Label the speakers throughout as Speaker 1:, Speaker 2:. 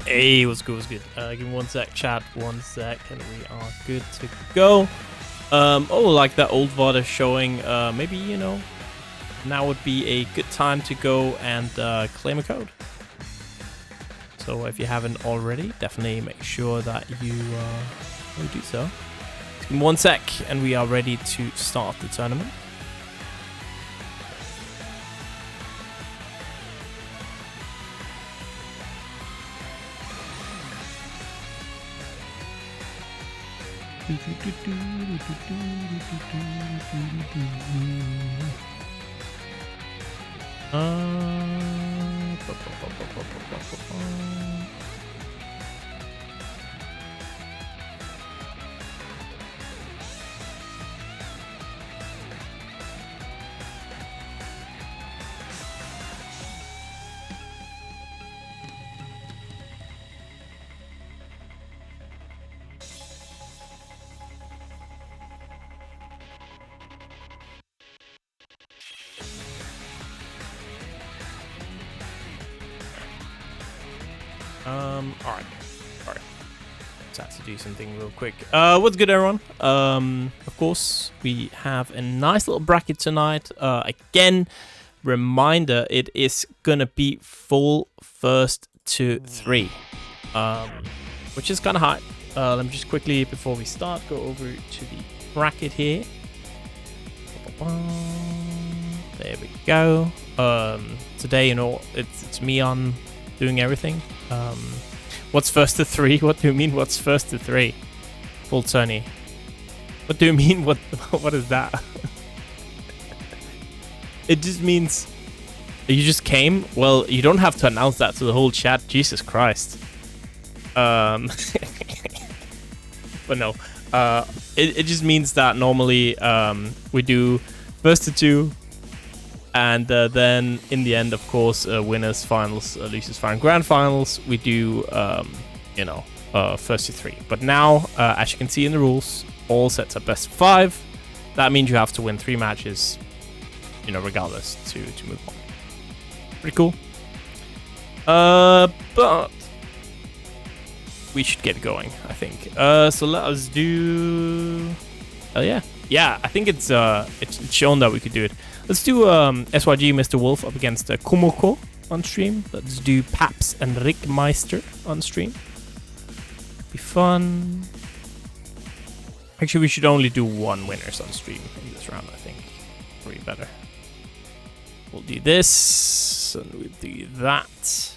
Speaker 1: Hey, what's good, what's good? Give me 1 sec, chat, 1 sec, and we are good to go. Oh, like that old VOD showing, maybe, you know, now would be a good time to go and claim a code. So if you haven't already, definitely make sure that you do so. Give me 1 sec, and we are ready to start the tournament. Alright. Just have to do something real quick. What's good, everyone? Of course, we have a nice little bracket tonight. Again, reminder, it is gonna be full first to 3. Which is kind of high. Let me just quickly, before we start, go over to the bracket here. There we go. Today, you know, it's me on doing everything. What's first to 3? What do you mean, what's first to 3? Full tourney. What do you mean, what is that? It just means you just came. Well, you don't have to announce that to the whole chat. Jesus Christ. But no. It just means that normally we do first to 2. And then in the end, of course, winners, finals, losers, final, grand finals, we do, you know, first to 3. But now, as you can see in the rules, all sets are best of 5. That means you have to win 3 matches, you know, regardless to move on. Pretty cool. But we should get going, I think. So let us do. Yeah, I think it's shown that we could do it. Let's do SYG MrWolf up against Kumoko on stream. Let's do Paps and Rikkmeister on stream. Be fun. Actually, we should only do 1 winners on stream in this round, I think. Probably better. We'll do this, and we'll do that.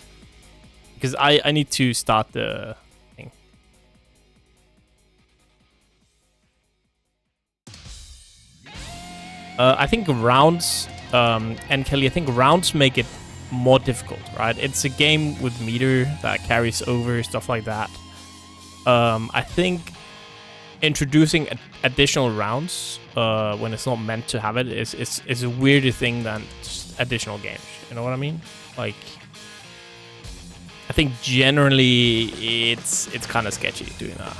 Speaker 1: Because I need to start the thing. I think rounds, NKellyy, I think rounds make it more difficult, right? It's a game with meter that carries over, stuff like that. I think introducing additional rounds when it's not meant to have it is a weirder thing than just additional games. You know what I mean? Like, I think generally it's kind of sketchy doing that.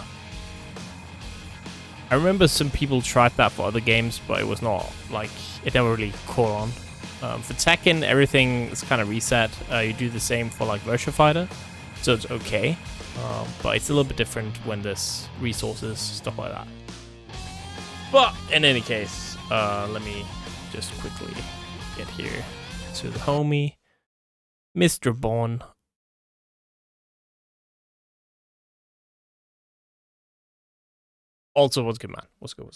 Speaker 1: I remember some people tried that for other games, but it was not, like, it never really caught on. For Tekken, everything is kind of reset. You do the same for, like, Virtua Fighter, so it's okay. But it's a little bit different when there's resources, stuff like that. But, in any case, let me just quickly get here to the homie, Mr. Bond. Also, what's good, man? What's good?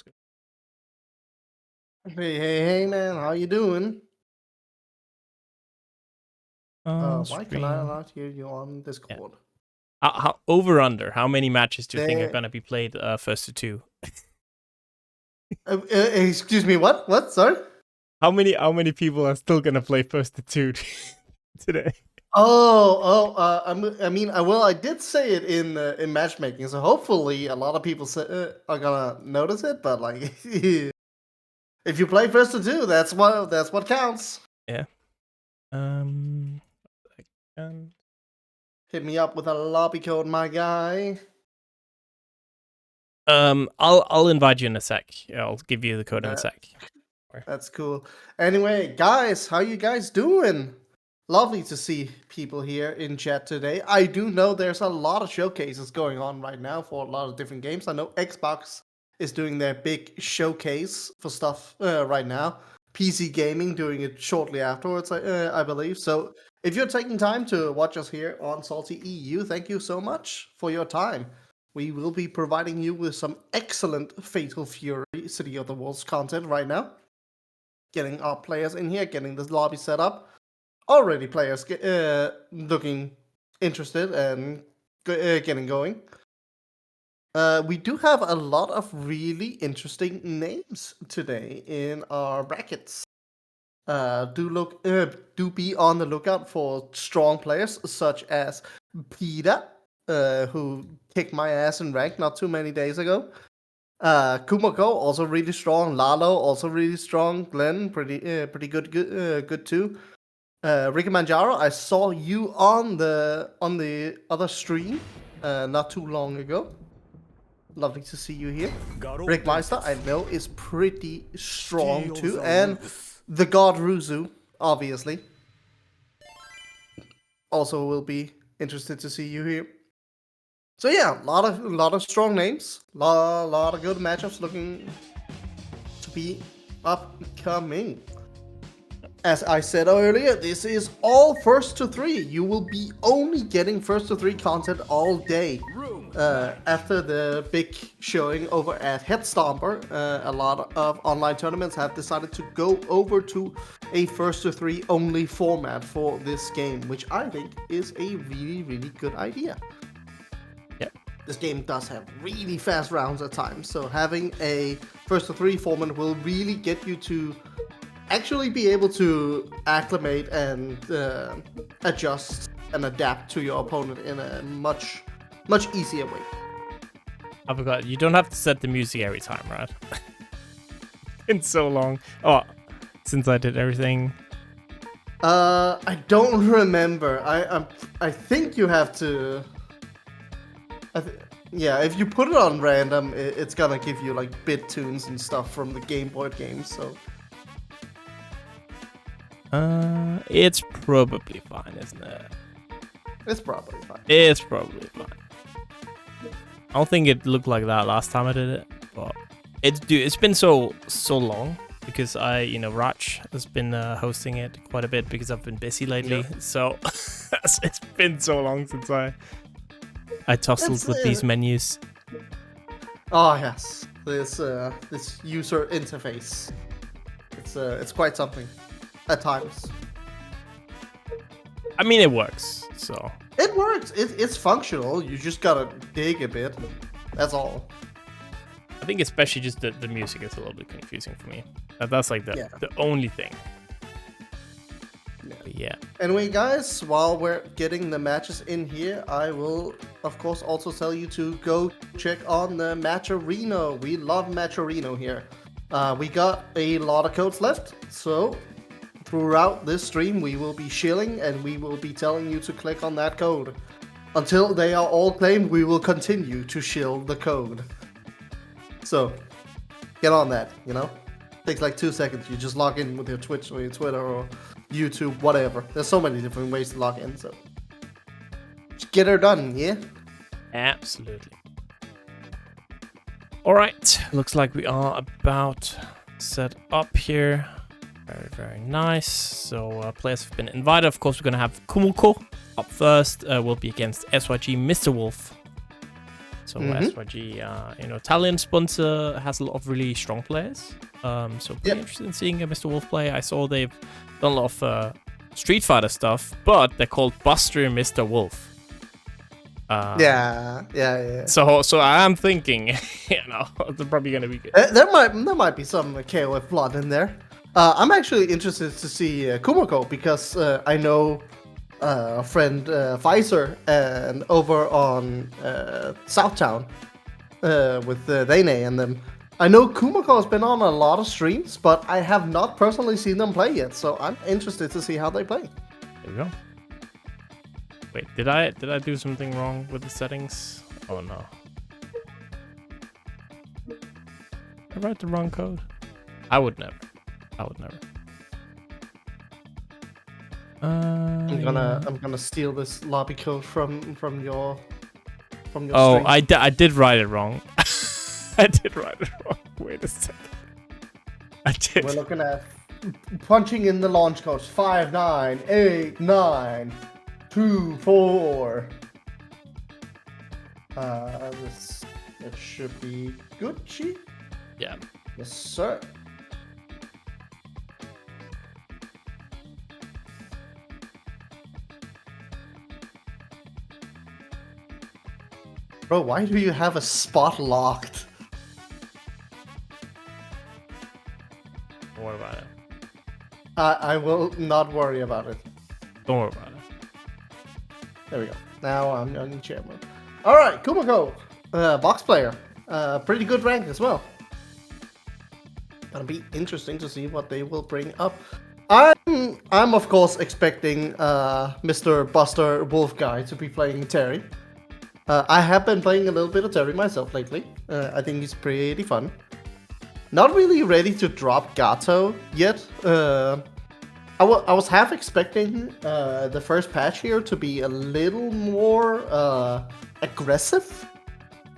Speaker 2: Hey, man. How you doing? Why can I not hear you on Discord?
Speaker 1: Yeah. How over under? How many matches do you think are gonna be played first to 2?
Speaker 2: Excuse me. What? Sorry.
Speaker 1: How many people are still gonna play first to 2 today?
Speaker 2: I did say it in matchmaking, so hopefully a lot of people are gonna notice it. But like, if you play first to 2, that's what counts.
Speaker 1: Yeah.
Speaker 2: Hit me up with a lobby code, my guy.
Speaker 1: I'll invite you in a sec. I'll give you the code in a sec.
Speaker 2: That's cool. Anyway, guys, how you guys doing? lovely to see people here in chat today. I do know there's a lot of showcases going on right now for a lot of different games. I know Xbox is doing their big showcase for stuff right now. PC Gaming doing it shortly afterwards, I believe. So if you're taking time to watch us here on SaltyEU, thank you so much for your time. We will be providing you with some excellent Fatal Fury City of the Wolves content right now. Getting our players in here, getting this lobby set up. Already players looking interested and getting going. We do have a lot of really interesting names today in our brackets. Do be on the lookout for strong players such as Pida, who kicked my ass in rank not too many days ago. Kumoko also really strong. Lalo also really strong. Glenn pretty good too. Rikkimanjaro, I saw you on the other stream not too long ago. Lovely to see you here. Rikkmeister, I know, is pretty strong too, and the god Ruzu, obviously, also will be interested to see you here. So yeah, a lot of strong names, lot of good matchups looking to be upcoming. As I said earlier, this is all first to three. You will be only getting first to three content all day. After the big showing over at Headstomper, a lot of online tournaments have decided to go over to a first to three only format for this game, which I think is a really, really good idea.
Speaker 1: Yep.
Speaker 2: This game does have really fast rounds at times, so having a first to three format will really get you to actually be able to acclimate and adjust and adapt to your opponent in a much easier way.
Speaker 1: I forgot, you don't have to set the music every time, right? It's so long. Oh, since I did everything.
Speaker 2: I don't remember. I think you have to. Yeah, if you put it on random, it's gonna give you like bit tunes and stuff from the Game Boy games. So.
Speaker 1: It's probably fine, isn't it?
Speaker 2: It's probably fine.
Speaker 1: It's probably fine. I don't think it looked like that last time I did it, but it's been so long because Raj has been hosting it quite a bit because I've been busy lately.
Speaker 2: Yeah.
Speaker 1: So it's been so long since I tussled with these menus.
Speaker 2: Oh yes, this user interface. It's quite something. At times.
Speaker 1: I mean, it works, so.
Speaker 2: It works. It's functional. You just gotta dig a bit. That's all.
Speaker 1: I think especially just the music is a little bit confusing for me. That's like the only thing. Yeah.
Speaker 2: Anyway, guys, while we're getting the matches in here, I will, of course, also tell you to go check on the Matcherino. We love Matcherino here. We got a lot of codes left, so throughout this stream, we will be shilling and we will be telling you to click on that code. Until they are all claimed, we will continue to shill the code. So, get on that, Takes like 2 seconds. You just log in with your Twitch or your Twitter or YouTube, whatever. There's so many different ways to log in, so. Just get her done, yeah?
Speaker 1: Absolutely. Alright, looks like we are about set up here. Very, very nice. So players have been invited. Of course, we're going to have Kumoko up first. Will be against SYG MrWolf. So SYG, Italian sponsor, has a lot of really strong players. So pretty interested in seeing MrWolf play. I saw they've done a lot of Street Fighter stuff, but they're called Buster and Mr. Wolf.
Speaker 2: Yeah.
Speaker 1: So I am thinking, they're probably going to be good.
Speaker 2: There might be some KOF blood in there. I'm actually interested to see Kumoko because I know a friend Pfizer and over on Southtown with Dane and them. I know Kumoko has been on a lot of streams, but I have not personally seen them play yet, so I'm interested to see how they play.
Speaker 1: There we go. Wait, did I do something wrong with the settings? Oh no. I wrote the wrong code. I would never.
Speaker 2: I'm gonna steal this lobby code from your
Speaker 1: Oh,
Speaker 2: stream.
Speaker 1: I did write it wrong. I did write it wrong. Wait a second. I did.
Speaker 2: We're looking at punching in the launch codes 598924. It should be Gucci.
Speaker 1: Yeah.
Speaker 2: Yes, sir. Bro, why do you have a spot locked?
Speaker 1: Don't worry about it.
Speaker 2: I will not worry about it.
Speaker 1: Don't worry about it.
Speaker 2: There we go. Now I'm on chairman. All right, Kumoko, box player, pretty good rank as well. Gonna be interesting to see what they will bring up. I'm of course expecting Mr. Buster Wolf guy to be playing Terry. I have been playing a little bit of Terry myself lately. I think he's pretty fun. Not really ready to drop Gato yet. I was half expecting the first patch here to be a little more aggressive.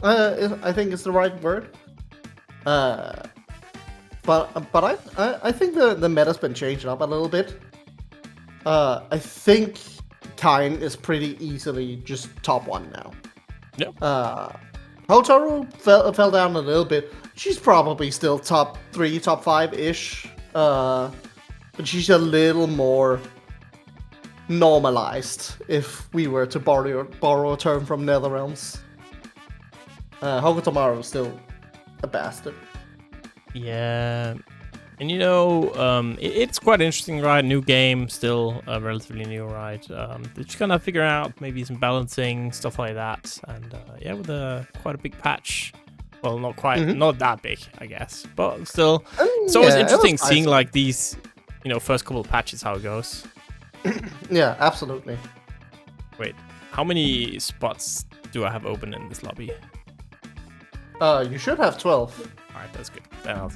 Speaker 2: I think is the right word. But I think the meta's been changed up a little bit. I think Kain is pretty easily just top 1 now.
Speaker 1: Yep.
Speaker 2: Hotaru fell down a little bit. She's probably still top 3, top 5-ish. But she's a little more normalized, if we were to borrow a term from Netherrealms. Hokutomaru is still a bastard.
Speaker 1: Yeah. And you know, it's quite interesting, right? New game, still relatively new, right? They're just gonna figure out maybe some balancing, stuff like that. And yeah, with quite a big patch. Well, not quite, not that big, I guess. But still, it's always interesting seeing like these, you know, first couple of patches, how it goes.
Speaker 2: Yeah, absolutely.
Speaker 1: Wait, how many spots do I have open in this lobby?
Speaker 2: You should have 12.
Speaker 1: Alright, that's good. Then I'll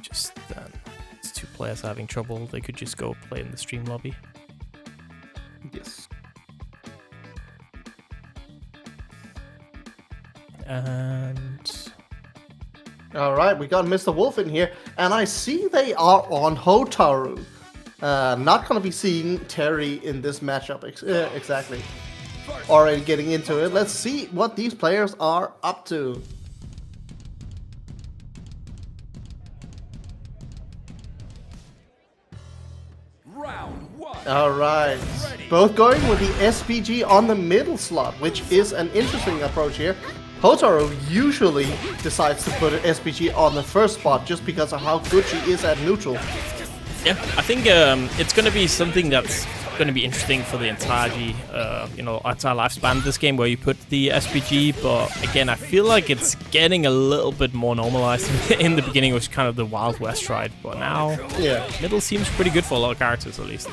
Speaker 1: just then it's 2 players having trouble. They could just go play in the stream lobby.
Speaker 2: Yes.
Speaker 1: And
Speaker 2: all right, we got Mr. Wolf in here, and I see they are on Hotaru. Not gonna be seeing Terry in this matchup exactly. Already getting into it. Let's see what these players are up to. Alright, both going with the SPG on the middle slot, which is an interesting approach here. Hotaru usually decides to put an SPG on the first spot just because of how good she is at neutral.
Speaker 1: yeah, I think it's going to be something that's going to be interesting for the entire lifespan of this game, where you put the SPG. But again, I feel like it's getting a little bit more normalized. In the beginning, it was kind of the Wild West, right? But now,
Speaker 2: yeah,
Speaker 1: middle seems pretty good for a lot of characters, at least.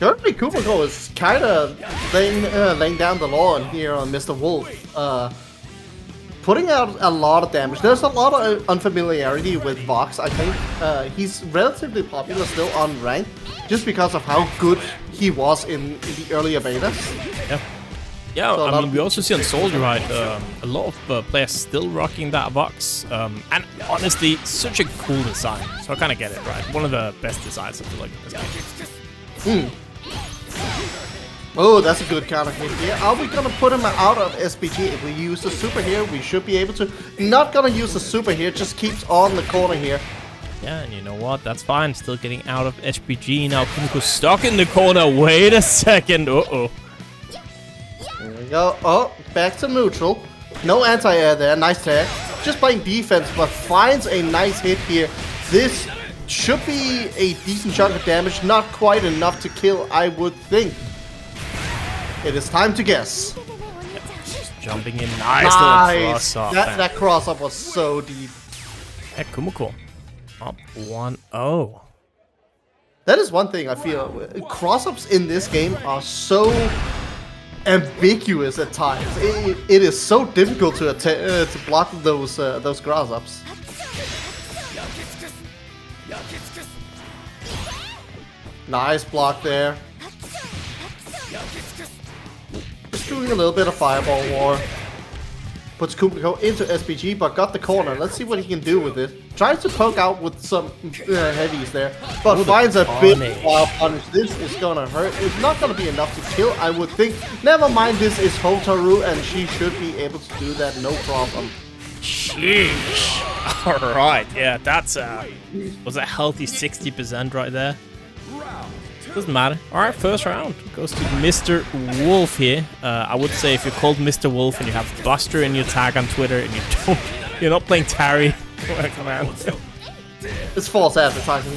Speaker 2: Currently, Kumoko is kind of laying down the law here on Mr. Wolf. Putting out a lot of damage. There's a lot of unfamiliarity with Vox, I think. He's relatively popular still on rank, just because of how good he was in the earlier betas.
Speaker 1: Yeah. Yeah, so I mean, we also see on Soldier, right, a lot of players still rocking that Vox. And honestly, such a cool design. So I kind of get it, right? One of the best designs, I feel like, in this game.
Speaker 2: Oh, that's a good counter hit here. Are we gonna put him out of SPG? If we use the super here, we should be able to. Not gonna use the super here, just keeps on the corner here.
Speaker 1: Yeah, and you know what? That's fine. Still getting out of SPG. Now Kumoko's stuck in the corner. Wait a second. Uh-oh.
Speaker 2: There we go. Oh, back to neutral. No anti-air there. Nice tag. Just playing defense, but finds a nice hit here. This should be a decent chunk of damage. Not quite enough to kill, I would think. It is time to guess.
Speaker 1: Yep, just jumping in. Nice little cross-up.
Speaker 2: That cross-up was so deep.
Speaker 1: Yeah, Kumoko. Up 1-0.
Speaker 2: That is one thing I feel. Cross-ups in this game are so ambiguous at times. It is so difficult to block those cross-ups. Nice block there. Just doing a little bit of fireball war. Puts Kumoko into SPG, but got the corner. Let's see what he can do with it. Tries to poke out with some heavies there, but finds a big wild punish. This is gonna hurt. It's not gonna be enough to kill, I would think. Never mind, this is Hotaru, and she should be able to do that, no problem.
Speaker 1: Sheesh. Alright, yeah, that's was a healthy 60% right there. Doesn't matter. Alright, first round goes to MrWolf here. I would say if you're called MrWolf and you have Buster in your tag on Twitter and you're not playing Terry, come on.
Speaker 2: It's false advertising.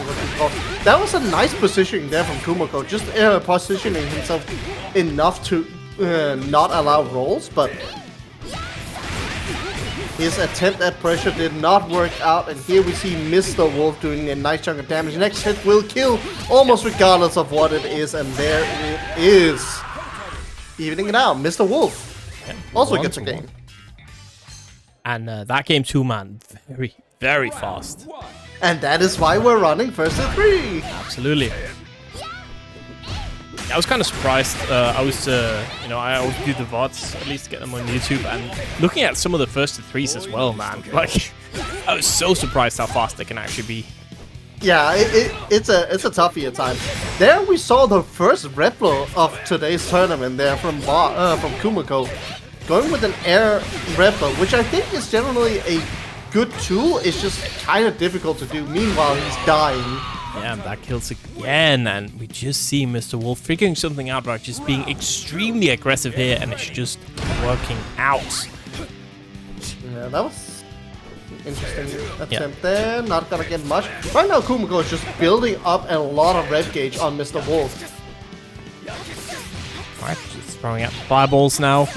Speaker 2: That was a nice positioning there from Kumoko, just positioning himself enough to not allow rolls, but his attempt at pressure did not work out, and here we see MrWolf doing a nice chunk of damage. Next hit will kill almost regardless of what it is, and there it is. Evening it out. MrWolf also gets a game.
Speaker 1: And that game too, man. Very, very fast.
Speaker 2: And that is why we're running first to 3.
Speaker 1: Absolutely. I was kind of surprised. I was, I always do the VODs, at least to get them on YouTube, and looking at some of the first to 3s as well, man. Like, I was so surprised how fast they can actually be.
Speaker 2: Yeah, it's a toughie at times. There we saw the first R.E.V.O of today's tournament there from Kumoko, going with an air R.E.V.O, which I think is generally a good tool. It's just kind of difficult to do. Meanwhile, he's dying.
Speaker 1: Yeah, and that kills again, and we just see MrWolf figuring something out by just being extremely aggressive here, and it's just working out.
Speaker 2: Yeah, that was an interesting attempt there. Not gonna get much. Right now, Kumoko is just building up a lot of red gauge on MrWolf.
Speaker 1: Alright, just throwing out fireballs now.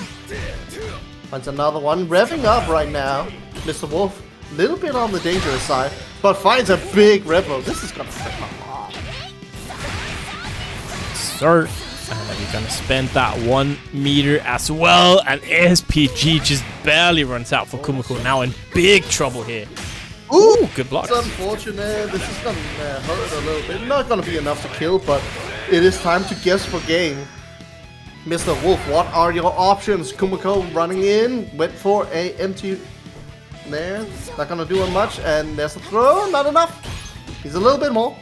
Speaker 2: Finds another one, revving up right now. MrWolf, a little bit on the dangerous side, but finds a big R.E.V.O. This is gonna hurt a lot.
Speaker 1: Sir, and we're gonna spend that 1 meter as well, and SPG just barely runs out for Kumoko, now in big trouble here.
Speaker 2: Ooh,
Speaker 1: good block.
Speaker 2: It's unfortunate. This is gonna hurt a little bit. Not gonna be enough to kill, but it is time to guess for game. MrWolf, what are your options? Kumoko running in, went for a empty there. Not gonna do much, and there's a throw. Not enough. He's a little bit more.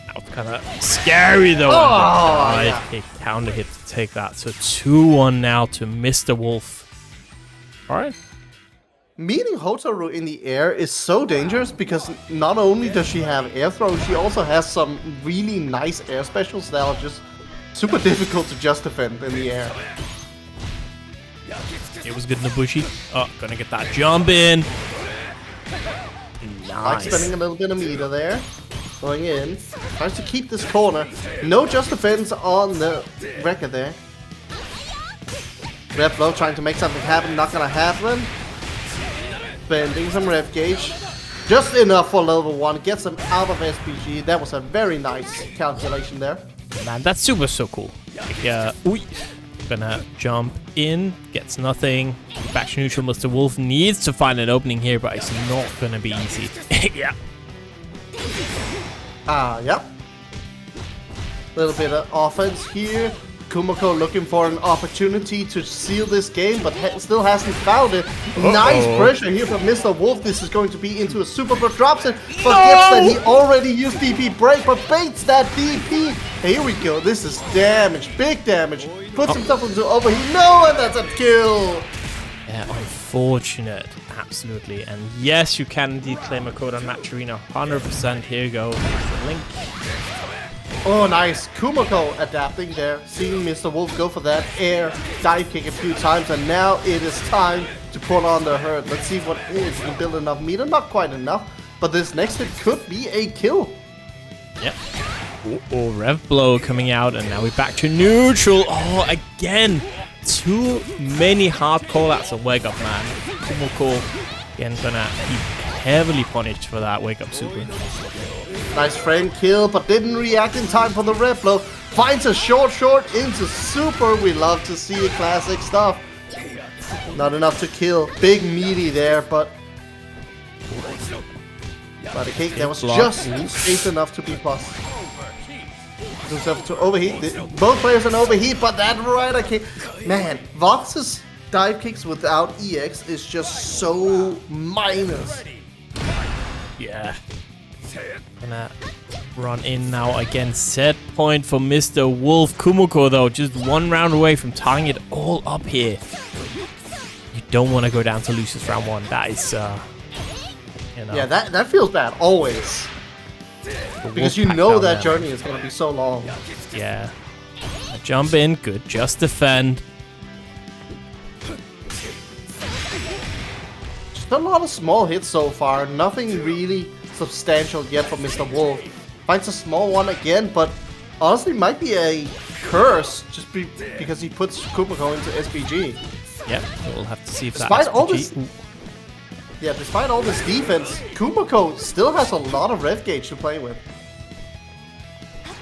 Speaker 1: That was kind of scary though.
Speaker 2: Oh, yeah.
Speaker 1: A counter hit to take that. So 2-1 now to MrWolf. All right.
Speaker 2: Meeting Hotaru in the air is so dangerous because not only does she have air throws, she also has some really nice air specials that are just super difficult to just defend in the air.
Speaker 1: It was good in the bushy. Oh, gonna get that jump in. Nice.
Speaker 2: Like spending a little bit of meter there. Going in. Tries to keep this corner. No just defense on the record there. R.E.V.O trying to make something happen. Not gonna happen. Spending some rev gauge. Just enough for level 1. Gets him out of SPG. That was a very nice calculation there.
Speaker 1: Man, that's so cool. Like, gonna jump in, gets nothing. Back to neutral. MrWolf needs to find an opening here, but it's not gonna be easy. Yeah.
Speaker 2: Yep. Little bit of offense here. Kumoko looking for an opportunity to seal this game, but still hasn't found it. Nice pressure here from MrWolf. This is going to be into a super, but drops it. Forgets that he already used DP break, but baits that DP. Here we go. This is damage. Big damage. Puts himself into overheat. No, and that's a kill.
Speaker 1: Yeah, unfortunate. Absolutely. And yes, you can indeed claim a code on Match Arena. 100%. Here you go. Here's the link.
Speaker 2: Oh, nice. Kumoko adapting there. Seeing MrWolf go for that air dive kick a few times. And now it is time to put on the hurt. Let's see what it is. We build enough meter. Not quite enough. But this next hit could be a kill.
Speaker 1: Yep. Oh, Rev blow coming out. And now we're back to neutral. Oh, again. Too many hard callouts of Wake Up, man. Kumoko again gonna be heavily punished for that Wake Up super.
Speaker 2: Nice frame kill, but didn't react in time for the R.E.V.O. Finds a short into super. We love to see it. Classic stuff. Not enough to kill. Big meaty there, but But okay, that was just space enough to be plus. Himself to overheat. Both players in overheat, but that right, okay. Man, Vox's dive kicks without EX is just so minus.
Speaker 1: Yeah. Gonna run in now again. Set point for MrWolf. Kumoko though, just one round away from tying it all up here. You don't want to go down to losers round one. That is, you know.
Speaker 2: Yeah, that feels bad always. Because you know that journey is gonna be so long.
Speaker 1: Yeah. Jump in, good. Just defend.
Speaker 2: Just a lot of small hits so far. Nothing really substantial yet from MrWolf. Finds a small one again, but honestly might be a curse just because he puts Kumoko into SPG.
Speaker 1: Yep, we'll have to see if
Speaker 2: despite
Speaker 1: that
Speaker 2: all this, yeah, despite all this defense, Kumoko still has a lot of rev gauge to play with.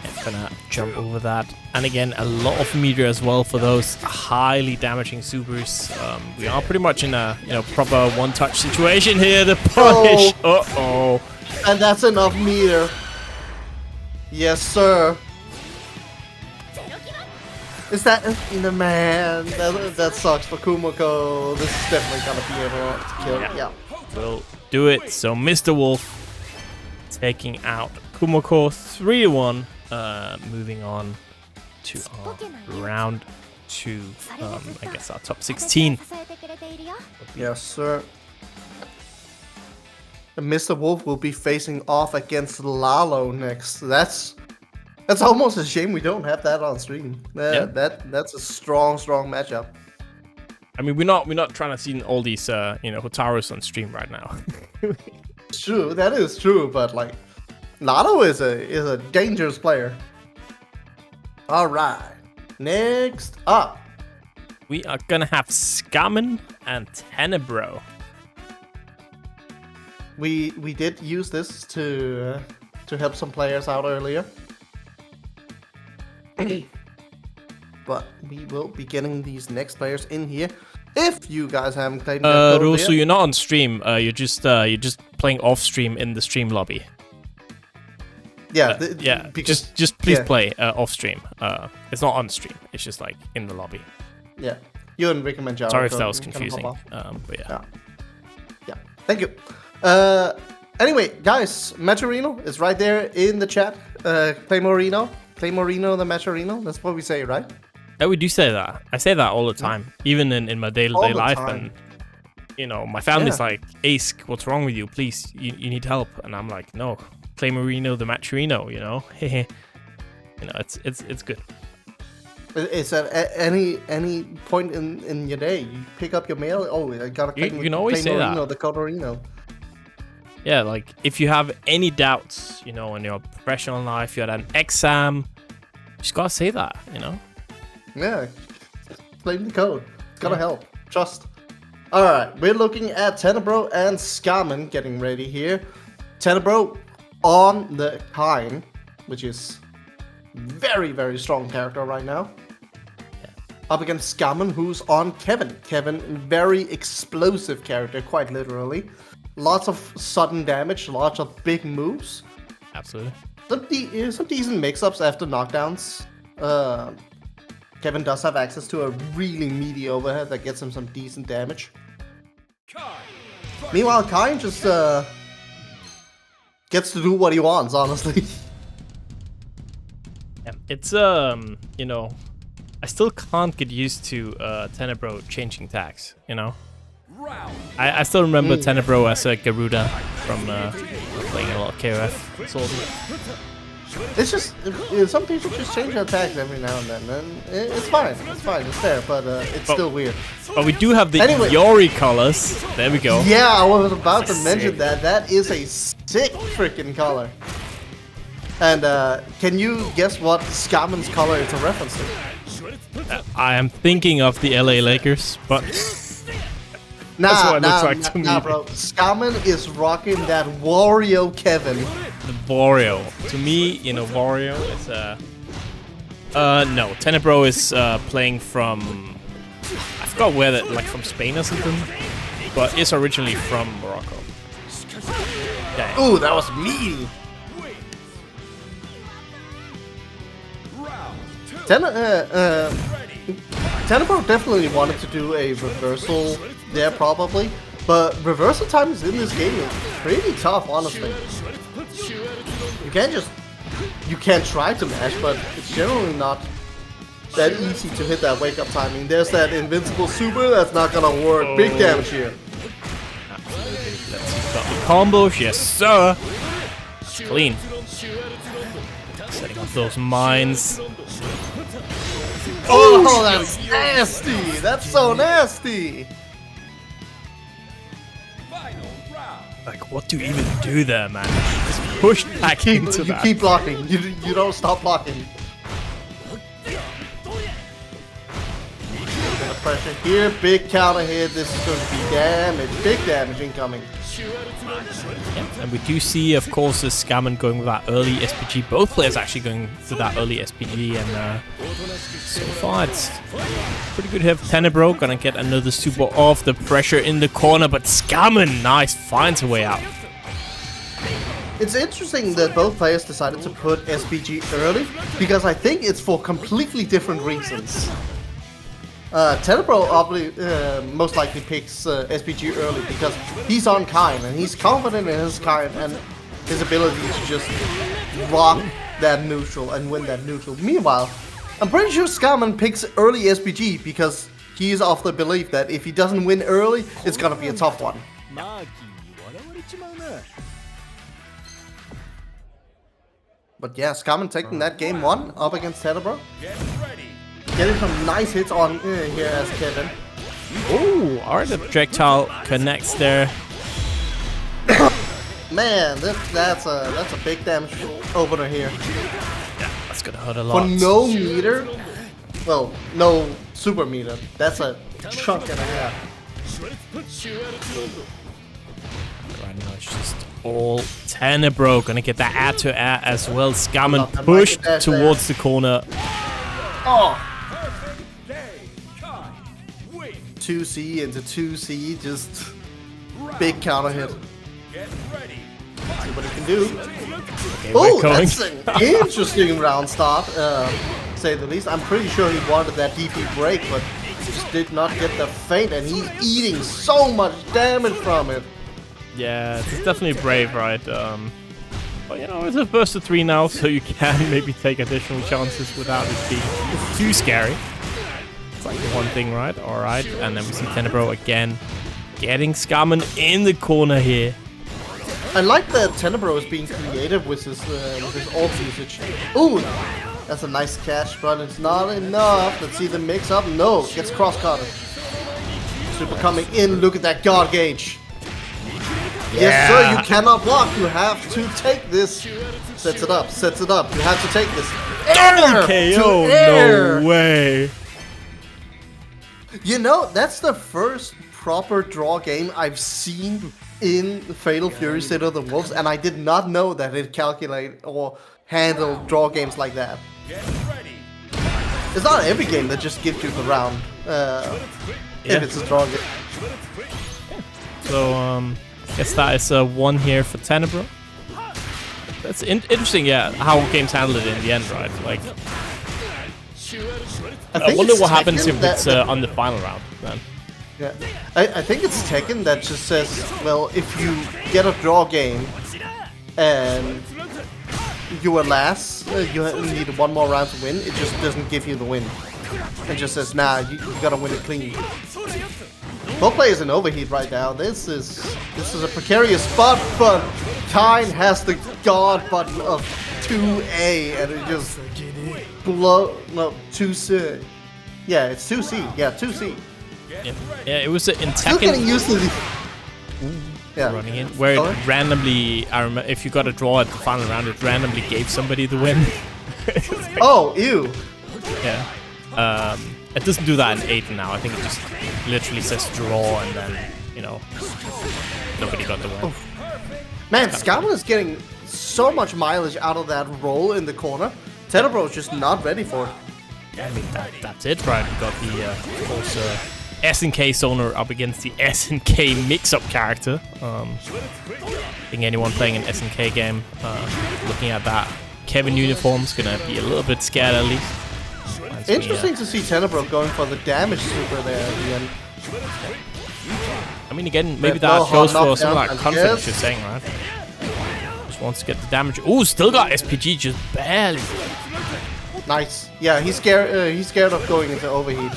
Speaker 1: Yeah, gonna jump over that, and again a lot of meter as well for those highly damaging supers. We are pretty much in a proper one-touch situation here. The punish. Uh-oh.
Speaker 2: And that's enough meter. Yes, sir. Is that the man? That sucks for Kumoko. This is definitely gonna be able to kill. Yeah.
Speaker 1: We'll do it. So MrWolf taking out Kumoko 3-1. Moving on to our round 2. I guess our top 16.
Speaker 2: Yes, sir. And MrWolf will be facing off against Lalo next. That's almost a shame we don't have that on stream. That's a strong matchup.
Speaker 1: I mean, we're not trying to see all these Hotarus on stream right now.
Speaker 2: It's true, that is true, but like Lalo is a dangerous player. All right, next up,
Speaker 1: we are gonna have Skammen and Tenebro.
Speaker 2: We did use this to help some players out earlier. But we will be getting these next players in here. If you guys haven't played
Speaker 1: so you're not on stream. You're just playing off stream in the stream lobby.
Speaker 2: Yeah,
Speaker 1: because just please play off stream. It's not on stream. It's just like in the lobby.
Speaker 2: Yeah, you and Rikkimanjaro.
Speaker 1: Sorry if that was confusing. But yeah.
Speaker 2: Thank you. Anyway, guys, Matcherino is right there in the chat. Claymorino, the Matcherino. That's what we say, right?
Speaker 1: Yeah, we do say that. I say that all the time, even in my day-to-day life. And my family's like, Ace, what's wrong with you? Please, you need help. And I'm like, no, Claymorino, the Matcherino. It's good.
Speaker 2: It's at any point in your day, you pick up your mail. Oh, I gotta
Speaker 1: you can always say that.
Speaker 2: The cotw.
Speaker 1: Yeah, like if you have any doubts, in your professional life, you had an exam, you just gotta say that,
Speaker 2: Yeah, blame the code. It's gonna help. Trust. All right, we're looking at Tenebro and Skammen getting ready here. Tenebro on the Kain, which is very, very strong character right now. Up against Skammen, who's on Kevin. Kevin, very explosive character, quite literally. Lots of sudden damage, lots of big moves.
Speaker 1: Absolutely.
Speaker 2: Some decent mix-ups after knockdowns. Kevin does have access to a really meaty overhead that gets him some decent damage. Meanwhile, Kain just gets to do what he wants, honestly.
Speaker 1: Yeah, it's I still can't get used to Tenebro changing tags, I still remember Tenebro as a Garuda from playing a lot of KOF.
Speaker 2: It's just some people just change their tags every now and then, and it's fine. It's fair, but it's still weird.
Speaker 1: But we do have the Yori colors. There we go.
Speaker 2: Yeah, I was about to mention that. That is a sick freaking color. And can you guess what Skammen's color it's a reference to?
Speaker 1: I am thinking of the LA Lakers, but that's what it looks like to me.
Speaker 2: Bro. Skammen is rocking that Wario Kevin.
Speaker 1: The Wario. To me, Wario is no, Tenebro is playing from, I forgot where that, like from Spain or something, but it's originally from Morocco. Yeah.
Speaker 2: Ooh, that was meaty. Tenebro definitely wanted to do a reversal there probably, but reversal times in this game is pretty tough, honestly. You can't try to mash, but it's generally not that easy to hit that wake up timing. There's that invincible super that's not gonna work. Big damage here.
Speaker 1: Absolutely. Let's see, got the combos, yes sir. Clean. Setting up those mines.
Speaker 2: Oh, that's nasty! That's so nasty!
Speaker 1: Like, what do you even do there, man? Just push back into that.
Speaker 2: You keep blocking. You don't stop blocking. Pressure here, big counter hit. This is going to be damage, big damage incoming.
Speaker 1: Yeah, and we do see, of course, the skammen going with that early SPG. Both players actually going for that early SPG, and so far it's pretty good here for Tenebro. Gonna get another super off the pressure in the corner, but skammen, nice, finds a way out.
Speaker 2: It's interesting that both players decided to put SPG early, because I think it's for completely different reasons. Tenebro most likely picks SPG early because he's on Kain and he's confident in his Kain and his ability to just rock that neutral and win that neutral. Meanwhile, I'm pretty sure Skammen picks early SPG because he is of the belief that if he doesn't win early, it's gonna be a tough one. But yeah, Skammen taking that game 1 up against Tenebro. Getting some nice hits on here as Kevin.
Speaker 1: Ooh, alright, the projectile connects there.
Speaker 2: Man, that's a big damage opener here.
Speaker 1: Yeah, that's gonna hurt a lot.
Speaker 2: For no meter, well, no super meter. That's a chunk and a half.
Speaker 1: Right now it's just all Tenebro. Gonna get that air to air as well. Skammen pushed towards the corner.
Speaker 2: Oh! 2C into 2C, just big counter hit. See what he can do.
Speaker 1: Okay,
Speaker 2: oh, that's an interesting round start, say the least. I'm pretty sure he wanted that DP break, but just did not get the feint, and he's eating so much damage from it.
Speaker 1: Yeah, it's definitely brave, right? But you know, it's a burst of 3 now, so you can maybe take additional chances without it being too scary. It's like the one thing, right? Alright, and then we see Tenebro again getting Skammen in the corner here.
Speaker 2: I like that Tenebro is being creative with his ult usage. Ooh, that's a nice catch, but it's not enough. Let's see the mix up. No, gets cross-cutted. Super coming in. Look at that guard gauge. Yeah. Yes, sir, you cannot block. You have to take this. Sets it up, sets it up. You have to take this.
Speaker 1: KO, no way.
Speaker 2: You know, that's the first proper draw game I've seen in Fatal Fury State of the Wolves, and I did not know that it calculated or handled draw games like that. It's not every game that just gives you the round, if it's a draw game.
Speaker 1: So, guess that is 1 here for Tenebro. That's interesting, yeah, how games handle it in the end, right? Like, I wonder what happens if it's on the final round, then.
Speaker 2: Yeah, I think it's Tekken that just says, well, if you get a draw game and you were last, you need 1 more round to win, it just doesn't give you the win. It just says, nah, you gotta win it clean. Both players in overheat right now. This is a precarious spot, but Kain has the guard button of 2A, and it just no 2C. Yeah, it's 2C. Yeah, 2C.
Speaker 1: Yeah, it was in Tekken.
Speaker 2: Still getting used to the
Speaker 1: running in, where it randomly, I remember, if you got a draw at the final round, it randomly gave somebody the win. Like,
Speaker 2: oh, ew.
Speaker 1: Yeah. It doesn't do that in 8 now. I think it just literally says draw, and then, you know, nobody got the win.
Speaker 2: Oh. Man, Skammen is getting so much mileage out of that roll in the corner. Tenebro is just not ready for it.
Speaker 1: Yeah, I mean, that's it, right? We got the, of course, SNK Zoner up against the SNK mix-up character. I think anyone playing an SNK game, looking at that Kevin uniform is gonna be a little bit scared at least.
Speaker 2: Interesting to see Tenebro going for the damage super there at the end.
Speaker 1: I mean, again, maybe that goes for some of that confidence you're saying, right? Just wants to get the damage. Ooh, still got SPG, just barely.
Speaker 2: Nice. Yeah, he's scared of going into overheat.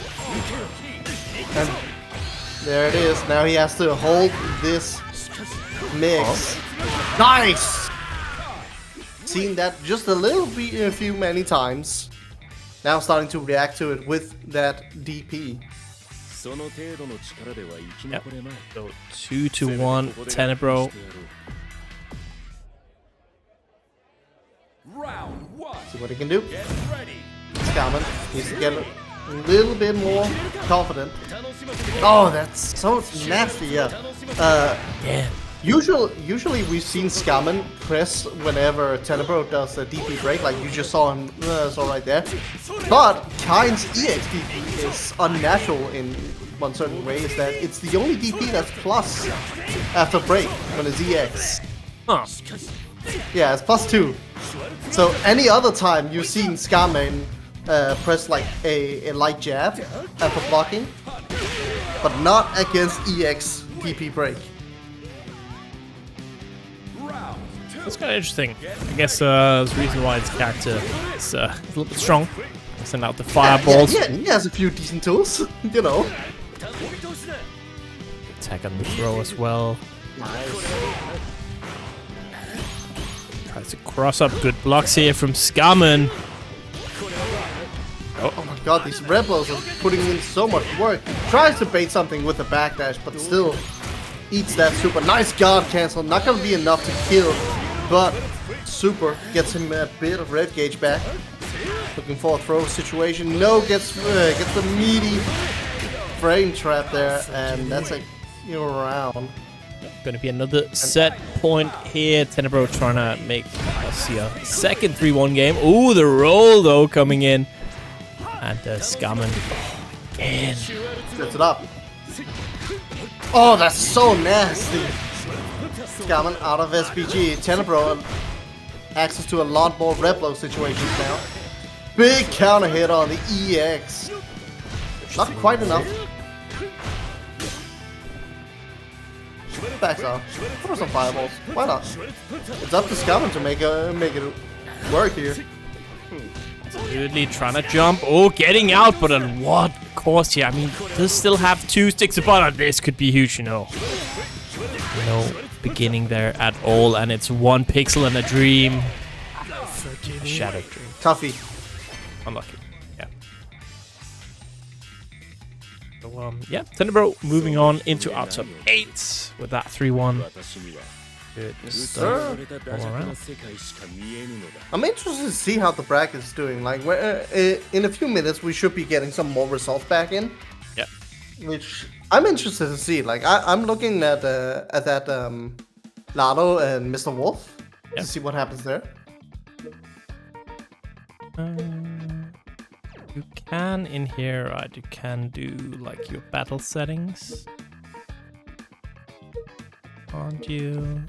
Speaker 2: And there it is. Now he has to hold this mix. Nice! Seen that just a few many times. Now starting to react to it with that DP.
Speaker 1: Yep. So 2-1 Tenebro.
Speaker 2: See what he can do. Skammen. He's getting a little bit more confident. Oh, that's so nasty. Yeah.
Speaker 1: Yeah.
Speaker 2: Usually we've seen Skammen press whenever Tenebro does a DP break, like you just saw him right there. But Kain's EX DP is unnatural in one certain way, is that it's the only DP that's plus after break when it's EX.
Speaker 1: Huh.
Speaker 2: Yeah, it's +2. So any other time you've seen Skammen press like a light jab after blocking, but not against EX DP break.
Speaker 1: That's kind of interesting. I guess there's a reason why his character is a little bit strong. Send out the fireballs.
Speaker 2: Yeah, he has a few decent tools, you know.
Speaker 1: Attack on the throw as well.
Speaker 2: Nice.
Speaker 1: Tries to cross up. Good blocks here from Skammen.
Speaker 2: Oh my god, these rebels are putting in so much work. Tries to bait something with a backdash, but still eats that super. Nice guard cancel. Not gonna be enough to kill, but super gets him a bit of red gauge back. Looking for a throw situation. No, gets the meaty frame trap there, and that's a round.
Speaker 1: Gonna be another set point here. Tenebro trying to make us see a second 3-1 game. Ooh, the roll though coming in. And Skammen again.
Speaker 2: Gets it up. Oh, that's so nasty. Skammen out of SPG. Tenebro access to a lot more R.E.V.O situations now. Big counter hit on the EX. Not quite enough. Backs off. Throw some fireballs. Why not? It's up to Skammen to make it work here.
Speaker 1: Absolutely trying to jump. Oh, getting out, but at what cost here? I mean, does still have 2 sticks of butter. This could be huge, you know. No beginning there at all, and it's 1 pixel and a dream. Shattered dream.
Speaker 2: Toughy.
Speaker 1: Unlucky. Yeah. So, yeah, Tenebro moving on into our top 8 with that 3-1. Good stuff all around.
Speaker 2: I'm interested to see how the bracket's doing. Like, in a few minutes, we should be getting some more results back in.
Speaker 1: Yeah.
Speaker 2: Which I'm interested to see. Like, I'm looking at that Lalo and MrWolf to see what happens there.
Speaker 1: You can in here, right? You can do like your battle settings. Aren't you?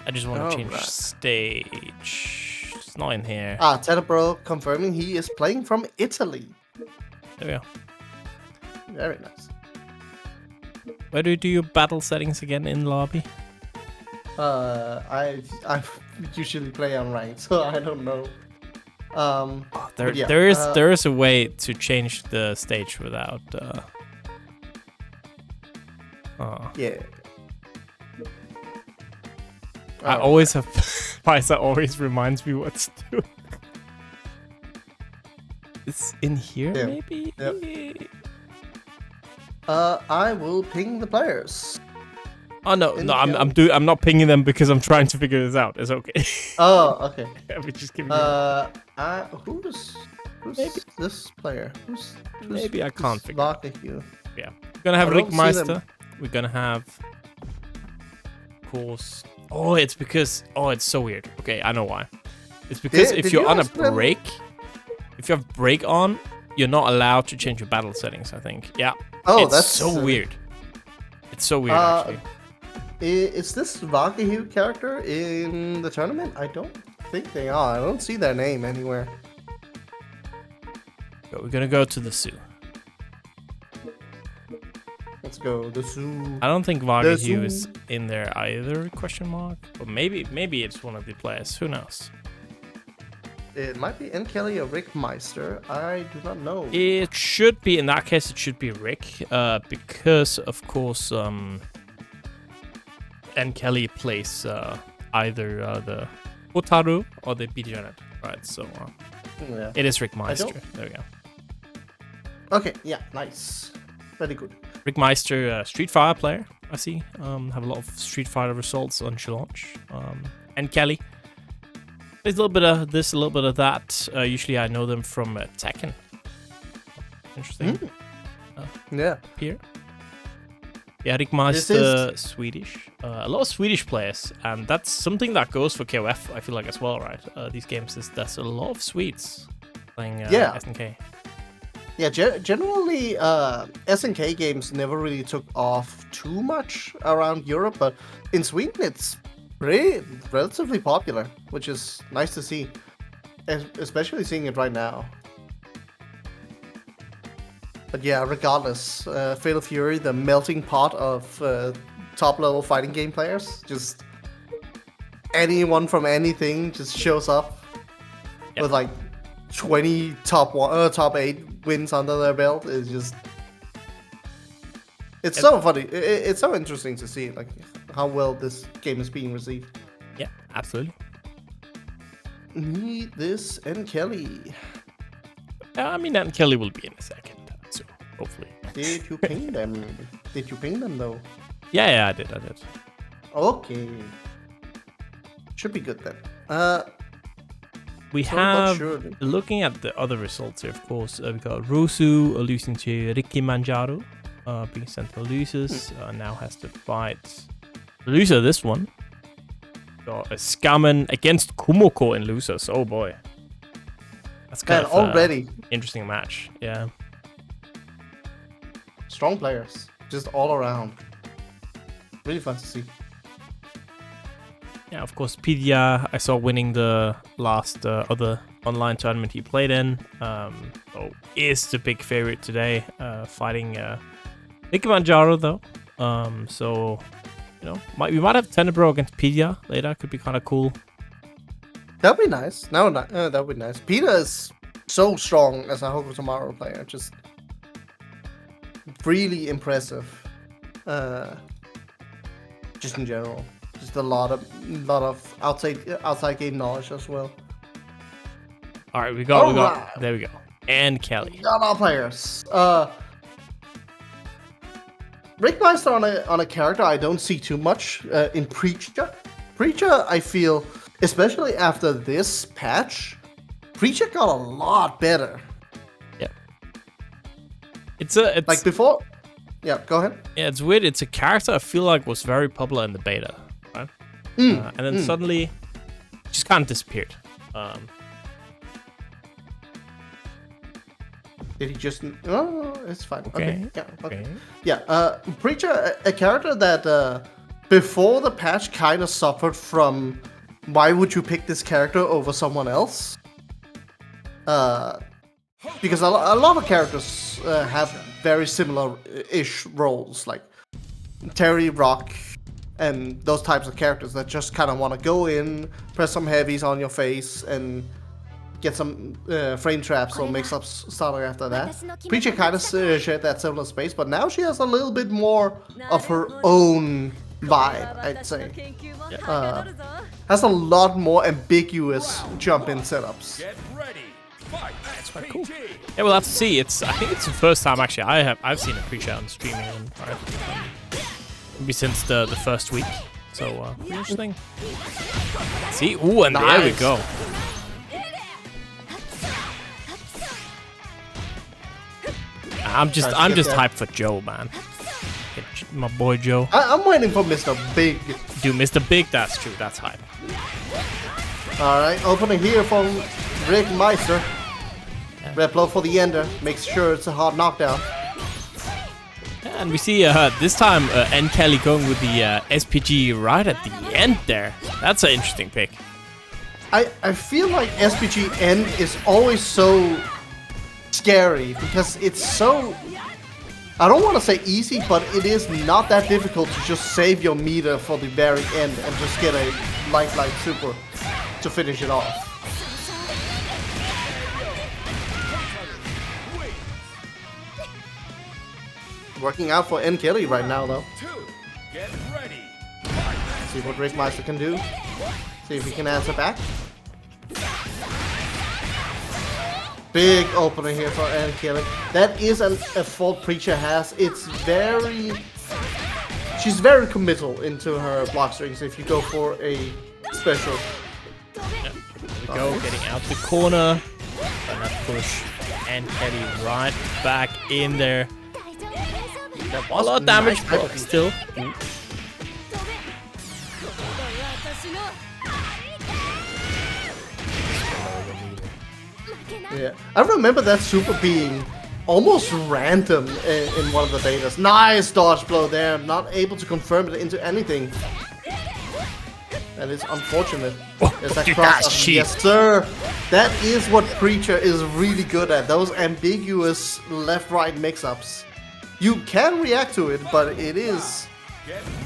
Speaker 1: I just want to change stage. It's not in here.
Speaker 2: Ah, Tenebro confirming he is playing from Italy.
Speaker 1: There we go.
Speaker 2: Very nice.
Speaker 1: Where do you do your battle settings again in lobby?
Speaker 2: I usually play on ranked, so I don't know.
Speaker 1: There is a way to change the stage without.
Speaker 2: Yeah.
Speaker 1: I always have. Paisa always reminds me what to do. It's in here, maybe.
Speaker 2: Yep. I will ping the players.
Speaker 1: Oh no, I'm not pinging them because I'm trying to figure this out. It's okay.
Speaker 2: Oh, okay.
Speaker 1: We're just giving
Speaker 2: who's this player? Who's
Speaker 1: maybe I can't figure it out. Yeah. We're gonna have Rikkmeister. We're gonna have, of course. Oh, it's because it's so weird. Okay, I know why. It's because if you're on a break, if you have break on, you're not allowed to change your battle settings, I think. Yeah.
Speaker 2: Oh,
Speaker 1: it's
Speaker 2: that's
Speaker 1: so weird. It's so weird, actually.
Speaker 2: Is this R.E.V.O character in the tournament? I don't think they are. I don't see their name anywhere.
Speaker 1: So we're gonna go to the zoo.
Speaker 2: Let's go the zoo.
Speaker 1: I don't think R.E.V.O is in there either, question mark. Or maybe it's one of the players, who knows?
Speaker 2: It might be NKellyy or Rikkmeister. I do not know.
Speaker 1: It should be, in that case, it should be Rick, because, of course, NKellyy plays either the Hotaru or the b.jenet, right? So
Speaker 2: yeah.
Speaker 1: It is Rikkmeister. There we go.
Speaker 2: Okay, yeah, nice. Very good.
Speaker 1: Rikkmeister, Street Fighter player, I see. Have a lot of Street Fighter results on launch. NKellyy. There's a little bit of this, a little bit of that. Usually I know them from Tekken. Interesting.
Speaker 2: Yeah.
Speaker 1: Here. Yeah, Rikkmeister, Swedish. A lot of Swedish players, and that's something that goes for KOF, I feel like, as well, right? These games, there's a lot of Swedes playing SNK.
Speaker 2: Yeah, generally, SNK games never really took off too much around Europe, but in Sweden, it's relatively popular, which is nice to see, especially seeing it right now. But yeah, regardless, Fatal Fury, the melting pot of top-level fighting game players, just anyone from anything just shows up with like 20 top 8 wins under their belt. Is just it's so funny. It's so interesting to see like how well this game is being received.
Speaker 1: Yeah, absolutely.
Speaker 2: Need this NKellyy.
Speaker 1: I mean, NKellyy will be in a second, so hopefully.
Speaker 2: Did you ping them? Did you ping them though?
Speaker 1: Yeah, I did.
Speaker 2: Okay. Should be good then.
Speaker 1: We have, looking at the other results here, of course, we've got Rusu losing to Rikkimanjaro, being sent to losers, now has to fight the loser of this one. Got a skammen against Kumoko in losers. Oh boy. That's kind of
Speaker 2: already
Speaker 1: interesting match, yeah.
Speaker 2: Strong players, just all around. Really fun to see.
Speaker 1: Yeah, of course, Pida, I saw winning the last other online tournament he played in. Is the big favorite today, fighting Rikkimanjaro though. So, you know, we might have Tenebro against Pida later. Could be kind of cool.
Speaker 2: That'd be nice. That'd be nice. Pida is so strong as a Hokutomaru player. Just really impressive. Just in general. Just a lot of outside game knowledge as well.
Speaker 1: All right, we got there we go. And Kelly.
Speaker 2: Got our players. Rikkmeister on a character I don't see too much in Preecha. Preecha, I feel, especially after this patch, Preecha got a lot better.
Speaker 1: Yeah. It's
Speaker 2: like before. Yeah, go ahead.
Speaker 1: Yeah, it's weird. It's a character I feel like was very popular in the beta, right? And then suddenly, just kind of disappeared.
Speaker 2: Did he just? Oh, it's fine. Okay. Yeah.
Speaker 1: Okay.
Speaker 2: Yeah. Preecha, a character that before the patch kind of suffered from why would you pick this character over someone else? Because a lot of characters have very similar-ish roles, like Terry, Rock, and those types of characters that just kind of want to go in, press some heavies on your face, and get some frame traps or mix-ups starting after that. Preecha kind of shared that similar space, but now she has a little bit more of her own vibe, I'd say. Has a lot more ambiguous jump-in setups.
Speaker 3: Get ready. Fight.
Speaker 1: That's quite cool. Yeah, we'll have to see. I think it's the first time actually I've seen a Preecha on streaming, maybe since the first week. So interesting. See, ooh, and nice. There we go. I'm just hyped for Joe, man. My boy Joe.
Speaker 2: I'm waiting for Mr. Big.
Speaker 1: Dude, Mr. Big, that's true. That's hype.
Speaker 2: Alright, opening here from Rikkmeister. Red blow for the ender. Makes sure it's a hard knockdown.
Speaker 1: And we see this time NKellyy going with the SPG right at the end there. That's an interesting pick.
Speaker 2: I feel like SPG end is always so scary because it's so... I don't want to say easy, but it is not that difficult to just save your meter for the very end and just get a light super to finish it off. Working out for NKellyy right now, though. See what Rikkmeister can do. See if he can answer back. Big opener here for NKellyy. That is a fault Preecha has. It's very... She's very committal into her block strings if you go for a special.
Speaker 1: Yeah, there we go, getting out the corner. And that push NKellyy right back in there. That was a lot of damage, but still.
Speaker 2: Yeah, I remember that super being almost random in one of the betas. Nice dodge blow there, not able to confirm it into anything. That is unfortunate. There's that cross. Yes, sir. That is what Preecha is really good at. Those ambiguous left-right mix-ups. You can react to it, but it is...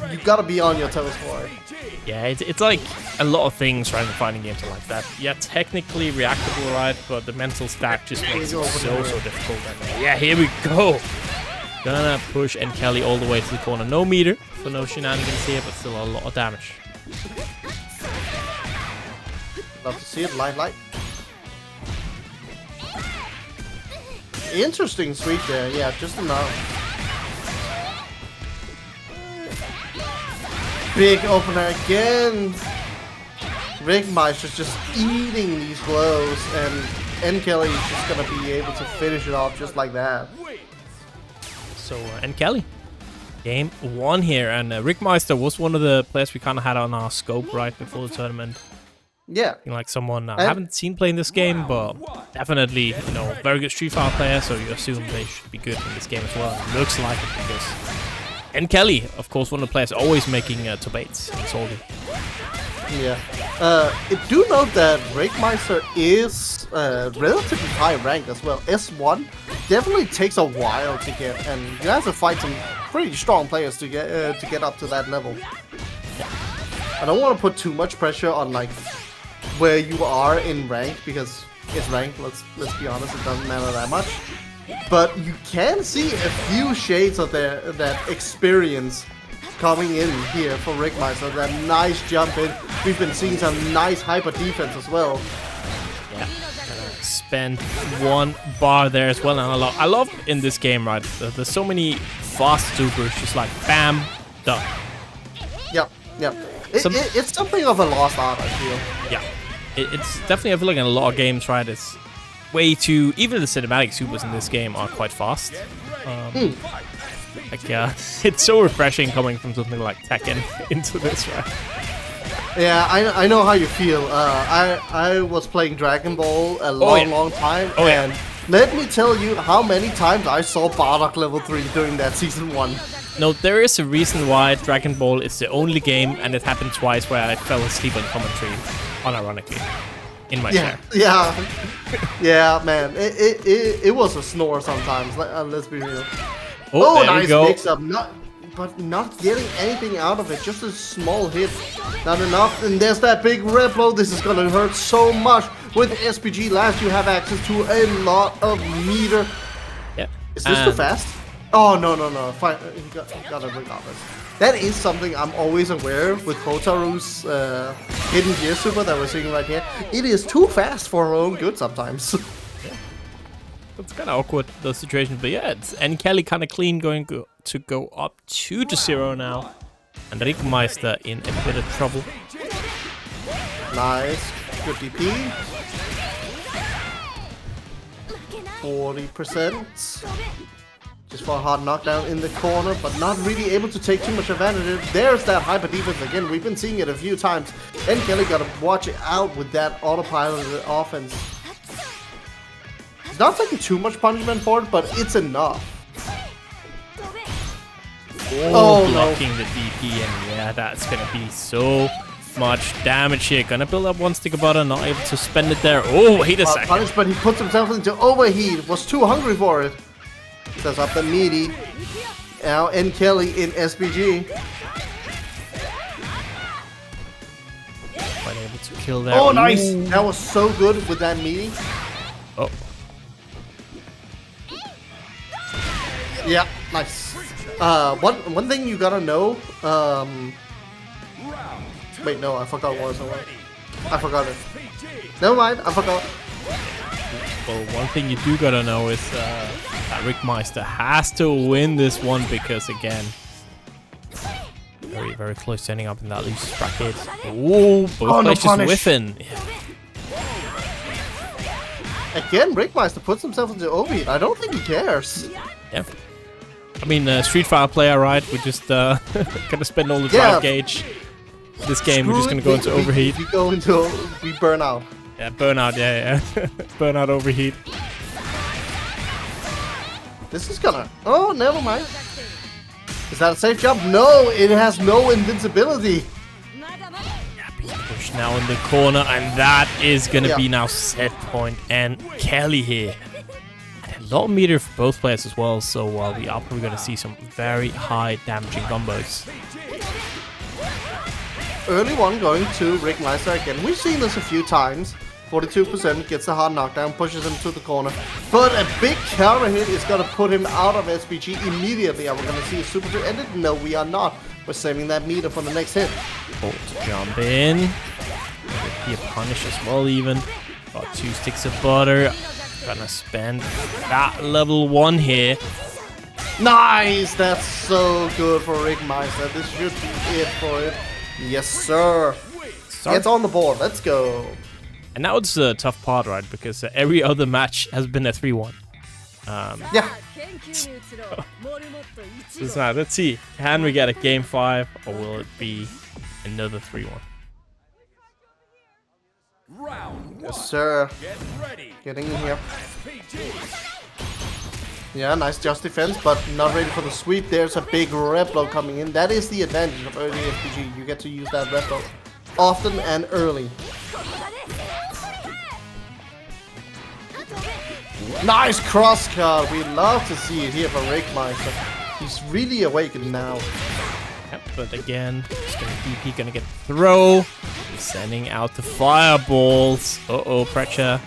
Speaker 2: You gotta be on your toes for it.
Speaker 1: Yeah, it's like a lot of things right in fighting games are like that. Yeah, technically reactable, right? But the mental stack just makes it so difficult. And, yeah, here we go. Gonna push NKellyy all the way to the corner. No meter for no shenanigans here, but still a lot of damage.
Speaker 2: Love to see it. Light. Interesting sweep there. Yeah, just enough. Big opener again. Rikkmeister's just eating these blows, and NKellyy is just gonna be able to finish it off just like that.
Speaker 1: So NKellyy, game 1 here, and Rikkmeister was one of the players we kind of had on our scope right before the tournament.
Speaker 2: Yeah,
Speaker 1: like someone I haven't seen playing this game, but definitely, you know, very good Street Fighter player. So you assume they should be good in this game as well. Looks like it because. NKellyy, of course, one of the players always making top 8s in Salty.
Speaker 2: Yeah. Do note that Rikkmeister is relatively high ranked as well. S1 definitely takes a while to get, and you have to fight some pretty strong players to get up to that level. I don't want to put too much pressure on like where you are in rank because it's ranked. Let's be honest, it doesn't matter that much. But you can see a few shades of that experience coming in here for Rikkmeister. That nice jump in. We've been seeing some nice hyper defense as well.
Speaker 1: Yeah, spend 1 bar there as well, and I love in this game, right? There's so many fast supers, just like bam, done.
Speaker 2: Yep. It's something of a lost art, I feel.
Speaker 1: Yeah, it's definitely, I feel like in a lot of games, right? It's way too... Even the cinematic supers in this game are quite fast. It's so refreshing coming from something like Tekken into this, right?
Speaker 2: Yeah, I know how you feel. I was playing Dragon Ball a long time, and let me tell you how many times I saw Bardock level 3 during that season 1.
Speaker 1: No, there is a reason why Dragon Ball is the only game, and it happened twice, where I fell asleep on commentary, unironically. In my chair. Yeah, man. It was a snore sometimes. Let's be real. Oh,
Speaker 2: nice mix-up. But not getting anything out of it. Just a small hit. Not enough. And there's that big red blow. This is gonna hurt so much. With SPG last, you have access to a lot of meter.
Speaker 1: Yeah.
Speaker 2: Is this too fast? Oh, no. Fine. He got a ring off it. That is something I'm always aware with Hotaru's hidden gear super that we're seeing right here. It is too fast for her own good sometimes.
Speaker 1: Yeah. It's kind of awkward, those situations. But yeah, it's NKellyy kind of clean going to go up 2-0 now. And Rikkmeister in a bit of trouble.
Speaker 2: Nice. Good DP. 40%. Just for a hard knockdown in the corner, but not really able to take too much advantage of it. There's that hyper defense again. We've been seeing it a few times. NKellyy got to watch it out with that autopilot offense. He's not taking too much punishment for it, but it's enough.
Speaker 1: Oh, blocking the DP, and yeah, that's gonna be so much damage here. Gonna build up one stick of butter, not able to spend it there. Oh, wait a second.
Speaker 2: Punish, but he puts himself into overheat. Was too hungry for it. Sets up the meaty. Now NKellyy in SBG.
Speaker 1: Quite able to kill there.
Speaker 2: Oh, nice!
Speaker 1: Ooh.
Speaker 2: That was so good with that meaty.
Speaker 1: Oh.
Speaker 2: Yeah, nice. One thing you gotta know. Wait, no, I forgot what was it. I forgot it. Never mind, I forgot.
Speaker 1: Well, one thing you do gotta know is that Rikkmeister has to win this one because, again, very, very close to ending up in that losers bracket. Ooh, both players just whiffing. Yeah.
Speaker 2: Again, Rikkmeister puts himself into overheat. I don't think he cares.
Speaker 1: Yeah. I mean, Street Fighter player, right? We're just gonna spend all the drive gauge. This game, we're just gonna go into overheat.
Speaker 2: We burn out.
Speaker 1: Yeah, burnout, yeah. Burnout, overheat.
Speaker 2: This is gonna... Oh, never mind. Is that a safe jump? No, it has no invincibility.
Speaker 1: Yeah, being pushed now in the corner, and that is gonna be now set point and NKellyy here. And a lot of meter for both players as well, so we are probably gonna see some very high damaging combos.
Speaker 2: Early one going to Rikkmeister again. We've seen this a few times. 42% gets a hard knockdown, pushes him to the corner. But a big counter hit is going to put him out of SBG immediately. Are we going to see a super 2 ended? No, we are not. We're saving that meter for the next hit.
Speaker 1: Oh, to jump in. Be a punish as well, even. Got 2 sticks of butter. Gonna spend that level 1 here.
Speaker 2: Nice! That's so good for Rikkmeister. This should be it for it. Yes, sir. It's on the board. Let's go.
Speaker 1: And now it's the tough part, right? Because every other match has been a 3-1.
Speaker 2: Yeah.
Speaker 1: So now, let's see. Can we get a game 5, or will it be another 3-1?
Speaker 2: Yes, sir. Getting in here. Yeah, nice just defense, but not ready for the sweep. There's a big R.E.V.O coming in. That is the advantage of early SPG. You get to use that R.E.V.O often and early. Nice cross card. We love to see it here for Rikkmeister. He's really awakened now.
Speaker 1: Yep, but again, he's gonna DP, gonna get throw. He's sending out the fireballs. Uh-oh, Preecha.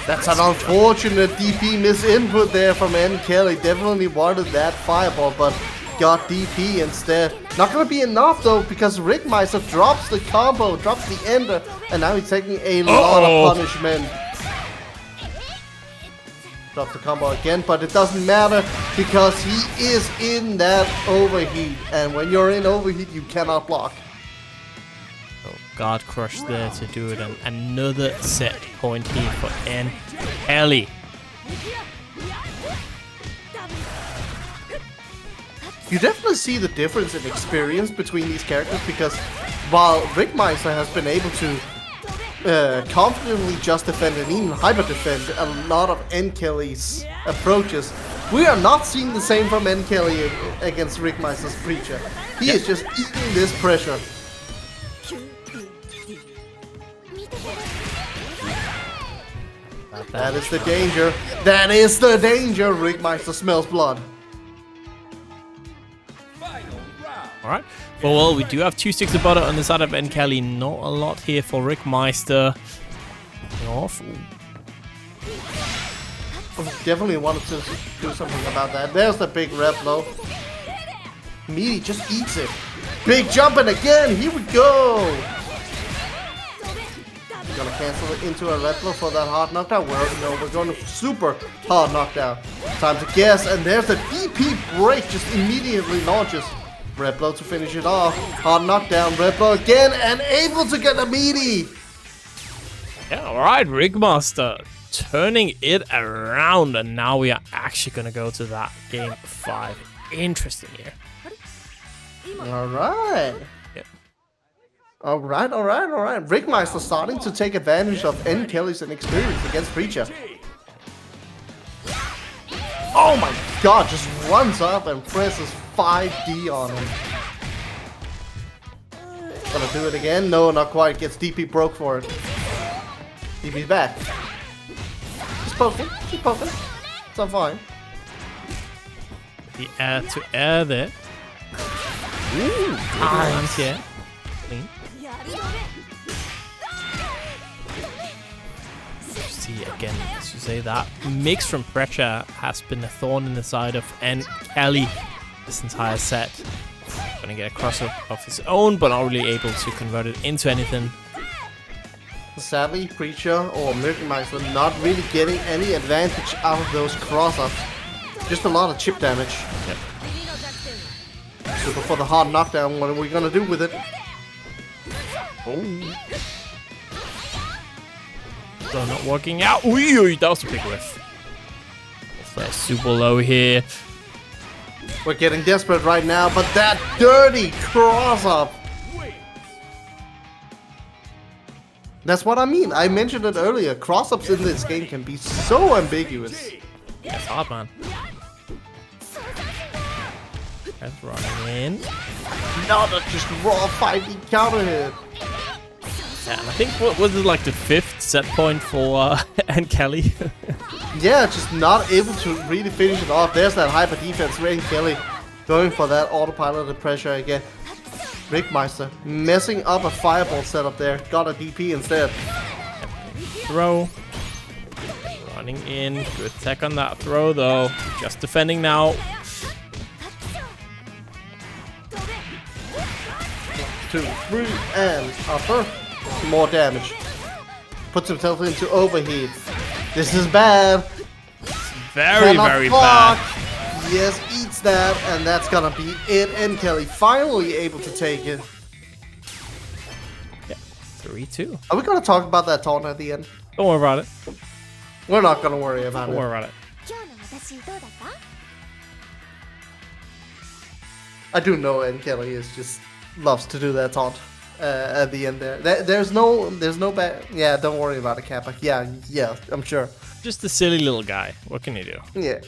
Speaker 2: That's an unfortunate DP misinput there from NKellyy. Definitely wanted that fireball, but got DP instead. Not gonna be enough though, because Rikkmeister drops the combo, drops the ender, and now he's taking a lot of punishment. Drops the combo again, but it doesn't matter because he is in that overheat, and when you're in overheat, you cannot block.
Speaker 1: Oh, guard crush there to do it, and another set point here for NKellyy.
Speaker 2: You definitely see the difference in experience between these characters, because while Rikkmeister has been able to confidently just defend and even hyper defend a lot of NKelly's approaches, we are not seeing the same from NKellyy against Rikkmeister's Preecha. He is just eating this pressure. That is the danger. That is the danger. Rikkmeister smells blood.
Speaker 1: Alright, well, we do have 2 sticks of butter on the side of NKellyy. Not a lot here for Rikkmeister. Off.
Speaker 2: Definitely wanted to do something about that. There's the big R.E.V.O. Meaty just eats it. Big jumping again. Here we go. Gonna cancel it into a R.E.V.O for that hard knockdown. We're going to super hard knockdown. Time to guess, and there's the DP break. Just immediately launches. R.E.V.O to finish it off. Hard knockdown. R.E.V.O again, and able to get a meaty.
Speaker 1: Yeah, alright, Rikkmeister turning it around, and now we are actually gonna go to that game 5. Interesting here.
Speaker 2: Alright.
Speaker 1: Yep.
Speaker 2: Alright. Rikkmeister starting to take advantage of NKelly's inexperience against Preecha. Oh my god, just runs up and presses 5D on him. Gonna do it again? No, not quite. Gets DP broke for it. DP's back. Just poking. Keep poking. It's all fine.
Speaker 1: The air to air there. Ooh, nice. Yeah. Clean. See again, as you say, that mix from Preecha has been a thorn in the side of NKellyy this entire set. Gonna get a cross-up of his own, but not really able to convert it into anything.
Speaker 2: Sadly, Preecha or Rikkmeister not really getting any advantage out of those cross-ups. Just a lot of chip damage.
Speaker 1: Yep.
Speaker 2: So before the hard knockdown, what are we gonna do with it?
Speaker 1: Oh. So not working out. Ooh, that was a big whiff. That's super low here.
Speaker 2: We're getting desperate right now, but that dirty cross-up. That's what I mean. I mentioned it earlier. Cross-ups in this game can be so ambiguous.
Speaker 1: That's hard, man. That's running in.
Speaker 2: No, that's just raw 5D counter hit.
Speaker 1: Yeah, and I think, what was it, like the 5th set point for NKellyy?
Speaker 2: Yeah, just not able to really finish it off. There's that hyper defense. NKellyy going for that autopiloted pressure again. Rikkmeister messing up a fireball setup there. Got a DP instead.
Speaker 1: Throw. Running in. Good tech on that throw, though. Just defending now.
Speaker 2: 2, 3, and upper. More damage. Puts himself into overheat. This is bad.
Speaker 1: Very, very bad.
Speaker 2: Yes, eats that, and that's gonna be it. NKellyy finally able to take it.
Speaker 1: Yeah, 3-2.
Speaker 2: Are we gonna talk about that taunt at the end?
Speaker 1: Don't worry about it.
Speaker 2: We're not gonna worry about
Speaker 1: Don't
Speaker 2: it.
Speaker 1: worry about it.
Speaker 2: I do know NKellyy is just loves to do that taunt at the end there. There's no bad. Yeah, don't worry about it, Kappa. Yeah, I'm sure.
Speaker 1: Just a silly little guy. What can you do?
Speaker 2: Yeah.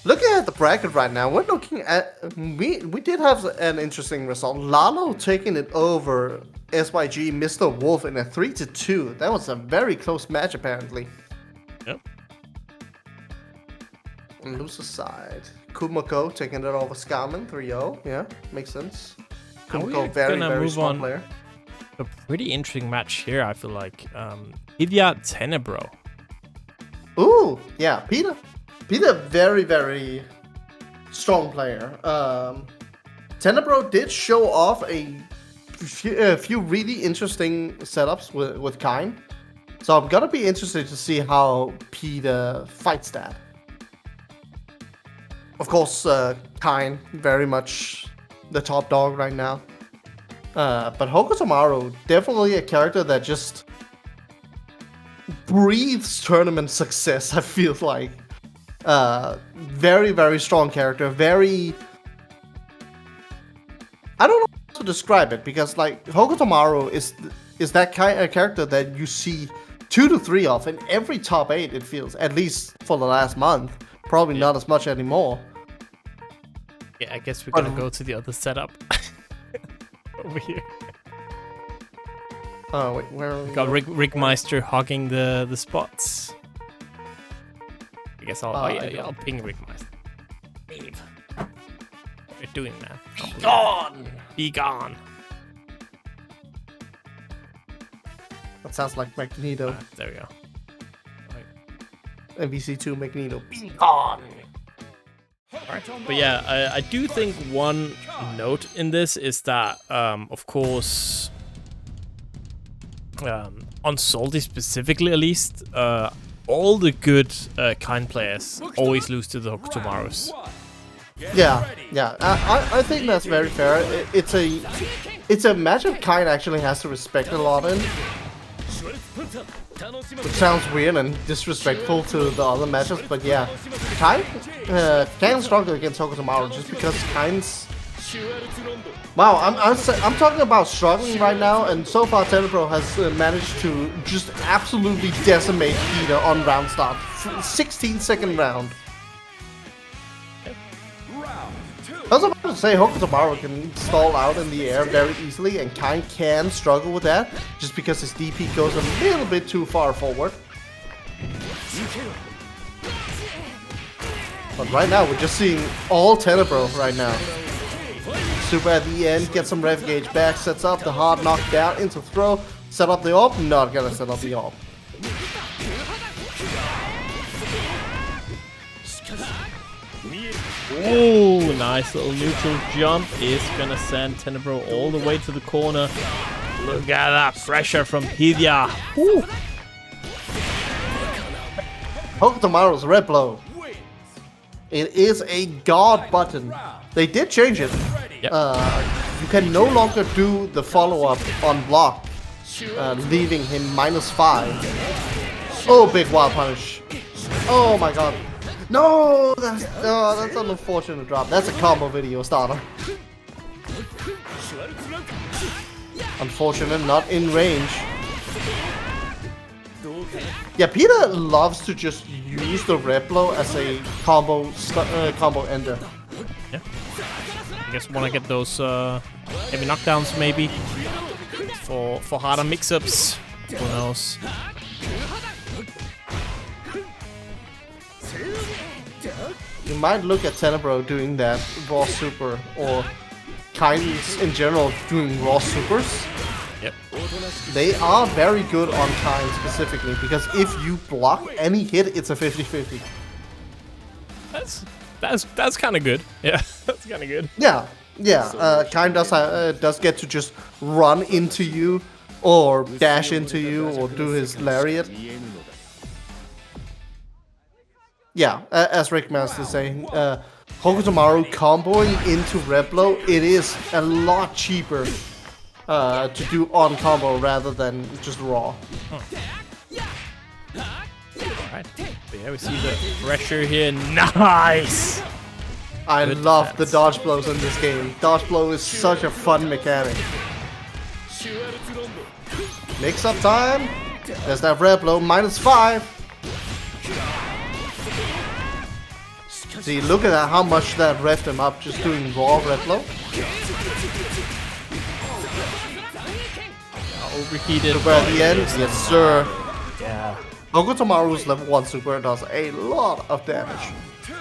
Speaker 2: Looking at the bracket right now, we're looking at we did have an interesting result. Lalo taking it over SYG MrWolf in a 3-2. That was a very close match apparently.
Speaker 1: Yep.
Speaker 2: On loser side, Kumoko taking it over Skammen 3-0. Yeah, makes sense. Kumoko very strong player.
Speaker 1: A pretty interesting match here, I feel like. Pida Tenebro.
Speaker 2: Ooh, yeah, Pida. Pida, very strong player. Tenebro did show off a few really interesting setups with Kain. So I'm gonna be interested to see how Pida fights that. Of course, Kain, very much the top dog right now. But Hokutomaru, definitely a character that just breathes tournament success, I feel like. Very strong character. I don't know how to describe it, because like Hokutomaru is that kind of character that you see 2 to 3 of in every top 8, it feels, at least for the last month. Probably not as much anymore.
Speaker 1: Yeah, I guess we're gonna go to the other setup. Over here.
Speaker 2: Oh wait, where are we?
Speaker 1: Got Rikkmeister hogging the spots. I guess I'll ping Rikkmeister. Leave. What are you doing, man?
Speaker 2: Be gone!
Speaker 1: Be gone.
Speaker 2: That sounds like Magneto.
Speaker 1: There we go. Right.
Speaker 2: MVC2 Magneto. Be gone!
Speaker 1: Alright. But yeah, I do think one note in this is that, of course, on Salty specifically at least, all the good Kain players always lose to the Hokutomarus.
Speaker 2: Yeah. I think that's very fair. It's a matchup Kain actually has to respect a lot in. Which sounds weird and disrespectful to the other matchups, but yeah. Kain can struggle against Hokutomaru just because Kain's... Wow, I'm talking about struggling right now, and so far Tenebro has managed to just absolutely decimate Pida on round start. 16-second round. to say Hokutomaru can stall out in the air very easily, and Kain can struggle with that, just because his DP goes a little bit too far forward. But right now, we're just seeing all Tenebro right now. Super at the end, get some rev gauge back, sets up the hard knockdown into throw, set up the AWP, not gonna set up the AWP.
Speaker 1: Ooh, nice little neutral jump is gonna send Tenebro all the way to the corner. Look at that pressure from Pida. Woo.
Speaker 2: Hokutomaru's red blow. It is a guard button. They did change it.
Speaker 1: Yep.
Speaker 2: You can no longer do the follow-up on block, leaving him -5. Oh, big wild punish. Oh my god. No, that's an unfortunate drop. That's a combo video starter. Unfortunate, not in range. Yeah, Pida loves to just use the red blow as a combo ender.
Speaker 1: Yeah. I guess want to get those heavy knockdowns maybe for harder mix-ups. Who knows?
Speaker 2: You might look at Tenebro doing that raw super, or Kain's in general doing raw supers.
Speaker 1: Yep.
Speaker 2: They are very good on Kain specifically, because if you block any hit, it's a 50-50.
Speaker 1: That's kind of good. Yeah, that's kind of good.
Speaker 2: Yeah, yeah. Kain does get to just run into you, or dash into you, or do his lariat. Yeah, as Rikkmeister is saying, Hokutomaru comboing into red blow, it is a lot cheaper to do on combo rather than just raw.
Speaker 1: Alright, yeah, we see the pressure here. Nice!
Speaker 2: I
Speaker 1: Good
Speaker 2: love
Speaker 1: defense.
Speaker 2: the dodge blows in this game. Dodge blow is such a fun mechanic. Mix up time. There's that red blow, -5. See, look at that, how much that revved him up just doing raw red blow.
Speaker 1: Overheated.
Speaker 2: Super at the end, yes sir.
Speaker 1: Yeah.
Speaker 2: Hokutomaru's level 1 super does a lot of damage.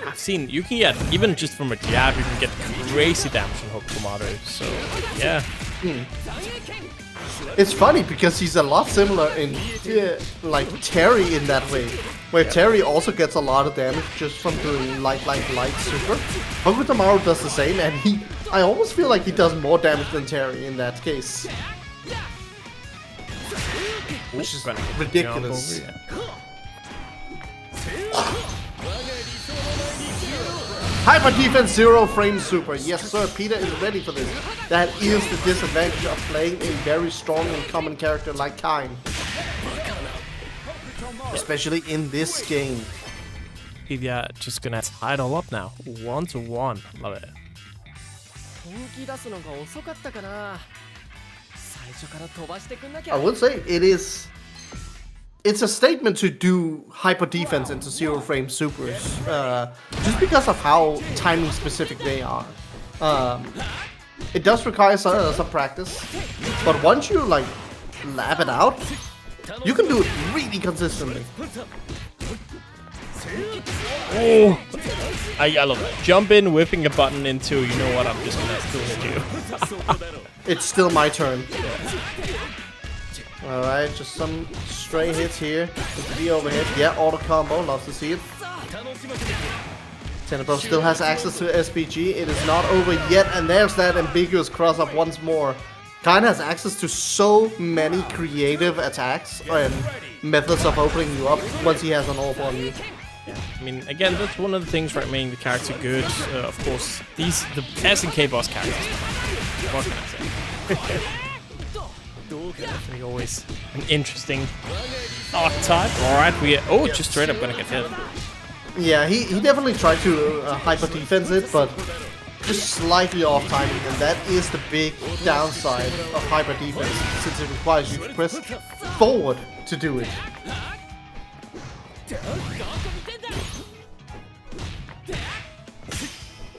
Speaker 1: I've seen you can get, even just from a jab, you can get crazy damage from Hokutomaru. So, yeah.
Speaker 2: It's funny because he's a lot similar in like Terry in that way, where Terry also gets a lot of damage just from doing light super. Hokutomaru does the same, and I almost feel like he does more damage than Terry in that case. Which is ridiculous. Hyper defense 0 frame super. Yes sir, Pida is ready for this. That is the disadvantage of playing a very strong and common character like Kain. Especially in this game.
Speaker 1: Pida just gonna tie it all up now. 1-1. Love it.
Speaker 2: I would say it's a statement to do hyper defense into 0 frame supers, just because of how timing specific they are. It does require some practice, but once you like lab it out, you can do it really consistently.
Speaker 1: Oh, I love it. Jump in, whipping a button into, you know what, I'm just gonna still hit you.
Speaker 2: It's still my turn. Alright, just some stray hits here. With the overhead. Yeah, auto combo. Loves to see it. Tenebro still has access to SPG. It is not over yet. And there's that ambiguous cross-up once more. Kain has access to so many creative attacks and methods of opening you up once he has an AWP on you.
Speaker 1: Yeah, I mean, again, that's one of the things right making the character good. Of course, the S and K boss characters. What can I say? Definitely always an interesting archetype. Alright, just straight up gonna get hit.
Speaker 2: Yeah, he definitely tried to hyper defense it, but just slightly off timing, and that is the big downside of hyper defense, since it requires you to press forward to do it.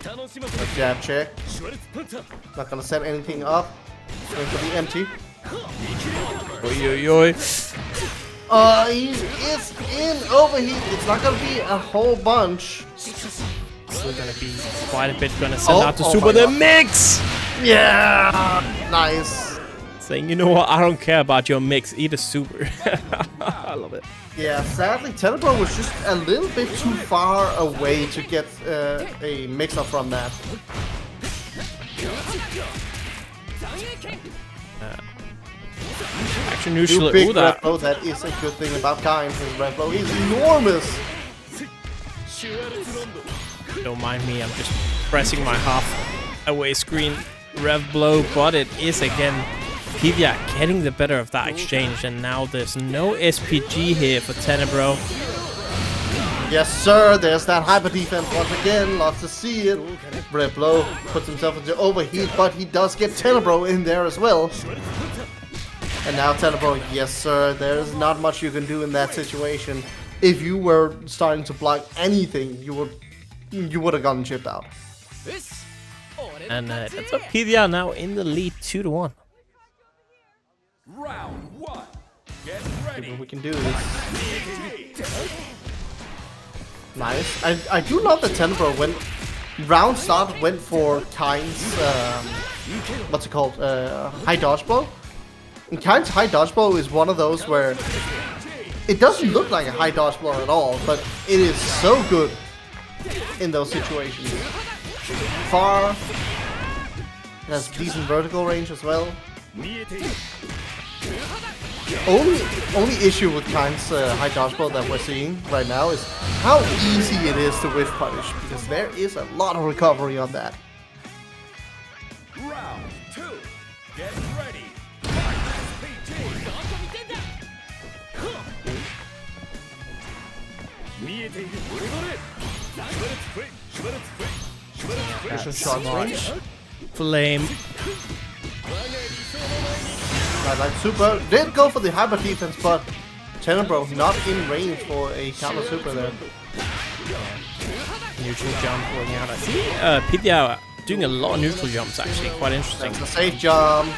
Speaker 2: A jab check. Not gonna set anything up. Going to be empty.
Speaker 1: Oi, oi, oi.
Speaker 2: He is in overheat. It's not gonna be a whole bunch.
Speaker 1: Still gonna be quite a bit. Gonna send out to
Speaker 2: oh
Speaker 1: Super
Speaker 2: my
Speaker 1: the
Speaker 2: God.
Speaker 1: mix.
Speaker 2: Yeah, nice.
Speaker 1: Saying, you know what? I don't care about your mix. Eat a Super. I love it.
Speaker 2: Yeah, sadly, Tenebro was just a little bit too far away to get a mix-up from that.
Speaker 1: Action neutral.
Speaker 2: Big
Speaker 1: Ooh, that.
Speaker 2: R.E.V.O, that is a good thing about Kain. His R.E.V.O is enormous.
Speaker 1: Don't mind me. I'm just pressing my half away screen rev blow, but it is again Pida getting the better of that exchange, and now there's no SPG here for Tenebro.
Speaker 2: Yes, sir. There's that hyper defense once again. Lots to see it. R.E.V.O puts himself into overheat, but he does get Tenebro in there as well. And now Tenebro, yes, sir. There's not much you can do in that situation. If you were starting to block anything, you would have gotten chipped out.
Speaker 1: And that's a Pida now in the lead, 2-1.
Speaker 3: Round 1. Get ready.
Speaker 2: We can do this. Nice. I do love that Tenebro when round start went for Kain's what's it called? High dodge blow. And Kain's high dodge blow is one of those where it doesn't look like a high dodge blow at all, but it is so good in those situations. Far. It has decent vertical range as well. Only issue with Kain's high dodge blow that we're seeing right now is how easy it is to whiff punish, because there is a lot of recovery on that.
Speaker 3: Round 2. Get ready.
Speaker 2: That's short range.
Speaker 1: Flame.
Speaker 2: Like super did go for the hyper defense, but Tenebro not in range for a counter super there.
Speaker 1: Neutral jump working out. I see Pida doing a lot of neutral jumps, actually. Quite interesting.
Speaker 2: That's a safe jump.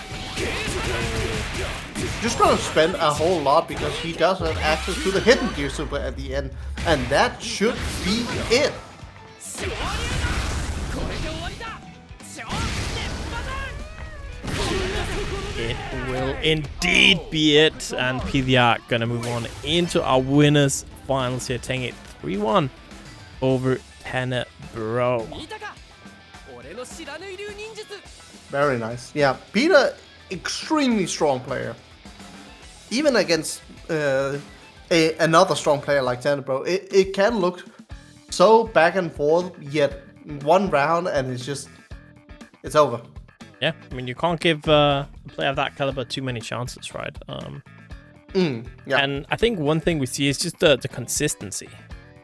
Speaker 2: Just gonna spend a whole lot because he does have access to the hidden gear super at the end, and that should be it.
Speaker 1: It will indeed be it, and Pida gonna move on into our winners finals here, taking it 3-1 over Tenebro.
Speaker 2: Very nice. Yeah, Pida, extremely strong player. Even against another strong player like Tenebro, it can look so back and forth, yet one round and it's over.
Speaker 1: Yeah, I mean, you can't give a player of that caliber too many chances, right?
Speaker 2: Yeah.
Speaker 1: And I think one thing we see is just the consistency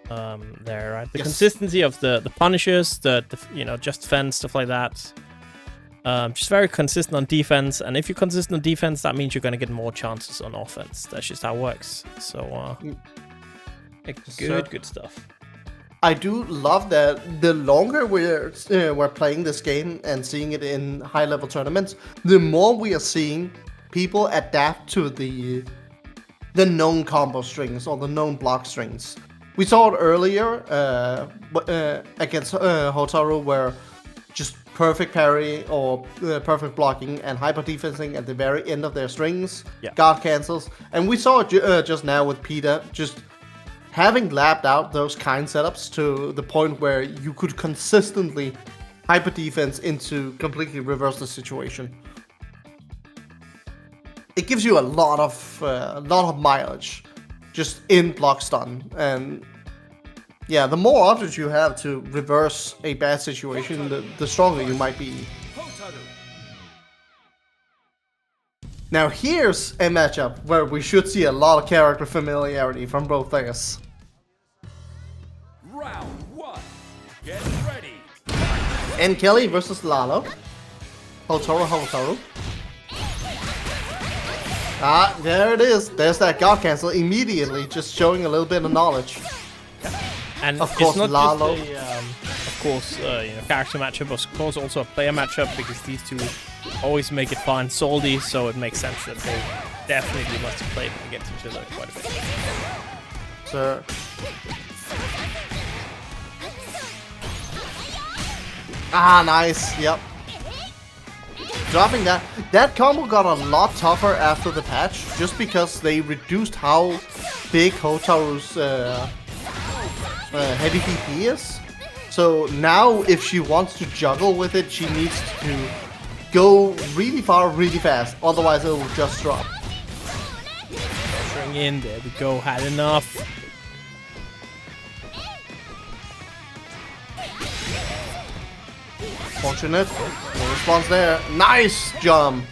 Speaker 1: there, right? The
Speaker 2: Yes.
Speaker 1: consistency of the punishers, the just defense, stuff like that. Just very consistent on defense, and if you're consistent on defense, that means you're going to get more chances on offense. That's just how it works. So, good stuff.
Speaker 2: I do love that the longer we're playing this game and seeing it in high-level tournaments, the more we are seeing people adapt to the known combo strings or the known block strings. We saw it earlier against Hotaru, where just perfect parry or perfect blocking and hyper defensing at the very end of their strings, guard cancels, and we saw it just now with Pida, just having lapped out those kind setups to the point where you could consistently hyper defense into completely reverse the situation. It gives you a lot of mileage just in block stun, and yeah, the more options you have to reverse a bad situation, the stronger you might be.
Speaker 3: Hotaru.
Speaker 2: Now here's a matchup where we should see a lot of character familiarity from both players.
Speaker 3: Round 1. Get ready.
Speaker 2: NKellyy versus Lalo. Hotaru. Ah, there it is. There's that guard cancel immediately, just showing a little bit of knowledge.
Speaker 1: And
Speaker 2: Of course,
Speaker 1: it's not
Speaker 2: Lalo.
Speaker 1: just course, character matchup, of course, also a player matchup, because these two always make it fun, salty, so it makes sense that they definitely must have played against each other quite a bit.
Speaker 2: Sir. Ah, nice. Yep. Dropping that. That combo got a lot tougher after the patch, just because they reduced how big Hotaru's heavy DP is. So now, if she wants to juggle with it, she needs to go really far, really fast. Otherwise, it will just drop.
Speaker 1: Pressuring in. There we go. Had enough.
Speaker 2: Fortunate. No response there. Nice jump.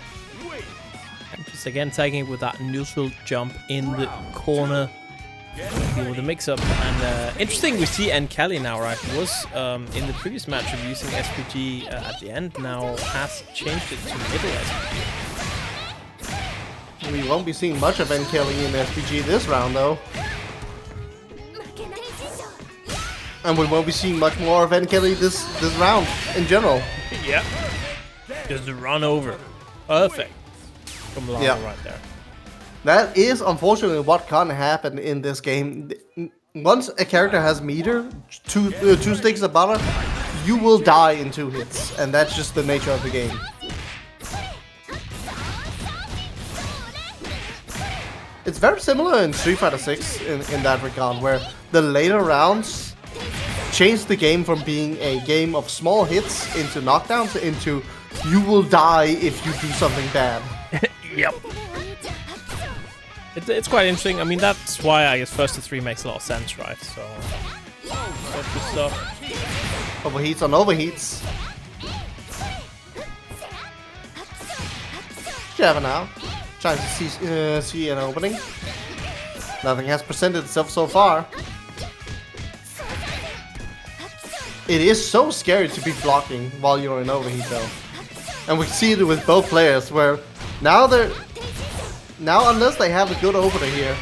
Speaker 1: And just again taking it with that neutral jump in the corner. With the mix-up. And interesting, we see NKellyy now, right? He was in the previous match of using SPG at the end. Now has changed it to middle SPG.
Speaker 2: We won't be seeing much of NKellyy in SPG this round, though. And we won't be seeing much more of NKellyy this round in general.
Speaker 1: Yeah. Just run over. Perfect. From Lalo right there.
Speaker 2: That is unfortunately what can happen in this game. Once a character has meter, two sticks of butter, you will die in 2 hits. And that's just the nature of the game. It's very similar in Street Fighter 6 in that regard, where the later rounds change the game from being a game of small hits into knockdowns into you will die if you do something bad.
Speaker 1: Yep. It's quite interesting. I mean, that's why I guess first to 3 makes a lot of sense, right? So, that's good stuff.
Speaker 2: Overheats on overheats. Java now. Trying to see an opening. Nothing has presented itself so far. It is so scary to be blocking while you're in overheat though. And we see it with both players where now unless they have a good opener here,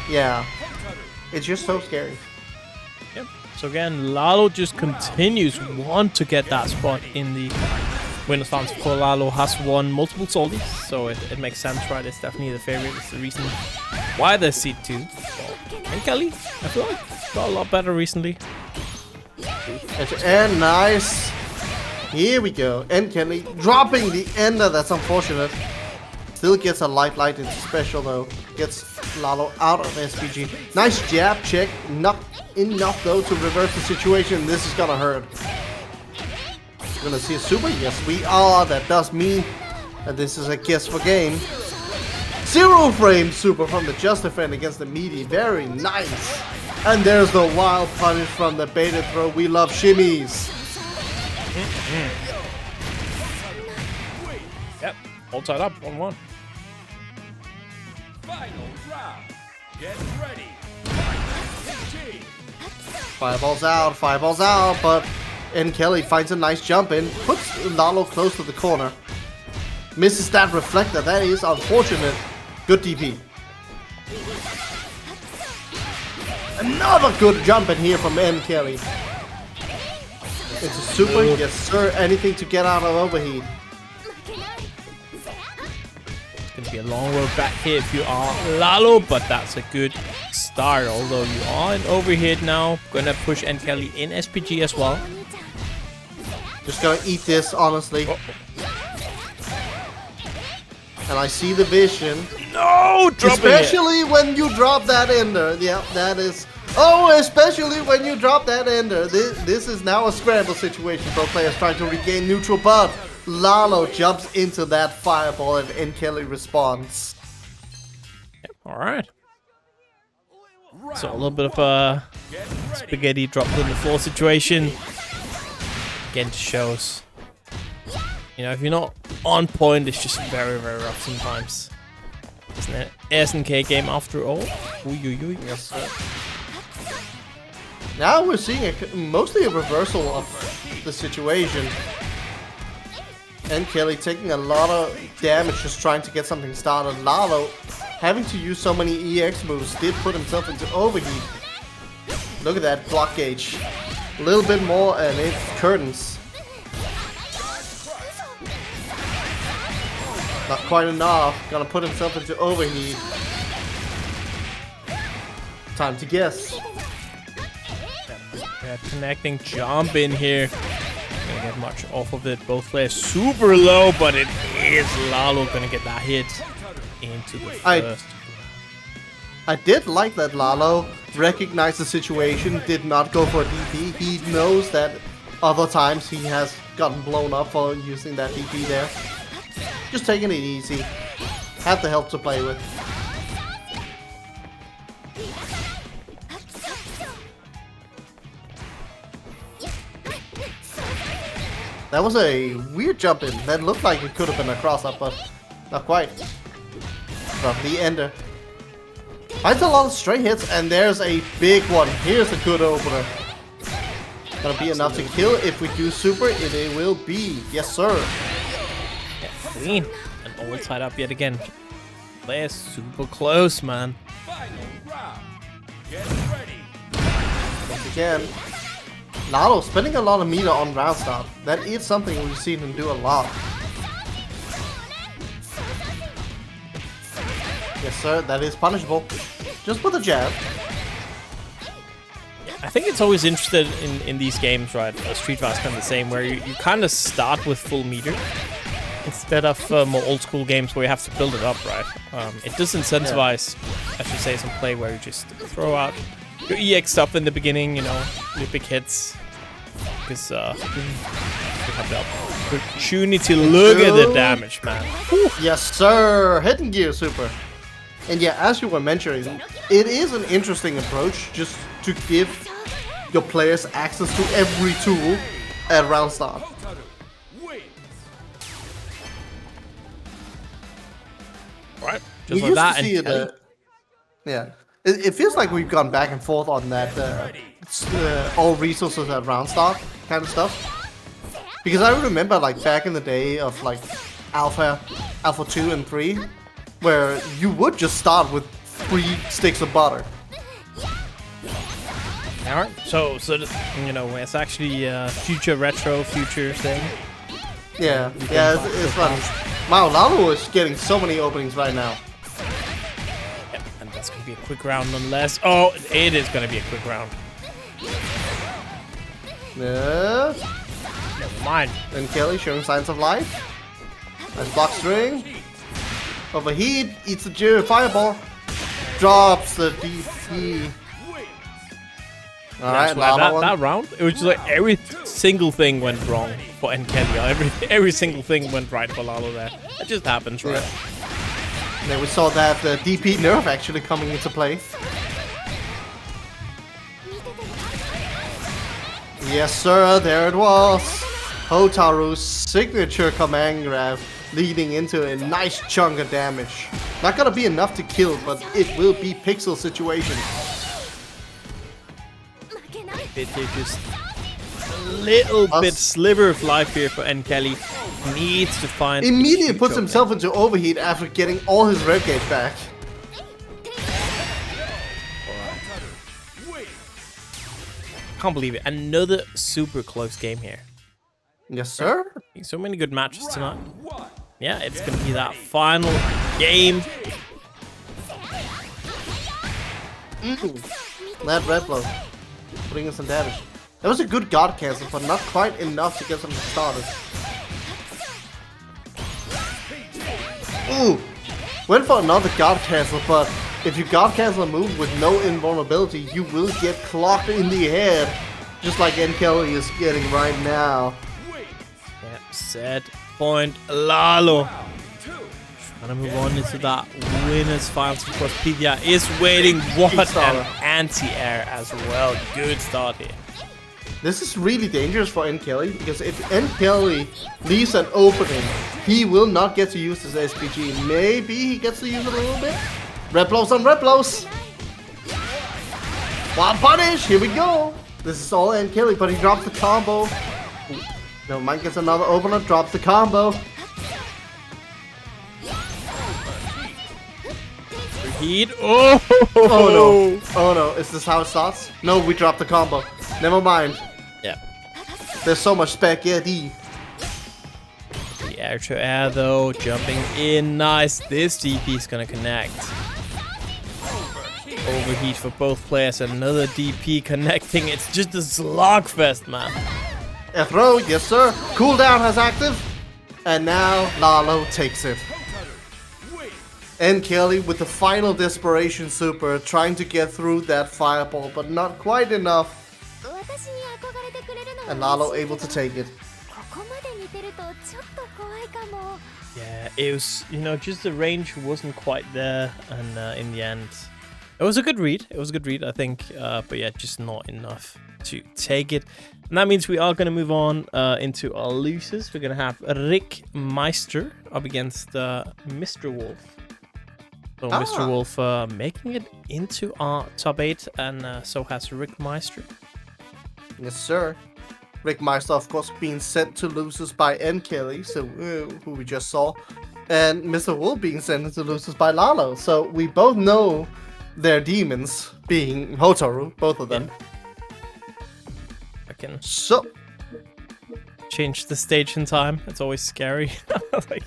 Speaker 2: yeah, it's just so scary.
Speaker 1: Yep. So again, Lalo just continues want to get that spot in the winner's stance. Of course, Lalo has won multiple salties, so it makes sense, right? It's definitely the favorite. It's the reason why they're seed 2. And NKellyy, I feel like got a lot better recently.
Speaker 2: And nice. Here we go. NKellyy dropping the ender. That's unfortunate. Still gets a light into special though. Gets Lalo out of SPG. Nice jab check. Not enough though to reverse the situation. This is gonna hurt. We're gonna see a super. Yes, we are. That does mean that this is a guess for game. 0 frame super from the Just Defend against the meaty. Very nice. And there's the wild punish from the baited throw. We love shimmies.
Speaker 1: Yep, all tied up, 1-1.
Speaker 3: Final round. Get ready.
Speaker 2: Fireballs out, but NKellyy finds a nice jump in. Puts Lalo close to the corner. Misses that reflector. That is unfortunate. Good DP. Another good jump in here from NKellyy. It's a super, yes sir, anything to get out of overheat.
Speaker 1: It's going to be a long road back here if you are Lalo, but that's a good start. Although you are in overheat now, going to push NKellyy in SPG as well.
Speaker 2: Just gonna eat this, honestly. And I see the vision.
Speaker 1: No,
Speaker 2: especially when you drop that ender. Yeah, that is. Oh, especially when you drop that ender. This is now a scramble situation. Both players trying to regain neutral, but Lalo jumps into that fireball and NKellyy responds.
Speaker 1: Yep, all right. So a little bit of a spaghetti dropped on the floor situation. Again, shows. You know, if you're not on point, it's just very, very rough sometimes. Isn't it? SNK game after all.
Speaker 2: Yes, sir. Now we're seeing mostly a reversal of the situation. NKellyy taking a lot of damage just trying to get something started. Lalo having to use so many EX moves did put himself into overheat. Look at that block gauge. A little bit more and it's curtains. Not quite enough. Gonna put himself into overheat. Time to guess.
Speaker 1: Yeah, connecting jump in here. Gonna get much off of it. Both players super low, but it is Lalo gonna get that hit into the first.
Speaker 2: I did like that Lalo recognized the situation, did not go for a DP. He knows that other times he has gotten blown up for using that DP there. Just taking it easy. Had the help to play with. That was a weird jump in. That looked like it could have been a cross up, but not quite. From the ender. Finds a lot of straight hits, and there's a big one. Here's a good opener. Gonna be enough to kill. If we do super, it will be. Yes, sir.
Speaker 1: Yeah, clean. And all tied up yet again. Players super close, man.
Speaker 3: Final round. Get ready.
Speaker 2: Once again, Lalo spending a lot of meter on round start. That is something we've seen him do a lot. Yes, sir. That is punishable. Just with a jab.
Speaker 1: I think it's always interesting in these games, right? Street Fighter's kind of the same, where you kind of start with full meter instead of more old school games where you have to build it up, right? It does incentivize, I should say, some play where you just throw out your EX stuff in the beginning, you know, your big hits. Because you have the opportunity to look at the damage, man. Whew.
Speaker 2: Yes, sir. Hidden gear super. And yeah, as you were mentioning, it is an interesting approach just to give your players access to every tool at round start.
Speaker 1: Right, just like that. And
Speaker 2: yeah, it feels like we've gone back and forth on that all resources at round start kind of stuff. Because I remember like back in the day of like Alpha 2 and 3, where you would just start with 3 sticks of butter.
Speaker 1: Alright, so you know, it's actually future thing.
Speaker 2: Yeah, it's fun. Wow, Lalo is getting so many openings right now.
Speaker 1: Yep, and that's gonna be a quick round nonetheless. Oh, it is gonna be a quick round.
Speaker 2: Yeah.
Speaker 1: Never mind.
Speaker 2: NKellyy showing signs of life. Nice block string. Overheat, eats the Gear Fireball. Drops the DP. Alright,
Speaker 1: that round, it was just like every single thing went wrong for NKellyy. Every single thing went right for Lalo there. That just happens, right?
Speaker 2: Yeah. Then we saw that DP nerf actually coming into play. Yes, sir, there it was. Hotaru's signature command grab, leading into a nice chunk of damage. Not gonna be enough to kill, but it will be pixel situation.
Speaker 1: Just a little bit sliver of life here for NKellyy. Needs to find.
Speaker 2: Immediately puts himself into overheat after getting all his rev gauge back.
Speaker 1: Can't believe it. Another super close game here.
Speaker 2: Yes, sir.
Speaker 1: So many good matches tonight. Yeah, it's gonna be that final game.
Speaker 2: That red blow. Putting in some damage. That was a good guard cancel, but not quite enough to get something started. Ooh! Went for another guard cancel, but if you guard cancel a move with no invulnerability, you will get clocked in the head. Just like NKellyy is getting right now.
Speaker 1: Yeah, set point Lalo. Trying to move on into that winner's finals. Of course, Pida is waiting. What an anti-air as well. Good start here.
Speaker 2: This is really dangerous for NKellyy, because if NKellyy leaves an opening, he will not get to use his SPG. Maybe he gets to use it a little bit. Red blows on red blows. Wild punish. Here we go. This is all NKellyy, but he drops the combo. No, Mike gets another opener, drops the combo.
Speaker 1: Heat. Oh!
Speaker 2: Oh no. Oh no. Is this how it starts? No, we dropped the combo. Never mind. There's so much spaghetti.
Speaker 1: The air to air though, jumping in, nice. This DP is gonna connect. Overheat for both players, another DP connecting. It's just a slogfest, man.
Speaker 2: R.E.V.O, yes sir. Cooldown has active. And now Lalo takes it. NKellyy with the final desperation super, trying to get through that fireball, but not quite enough. And Lalo able to take it.
Speaker 1: Yeah, it was, you know, just the range wasn't quite there, and in the end, it was a good read. It was a good read, I think, but yeah, just not enough to take it. And that means we are going to move on into our losers. We're going to have Rikkmeister up against MrWolf. So MrWolf making it into our top 8, and so has Rikkmeister.
Speaker 2: Yes, sir. Rikkmeister, of course, being sent to losers by NKellyy, so who we just saw, and MrWolf being sent to losers by Lalo. So we both know their demons, being Hotaru, both of them.
Speaker 1: Yeah. I can change the stage in time. It's always scary. Like,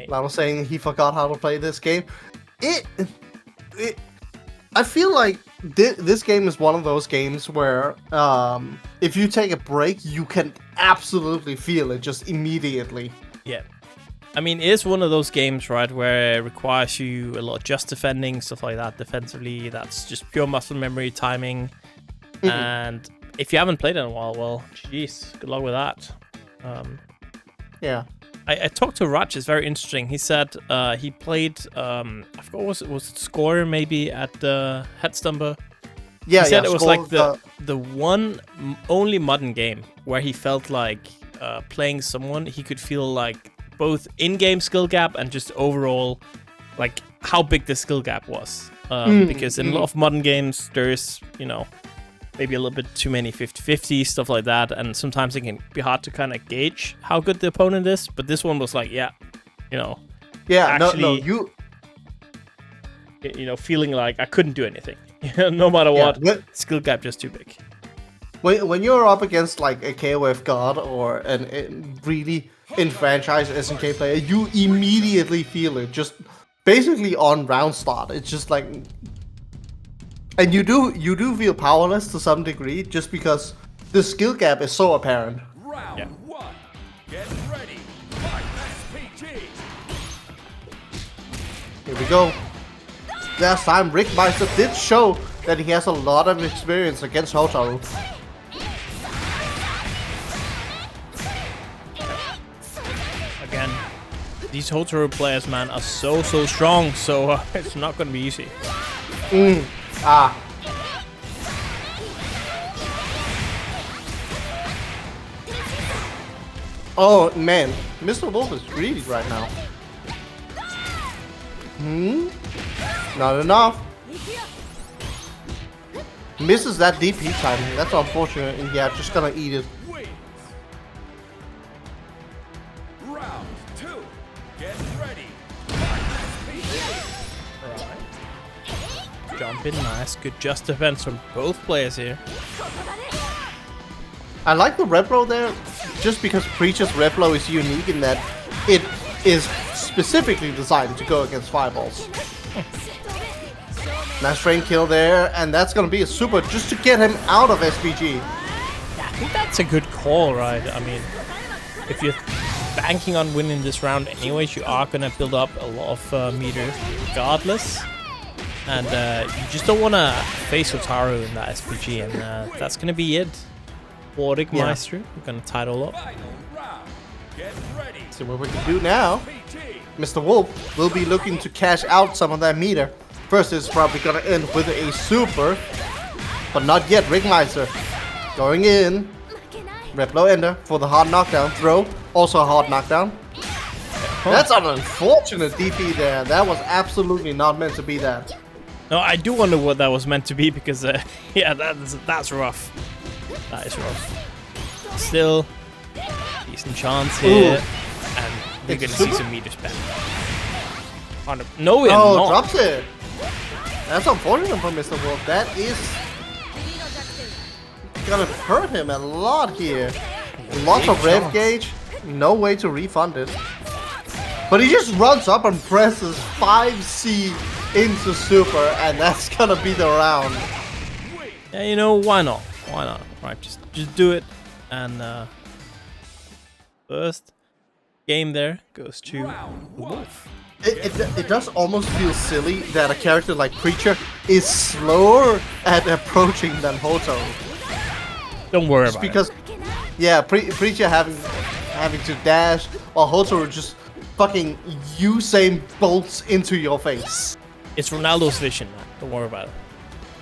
Speaker 2: Lalo saying he forgot how to play this game. I feel like this game is one of those games where if you take a break, you can absolutely feel it just immediately.
Speaker 1: Yeah. I mean, it is one of those games, right, where it requires you a lot of just defending, stuff like that. Defensively, that's just pure muscle memory, timing. And if you haven't played it in a while, well, jeez, good luck with that.
Speaker 2: Yeah.
Speaker 1: I talked to Raj, it's very interesting. He said he played, I forgot, was it Score maybe at the Headstumper?
Speaker 2: Yeah,
Speaker 1: he said it was like
Speaker 2: the
Speaker 1: one only modern game where he felt like playing someone, he could feel like both in-game skill gap and just overall, like, how big the skill gap was. Because in a lot of modern games, there's, you know, maybe a little bit too many 50-50, stuff like that, and sometimes it can be hard to kind of gauge how good the opponent is, but this one was like, yeah, you know, actually,
Speaker 2: you
Speaker 1: know, feeling like I couldn't do anything, no matter what, skill gap just too big.
Speaker 2: When you're up against like a KOF god or a really enfranchised SNK player, you immediately feel it, just basically on round start. It's just like, and you do feel powerless to some degree, just because the skill gap is so apparent.
Speaker 3: Round 1. Get ready. Fight SPG.
Speaker 2: Here we go. Last time Rikkmeister did show that he has a lot of experience against Hotaru.
Speaker 1: Again, these Hotaru players, man, are so strong, so it's not going to be easy.
Speaker 2: Oh man, MrWolf is greedy right now. Not enough. Misses that DP timing. That's unfortunate. And yeah, just gonna eat it.
Speaker 3: Round 2. Get ready.
Speaker 1: Jump in, nice, good just defense from both players here.
Speaker 2: I like the R.E.V.O there, just because Preecha's R.E.V.O is unique in that it is specifically designed to go against fireballs. Nice frame kill there, and that's gonna be a super just to get him out of SPG.
Speaker 1: I think that's a good call, right? I mean, if you're banking on winning this round anyways, you are gonna build up a lot of meter regardless. And you just don't want to face Hotaru in that SPG, and that's gonna be it. For Rikkmeister, we're gonna tie it all up.
Speaker 2: See what we can do now. MrWolf will be looking to cash out some of that meter. First, it's probably gonna end with a super, but not yet. Rikkmeister going in. R.E.V.O ender for the hard knockdown throw. Also a hard knockdown. That's an unfortunate DP there. That was absolutely not meant to be that.
Speaker 1: No, I do wonder what that was meant to be, because yeah, that's rough. That is rough. Still, decent chance here, and we're gonna see some meters back. No, we're not.
Speaker 2: Drops it. That's unfortunate for MrWolf. That is gonna hurt him a lot here. Lots of rev gauge, no way to refund it. But he just runs up and presses 5C into super, and that's gonna be the round.
Speaker 1: Yeah, you know, why not? Why not? Right, just do it. And first game there goes to Wolf.
Speaker 2: It does almost feel silly that a character like Preecha is slower at approaching than Hotaru.
Speaker 1: Don't worry about
Speaker 2: because, yeah, Preecha having to dash, while Hotaru just fucking Usain bolts into your face.
Speaker 1: It's Ronaldo's vision, man. Don't worry about it.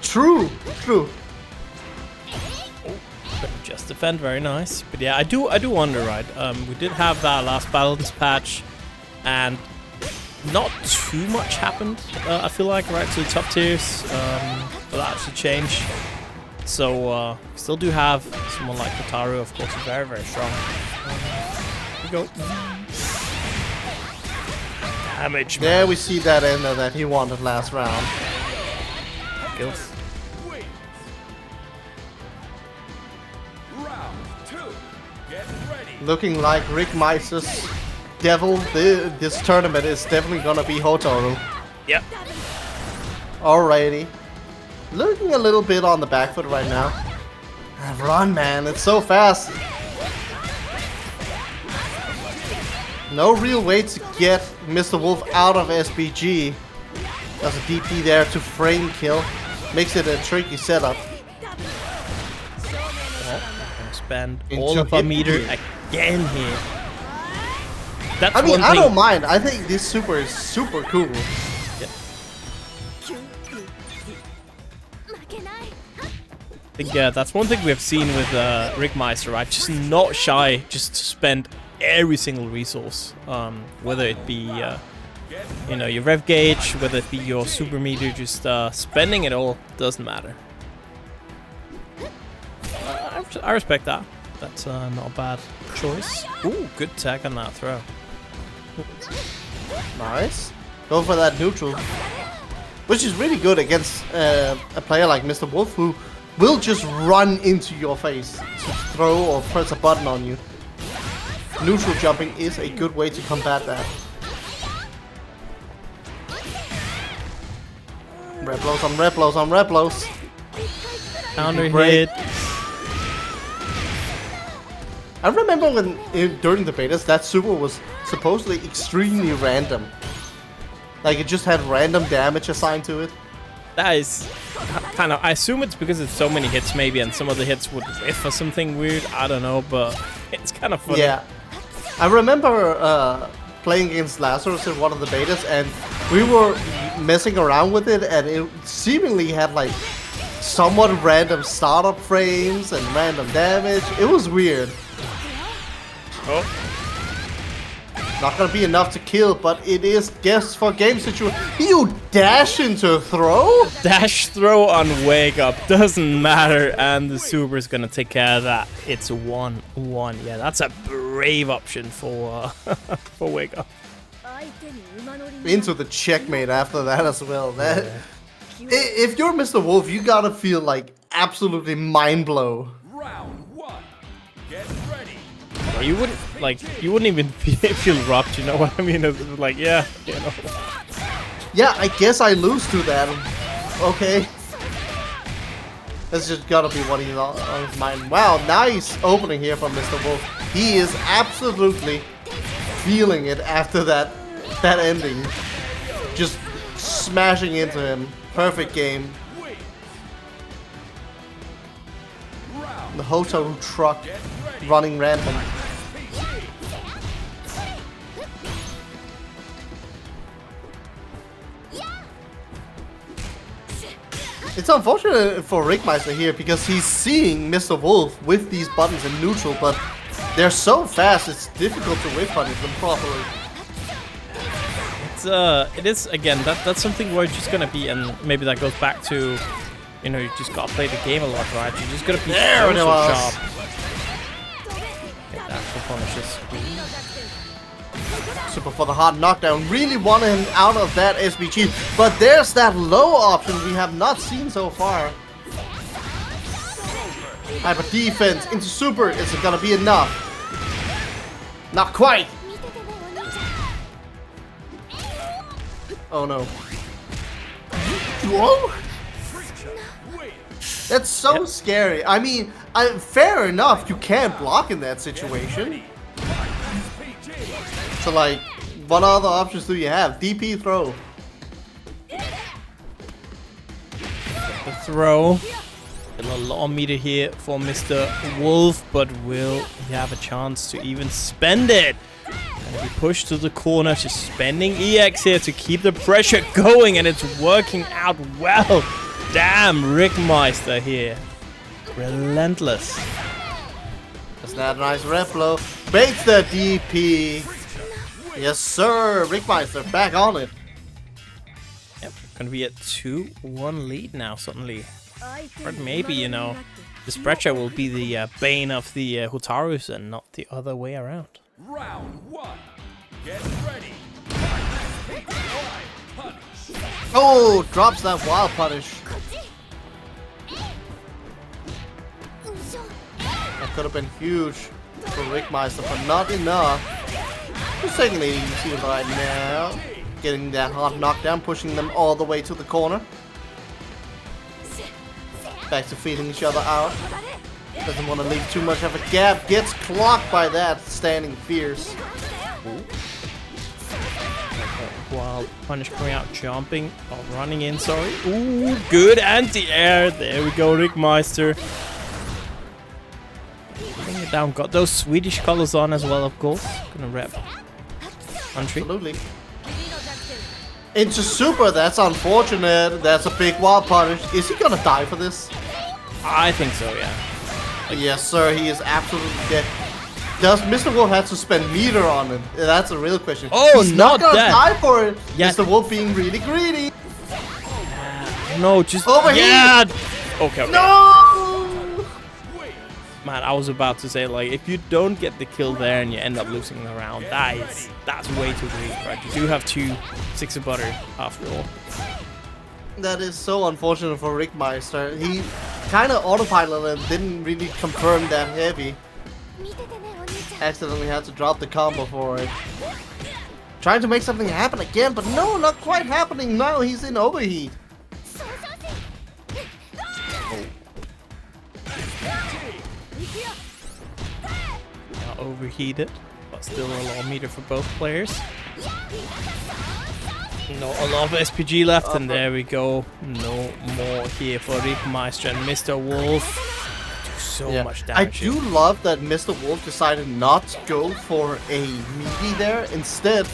Speaker 2: True.
Speaker 1: Just defend, very nice. But yeah, I do wonder, right? We did have that last balance patch, and not too much happened. I feel like, right, to the top tiers, but that actually changed. So we still do have someone like Hotaru, of course, very, very strong. Here we go. Damage, man.
Speaker 2: There we see that ender that he wanted last round.
Speaker 1: Kills.
Speaker 2: Looking like Rikkmeister's devil, this tournament is definitely gonna be Hotaru.
Speaker 1: Yep.
Speaker 2: Alrighty. Looking a little bit on the back foot right now. Run, man, it's so fast. No real way to get MrWolf out of SBG. There's a DP there to frame kill. Makes it a tricky setup.
Speaker 1: Spend all of our meter again here. That's
Speaker 2: I mean,
Speaker 1: one
Speaker 2: I
Speaker 1: thing.
Speaker 2: don't mind. I think this super is super cool.
Speaker 1: Yeah. I think that's one thing we have seen with Rikkmeister, right? Just not shy, just to spend every single resource, whether it be you know, your rev gauge, whether it be your super meter, just spending it all doesn't matter. I respect that. That's not a bad choice. Ooh, good tag on that throw.
Speaker 2: Nice. Go for that neutral. Which is really good against a player like MrWolf, who will just run into your face to throw or press a button on you. Neutral jumping is a good way to combat that. Replos on replos on replos.
Speaker 1: Counter hit.
Speaker 2: I remember when during the betas that super was supposedly extremely random. Like it just had random damage assigned to it.
Speaker 1: That is kind of, I assume it's because it's so many hits maybe, and some of the hits would whiff or something weird. I don't know, but it's kind of funny.
Speaker 2: Yeah. I remember playing against Lazarus in one of the betas, and we were messing around with it, and it seemingly had like somewhat random startup frames and random damage. It was weird.
Speaker 1: Oh.
Speaker 2: Not gonna be enough to kill, but it is guess for game situation. You dash into throw?
Speaker 1: Dash throw on wake up doesn't matter, and the super is gonna take care of that. It's 1-1. Yeah, that's a brave option for for wake up.
Speaker 2: Into the checkmate after that as well. That if you're MrWolf, you gotta feel like absolutely mind blow.
Speaker 3: Round 1. Get ready.
Speaker 1: You wouldn't even feel robbed, you know what I mean? It's like, yeah, you know.
Speaker 2: Yeah, I guess I lose to that. Okay. That's just gotta be what he's on his mind. Wow, nice opening here from MrWolf. He is absolutely feeling it after that ending. Just smashing into him. Perfect game. The Hotaru truck running rampant. It's unfortunate for Rikkmeister here because he's seeing MrWolf with these buttons in neutral, but they're so fast it's difficult to whiff punish them properly.
Speaker 1: It is again that's something where it's just gonna be, and maybe that goes back to, you know, you just gotta play the game a lot, right? You just gotta be so sharp. Get that for punishes.
Speaker 2: Super for the hard knockdown. Really wanted him out of that SBG. But there's that low option we have not seen so far. Hyper defense into super. Is it gonna be enough? Not quite. Oh no. Whoa! That's so scary. I mean, fair enough, you can't block in that situation. So like, what other options do you have? DP throw.
Speaker 1: The throw. A little meter here for MrWolf, but will he have a chance to even spend it? And he pushed to the corner, just spending EX here to keep the pressure going, and it's working out well. Damn, Rikkmeister here. Relentless.
Speaker 2: That's that nice ref flow. Baits the DP. Yes, sir. Rikkmeister back on it.
Speaker 1: Yep, gonna be a 2-1 lead now, suddenly. Or maybe, you know, this Preecha will be the bane of the Hotarus and not the other way around.
Speaker 3: Round 1. Get ready.
Speaker 2: Oh, drops that wild punish. That could have been huge for Rikkmeister, but not enough. Just taking it easy right now. Getting that hard knockdown, pushing them all the way to the corner. Back to feeding each other out. Doesn't want to leave too much of a gap. Gets clocked by that, standing fierce.
Speaker 1: Wild punish coming out, jumping, or running in, sorry. Ooh, good anti-air. There we go, Rikkmeister. Bring it down. Got those Swedish colors on as well, of course. Gonna rep country.
Speaker 2: Absolutely. Into super, that's unfortunate. That's a big wild punish. Is he gonna die for this?
Speaker 1: I think so, yeah.
Speaker 2: Yes, sir, he is absolutely dead. Does MrWolf have to spend meter on it? That's a real question.
Speaker 1: Oh,
Speaker 2: he's
Speaker 1: not
Speaker 2: gonna
Speaker 1: that.
Speaker 2: die for it.
Speaker 1: Yeah.
Speaker 2: MrWolf being really greedy.
Speaker 1: No, just
Speaker 2: Overheat.
Speaker 1: yeah. Okay.
Speaker 2: No!
Speaker 1: Man, I was about to say, like, if you don't get the kill there and you end up losing the round, that's way too greedy, right? You do have 2 6 of butter after all.
Speaker 2: That is so unfortunate for Rikkmeister. He kind of autopiloted and didn't really confirm that heavy. Accidentally had to drop the combo for it. Trying to make something happen again, but no, not quite happening. Now he's in overheat.
Speaker 1: Overheated, but still a low meter for both players. Not a lot of SPG left, and there we go. No more here for Rikkmeister and MrWolf. Do so much damage.
Speaker 2: I do love that MrWolf decided not to go for a meaty there. Instead,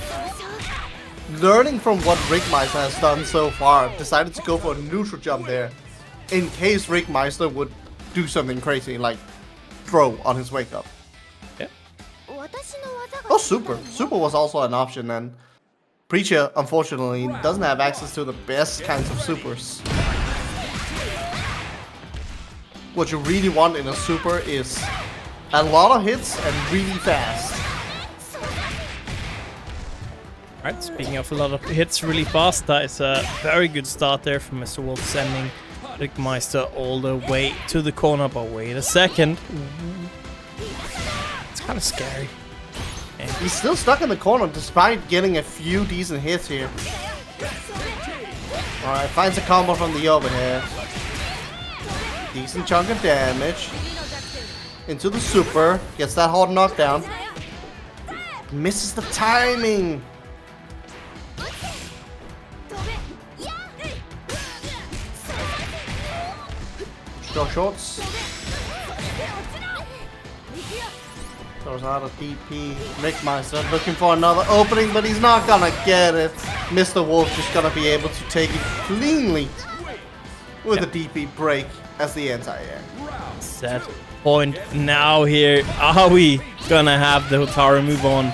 Speaker 2: learning from what Rikkmeister has done so far, decided to go for a neutral jump there. In case Rikkmeister would do something crazy, like throw on his wake up. Oh, super. Super was also an option, and Preecha, unfortunately, doesn't have access to the best kinds of supers. What you really want in a super is a lot of hits and really fast.
Speaker 1: Alright, speaking of a lot of hits really fast, that is a very good start there from MrWolf, sending Rikkmeister all the way to the corner, but wait a second. It's kind of scary.
Speaker 2: He's still stuck in the corner despite getting a few decent hits here. Alright, finds a combo from the overhead. Decent chunk of damage. Into the super. Gets that hard knockdown. Misses the timing. Shorts. Throws out a DP. Rikkmeister looking for another opening, but he's not gonna get it. MrWolf just gonna be able to take it cleanly with a DP break as the anti-air.
Speaker 1: Set point now here. Are we gonna have the Hotaru move on?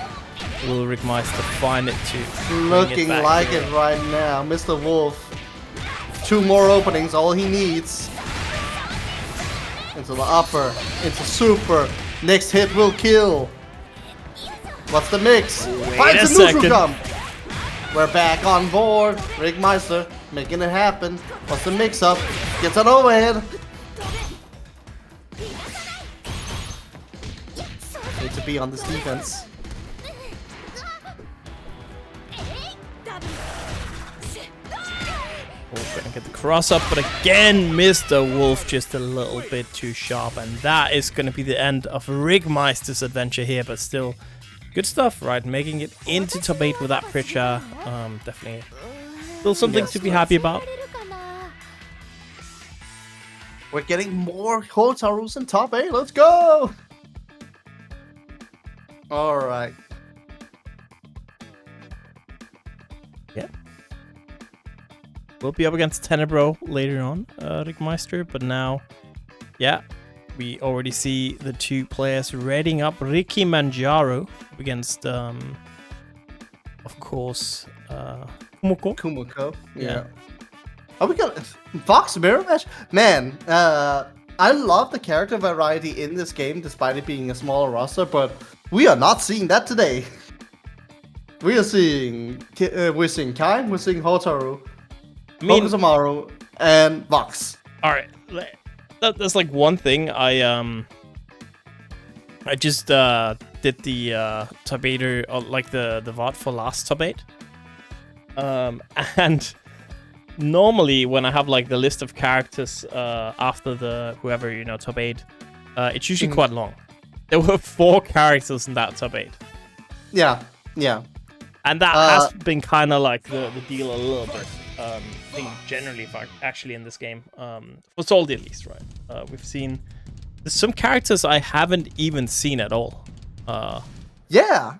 Speaker 1: Will Rikkmeister find it to
Speaker 2: Looking like it right now. MrWolf. 2 more openings, all he needs. Into the upper, into super. Next hit will kill. What's the mix?
Speaker 1: Wait
Speaker 2: Finds
Speaker 1: a
Speaker 2: a neutral
Speaker 1: second.
Speaker 2: jump. We're back on board. Rikkmeister making it happen. What's the mix up? Gets an overhead. Need to be on this defense.
Speaker 1: Gonna get the cross up, but again, MrWolf just a little bit too sharp, and that is gonna be the end of Rikkmeister's adventure here. But still, good stuff, right? Making it into top 8 with that Preecha, definitely still something to be happy about.
Speaker 2: We're getting more Hotarus in top 8. Let's go! Alright.
Speaker 1: Yeah. We'll be up against Tenebro later on, Rikkmeister, but now, yeah, we already see the two players readying up Rikkimanjaro against, of course, Kumoko.
Speaker 2: Kumoko.
Speaker 1: Yeah.
Speaker 2: Oh, we got Fox mirror match? Man, I love the character variety in this game, despite it being a smaller roster, but we are not seeing that today. We're seeing Kain, we're seeing Hotaru, Hokutomaru, and Vox.
Speaker 1: All right, that's like one thing. I just did the top 8 like the VOD for last top 8, and normally when I have like the list of characters after the whoever top 8, it's usually quite long. There were 4 characters in that top 8.
Speaker 2: Yeah.
Speaker 1: And that has been kind of like the deal a little bit. I think generally, actually in this game, for Salty at least, right? We've seen there's some characters I haven't even seen at all.
Speaker 2: Yeah.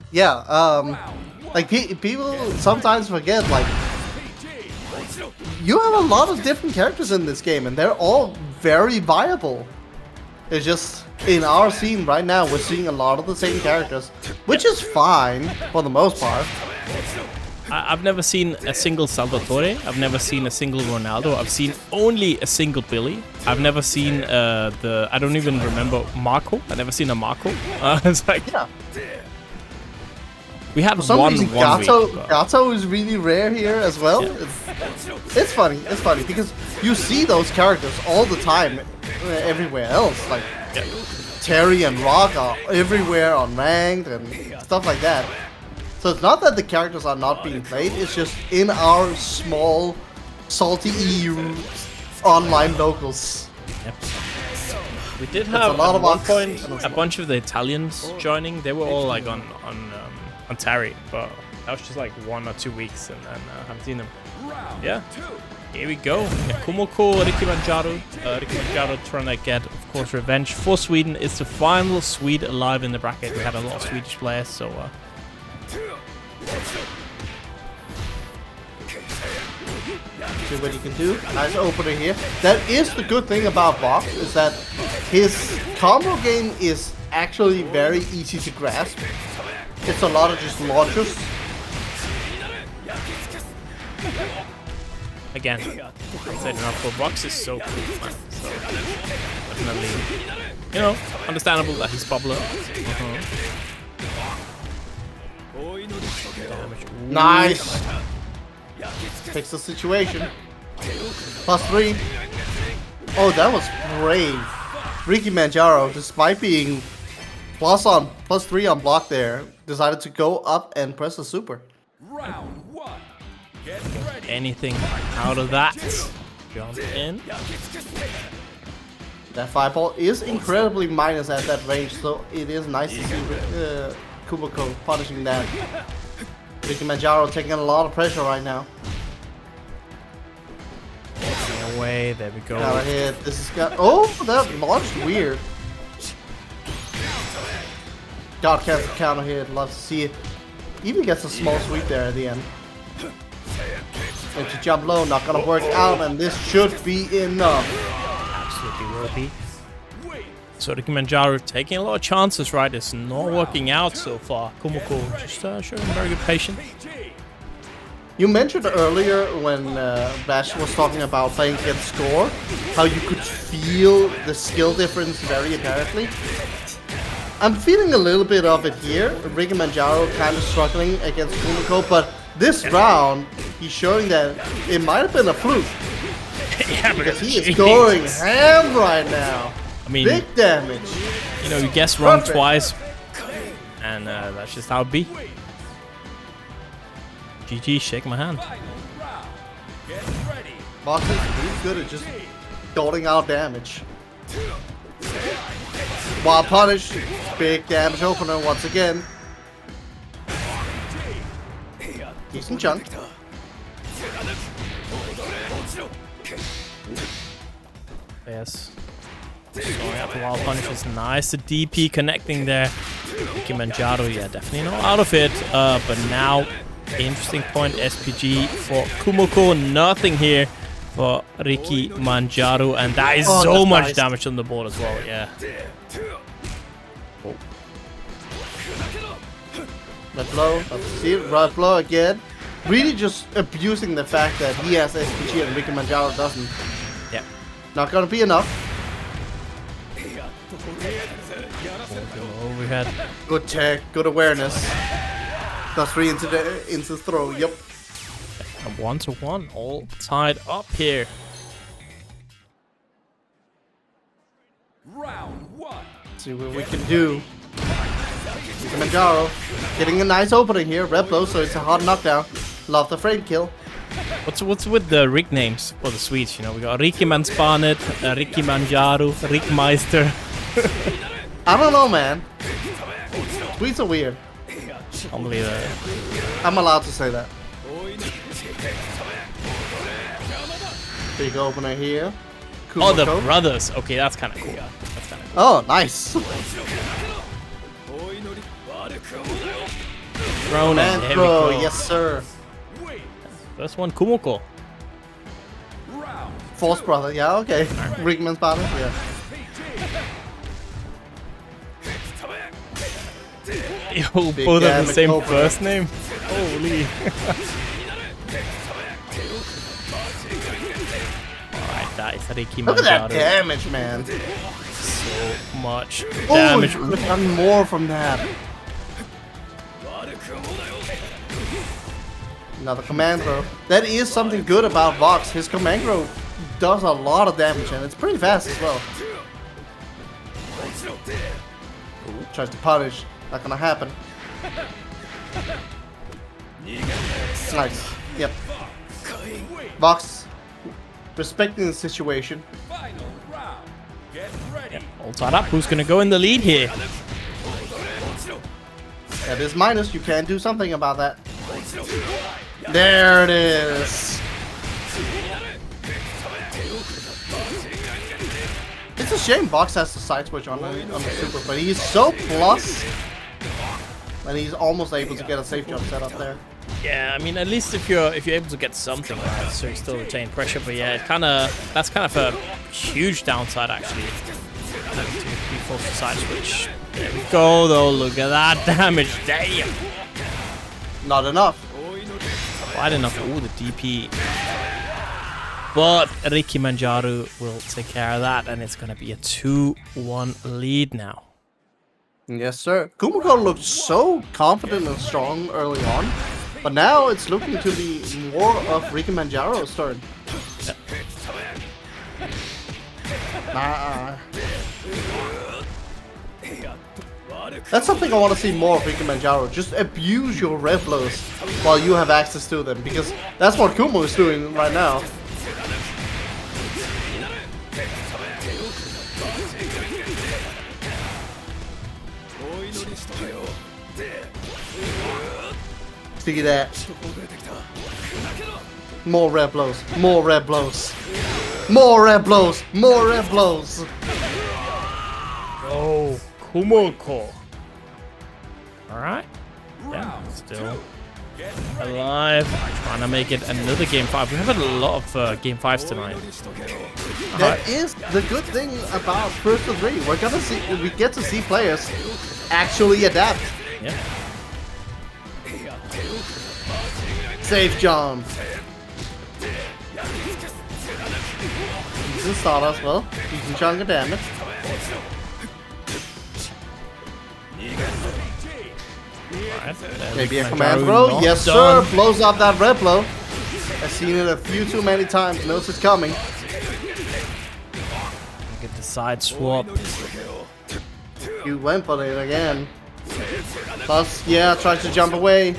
Speaker 2: Like people sometimes forget, like you have a lot of different characters in this game, and they're all very viable. It's just in our scene right now, we're seeing a lot of the same characters, which is fine for the most part.
Speaker 1: I've never seen a single Salvatore. I've never seen a single Ronaldo. I've seen only a single Billy. I've never seen I don't even remember Marco. I've never seen a Marco. It's like,
Speaker 2: Yeah.
Speaker 1: we had
Speaker 2: For some reason,
Speaker 1: week.
Speaker 2: Gato is really rare here as well.
Speaker 1: Yeah.
Speaker 2: It's funny. It's funny because you see those characters all the time everywhere else. Like Terry and Rock are everywhere on ranked and stuff like that. So it's not that the characters are not being played. It's just in our small SaltyEU online locals.
Speaker 1: Yep. We did
Speaker 2: a
Speaker 1: have
Speaker 2: lot
Speaker 1: at
Speaker 2: of
Speaker 1: one
Speaker 2: us
Speaker 1: point
Speaker 2: and
Speaker 1: a bunch of the Italians joining. They were all like on Terry, but that was just like 1 or 2 weeks, and then I haven't seen them. Yeah, here we go. Kumoko, Rikkimanjaro. Rikkimanjaro trying to get, of course, revenge for Sweden. It's the final Swede alive in the bracket. We had a lot of Swedish players, so.
Speaker 2: See what he can do. Nice opener here. That is the good thing about Vox, is that his combo game is actually very easy to grasp. It's a lot of just launches.
Speaker 1: Again, said enough for Vox is so cool, man. So definitely, understandable that he's popular.
Speaker 2: Nice. Fix the situation. +3. Oh, that was brave. Rikkimanjaro, despite being +3 on block there, decided to go up and press the super.
Speaker 3: Round 1. Get ready.
Speaker 1: Anything out of that? Jump in.
Speaker 2: That fireball is incredibly minus at that range, so it is nice to see Kumoko punishing that. Rikkimanjaro taking a lot of pressure right now.
Speaker 1: Away, there we go.
Speaker 2: Got a hit. This is got. Oh, that launched weird. God cancel counter hit. Love to see it. Even gets a small sweep there at the end. And to jump low, not gonna work out, and this should be enough.
Speaker 1: Absolutely will be. So Rikkimanjaro taking a lot of chances, right? It's not working out so far. Kumoko just showing very good patience.
Speaker 2: You mentioned earlier when Bash was talking about playing against Score, how you could feel the skill difference very apparently. I'm feeling a little bit of it here. Rikkimanjaro kind of struggling against Kumoko, but this round, he's showing that it might have been a fluke.
Speaker 1: Yeah,
Speaker 2: because he is going ham right now.
Speaker 1: I mean,
Speaker 2: big damage.
Speaker 1: You know, you guess wrong
Speaker 2: Perfect.
Speaker 1: twice, and that's just how it be. GG, shake my hand.
Speaker 2: Boxes, he's good at just doling out damage. While punish, big damage opener once again. Decent chunk.
Speaker 1: Yes. Sorry, up the wild punish is nice. The DP connecting there. Rikkimanjaro, yeah, definitely not out of it. But now, interesting point. SPG for Kumoko. Nothing here for Rikkimanjaro. And that is so much
Speaker 2: nice
Speaker 1: damage on the board as well, yeah. Oh.
Speaker 2: Red blow, see it, red blow again. Really just abusing the fact that he has SPG and Rikkimanjaro doesn't.
Speaker 1: Yeah.
Speaker 2: Not gonna be enough.
Speaker 1: Overhead.
Speaker 2: Good tech, good awareness. That's 3 into the throw, yep.
Speaker 1: A 1-1, all tied up here.
Speaker 3: Round 1.
Speaker 2: See what we can do. Rikkimanjaro getting a nice opening here. Red blow, so it's a hard knockdown. Love the frame kill.
Speaker 1: What's with the rig names for the Swedes? You know, we got Rikkimanspanet, Rikkimanjaro, Rikkmeister.
Speaker 2: I don't know, man. Swedes are weird.
Speaker 1: Unbelievable.
Speaker 2: I'm allowed to say that. Big opener here.
Speaker 1: Oh, the
Speaker 2: Kumoko.
Speaker 1: brothers. Okay, that's kind of cool. That's kind of cool.
Speaker 2: Oh, nice.
Speaker 1: Thrown and there we
Speaker 2: Bro,
Speaker 1: go.
Speaker 2: yes sir.
Speaker 1: First one, Kumoko.
Speaker 2: Force brother, yeah, okay. Rickman's partner, yeah.
Speaker 1: Yo,
Speaker 2: Big
Speaker 1: both have the
Speaker 2: damage
Speaker 1: same
Speaker 2: opener.
Speaker 1: first name. Holy. Alright, that is Rikkimanjaro.
Speaker 2: Look at that damage, man.
Speaker 1: So much
Speaker 2: Oh,
Speaker 1: damage.
Speaker 2: you could have done more from that. Another command throw. That is something good about Vox. His command throw does a lot of damage and it's pretty fast as well. Ooh, tries to punish. Not gonna happen. Nice. Yep. Vox respecting the situation.
Speaker 1: All tied up. Who's gonna go in the lead here?
Speaker 2: That is minus. You can do something about that. There it is. It's a shame Vox has the side switch on the super, but he's so plus, and he's almost able to get a safe jump set up there.
Speaker 1: Yeah, I mean, at least if you're able to get something right, so you still retain pressure. But yeah, that's kind of a huge downside actually. Having to be forced to side switch. There we go though. Look at that damage. Damn.
Speaker 2: Not enough.
Speaker 1: Quite enough. Ooh, the DP. But Rikkimanjaro will take care of that, and it's gonna be a 2-1 lead now.
Speaker 2: Yes, sir. Kumoko looked so confident and strong early on, but now it's looking to be more of Rikkimanjaro's turn. That's something I want to see more of Rikkimanjaro. Just abuse your red blows while you have access to them, because that's what Kumo is doing right now. See that? More red blows. More red blows. More red blows. More red blows.
Speaker 1: Oh, Kumoko. Alright. Yeah, still alive. Trying to make it another game 5. We have a lot of game 5s tonight.
Speaker 2: That is the good thing about First to 3. We get to see players actually adapt.
Speaker 1: Yeah.
Speaker 2: Safe jump. Decent start as well. Decent chunk of damage.
Speaker 1: Alright.
Speaker 2: Maybe a command throw. Yes, sir. Blows up that red blow. I've seen it a few too many times. Knows it's coming.
Speaker 1: Get the side swap.
Speaker 2: You went for it again. Plus, yeah, tries to jump away.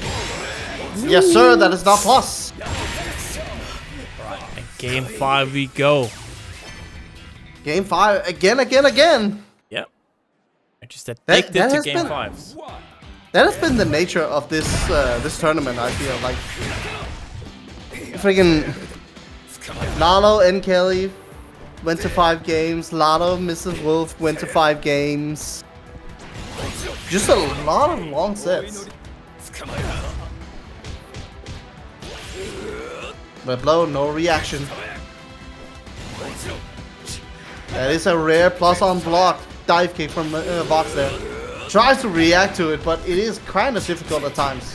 Speaker 2: Yes, sir. That is not plus.
Speaker 1: And game 5 we go.
Speaker 2: Game 5 again.
Speaker 1: Yep. I'm just addicted to game 5s.
Speaker 2: That has been the nature of this this tournament. I feel like freaking Lalo and NKellyy went to 5 games. Lalo, MrWolf went to 5 games. Just a lot of long sets. Red blow, no reaction. That is a rare plus on block dive kick from Vox there. Tries to react to it, but it is kind of difficult at times.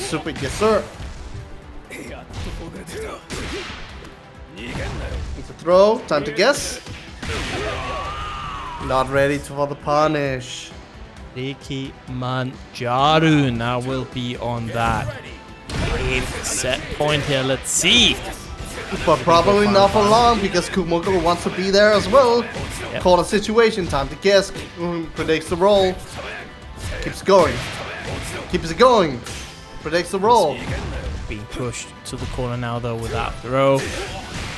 Speaker 2: Super, yes sir. It's a throw, time to guess. Not ready for the punish.
Speaker 1: Rikkimanjaro now will be on that 8th set point here. Let's see.
Speaker 2: But probably not for long because Kumoko wants to be there as well.
Speaker 1: Yep.
Speaker 2: Call a situation, time to guess. Predicts the roll. Keeps going. Keeps it going. Predicts the roll.
Speaker 1: Being pushed to the corner now though with that throw.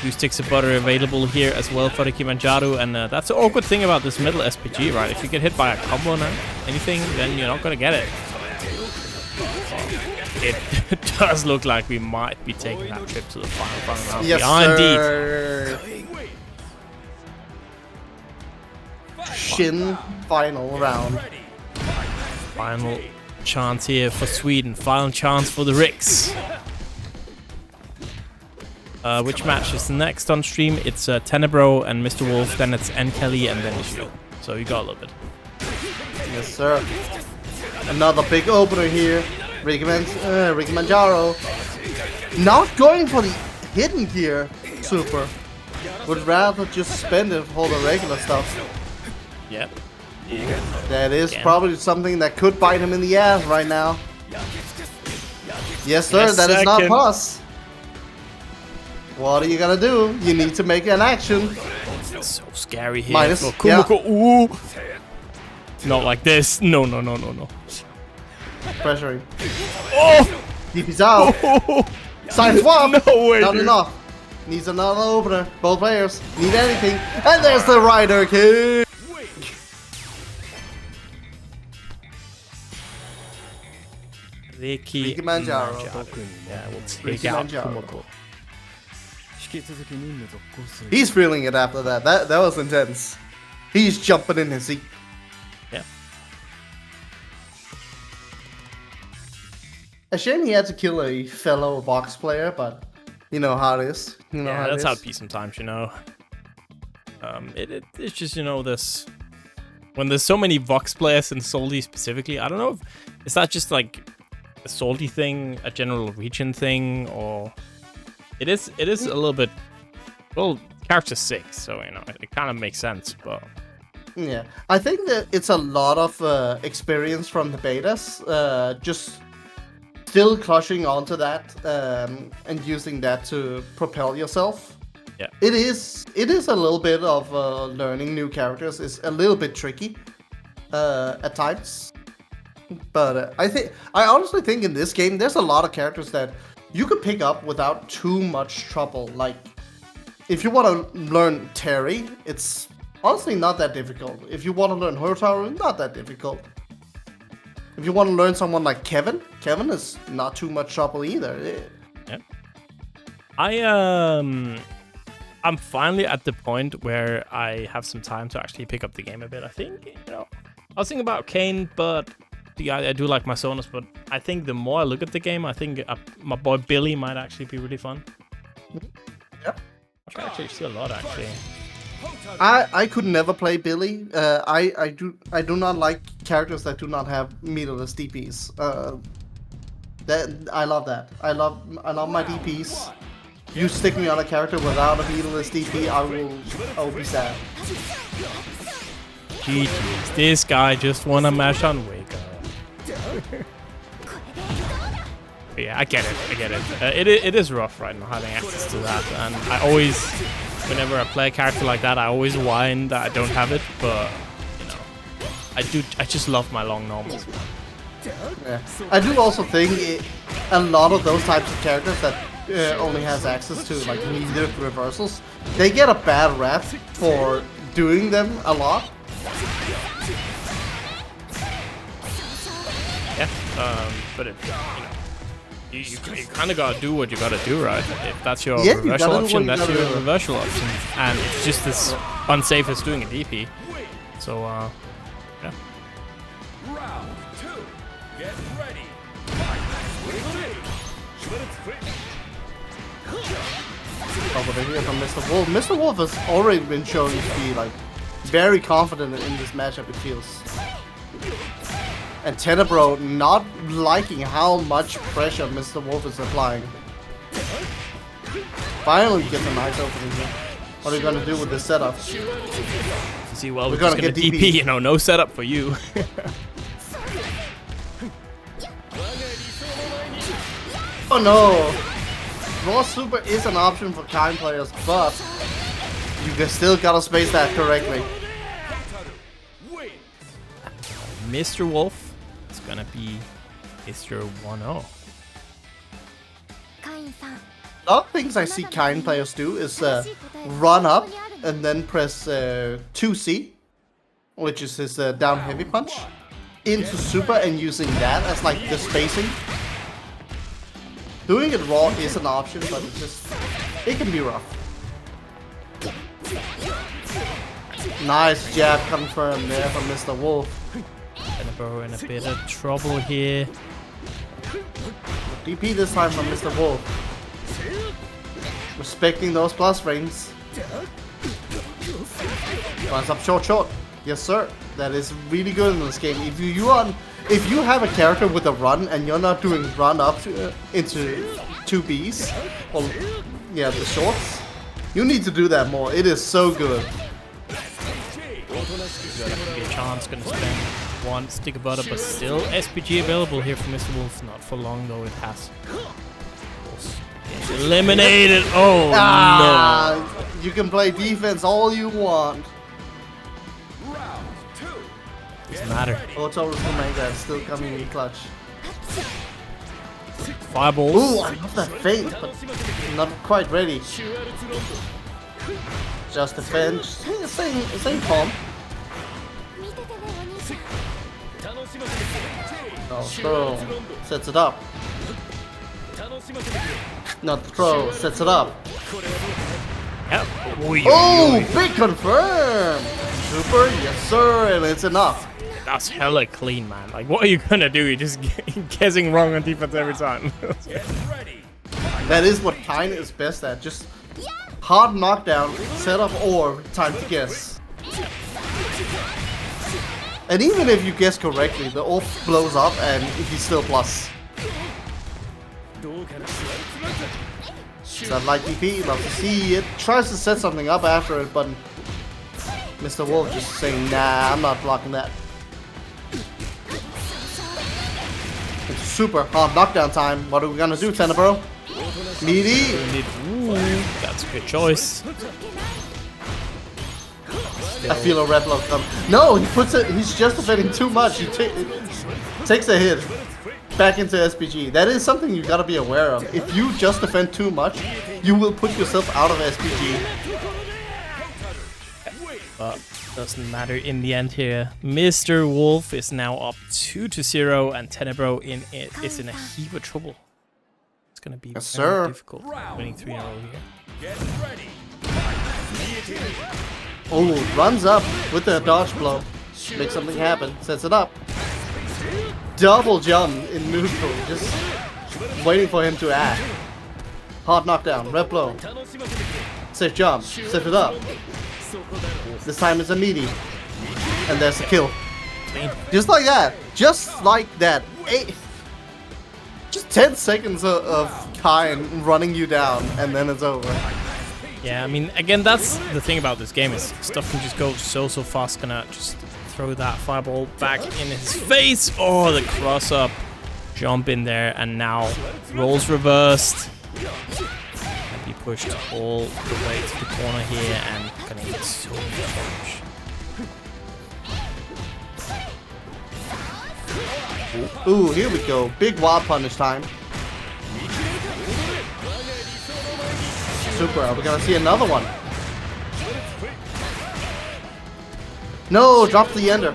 Speaker 1: 2 sticks of butter available here as well for Rikkimanjaro, and that's the awkward thing about this middle SPG, right? If you get hit by a combo or anything, then you're not gonna get it. It does look like we might be taking that trip to the final round.
Speaker 2: Yes,
Speaker 1: we are
Speaker 2: sir. Indeed. Shin final round.
Speaker 1: Final chance here for Sweden. Final chance for the Ricks. Which match is next on stream? It's Tenebro and MrWolf, then it's NKellyy, and then Ishio. So you got a little bit.
Speaker 2: Yes, sir. Another big opener here. Rikkimanjaro. Not going for the hidden gear. Super. Would rather just spend it for the regular stuff.
Speaker 1: Yep.
Speaker 2: That is probably something that could bite him in the ass right now. Yes, sir. That is not plus. What are you gonna do? You need to make an action.
Speaker 1: So scary here.
Speaker 2: Minus.
Speaker 1: For Kumoko. Yeah. Ooh. Not like this. No.
Speaker 2: Pressuring.
Speaker 1: Oh!
Speaker 2: DP's out.
Speaker 1: Oh!
Speaker 2: Side swap.
Speaker 1: No way.
Speaker 2: Not enough. Needs another opener. Both players need anything. And there's the rider kick.
Speaker 1: Rikkimanjaro. Yeah, we'll take out Kumoko.
Speaker 2: He's feeling it after that. That was intense. He's jumping in his seat.
Speaker 1: Yeah.
Speaker 2: A shame he had to kill a fellow box player, but you know how it is. You know
Speaker 1: that's how it be sometimes, you know. It's just, you know, this when there's so many Vox players in Salty specifically. I don't know if is that just like a Salty thing, a general region thing, or it is a little bit. Well, character 6, so you know it kind of makes sense, but
Speaker 2: yeah, I think that it's a lot of experience from the betas, just still clutching onto that and using that to propel yourself.
Speaker 1: Yeah,
Speaker 2: it is a little bit of learning new characters is a little bit tricky at times, but I honestly think in this game there's a lot of characters that you could pick up without too much trouble. Like, if you want to learn Terry, it's honestly not that difficult. If you want to learn Hotaru, not that difficult. If you want to learn someone like Kevin is not too much trouble either.
Speaker 1: Yeah. I'm finally at the point where I have some time to actually pick up the game a bit. I think, you know, I was thinking about Kain, but I do like my Sonus, but I think the more I look at the game, I think my boy Billy might actually be really fun.
Speaker 2: Yeah.
Speaker 1: I can actually see a lot, actually.
Speaker 2: I could never play Billy. I do not like characters that do not have meterless DPs. I love that. I love my DPs. You stick me on a character without a meterless DP, I will be sad.
Speaker 1: GG's. This guy just wanna mash on wake up. Yeah, I get it. It is rough right now having access to that, and I always, whenever I play a character like that, I always whine that I don't have it, but you know, I just love my long normals.
Speaker 2: Yeah. I do also think a lot of those types of characters that only has access to like needed reversals, they get a bad rap for doing them a lot.
Speaker 1: Yeah, but it, you kind of gotta do what you gotta do, right? If that's your reversal option, that's your reversal option, and it's just as unsafe as doing a DP. So, yeah.
Speaker 3: Round 2. Get ready.
Speaker 2: Over here from MrWolf. MrWolf has already been shown to be like very confident in this matchup, it feels. And Tenebro not liking how much pressure MrWolf is applying. Finally gets a nice opening here. What are you gonna do with this setup?
Speaker 1: See, well, we're just gonna DP, you know, no setup for you.
Speaker 2: Oh no! Raw Super is an option for Kain players, but you still gotta space that correctly.
Speaker 1: MrWolf is gonna be Mr. 1-0.
Speaker 2: A lot of things I see Kain players do is run up and then press 2C, which is his down heavy punch, into Super and using that as like the spacing. Doing it raw is an option, but it can be rough. Nice jab confirmed there from MrWolf.
Speaker 1: Tenebro in a bit of trouble here.
Speaker 2: DP this time from MrWolf. Respecting those plus frames. Runs up short. Yes sir. That is really good in this game. If you have a character with a run and you're not doing run up into 2Bs, or yeah, the shorts, you need to do that more. It is so good.
Speaker 1: Chance gonna spend one stick of butter, but still SPG available here for MrWolf. Not for long though, it has. It's eliminated. Oh no!
Speaker 2: You can play defense all you want.
Speaker 1: Doesn't matter.
Speaker 2: Hotaru is still coming in clutch.
Speaker 1: Fireballs.
Speaker 2: Ooh, I love that feint, but not quite ready. Just defend. Same palm. No throw. Sets it up. Not the throw. Sets it up.
Speaker 1: Yep.
Speaker 2: Oh, big confirm. Super, yes sir, and it's enough.
Speaker 1: That's hella clean, man. Like, what are you gonna do? You're just guessing wrong on defense every time.
Speaker 2: That is what Kain is best at. Just hard knockdown, set up or time to guess. And even if you guess correctly, the orb blows up and he's still plus. So like DP, love to see it. Tries to set something up after it, but MrWolf just saying, nah, I'm not blocking that. It's super hard knockdown time. What are we gonna do, Tenebro? Meaty?
Speaker 1: Ooh, that's a good choice.
Speaker 2: I feel a red blow come. No, he puts it. He's just defending too much. He takes a hit back into SPG. That is something you gotta be aware of. If you just defend too much, you will put yourself out of SPG.
Speaker 1: But doesn't matter in the end here. MrWolf is now up 2-0, and Tenebro is in a heap of trouble. It's gonna be very difficult winning 3 in a row here.
Speaker 2: Oh, runs up with the dodge blow. Makes something happen. Sets it up. Double jump in neutral. Just waiting for him to act. Hard knockdown. Red blow. Safe jump. Set it up. This time it's a meaty. And there's a kill. Just like that. Just like that. Just 10 seconds of Kain running you down, and then it's over.
Speaker 1: Yeah, I mean, again, that's the thing about this game is stuff can just go so fast. Gonna just throw that fireball back in his face. Oh, the cross up. Jump in there, and now rolls reversed. And he pushed all the way to the corner here, and gonna eat so much damage.
Speaker 2: Ooh, here we go. Big wild punish time. Super, are we gonna see another one? No, drop the ender.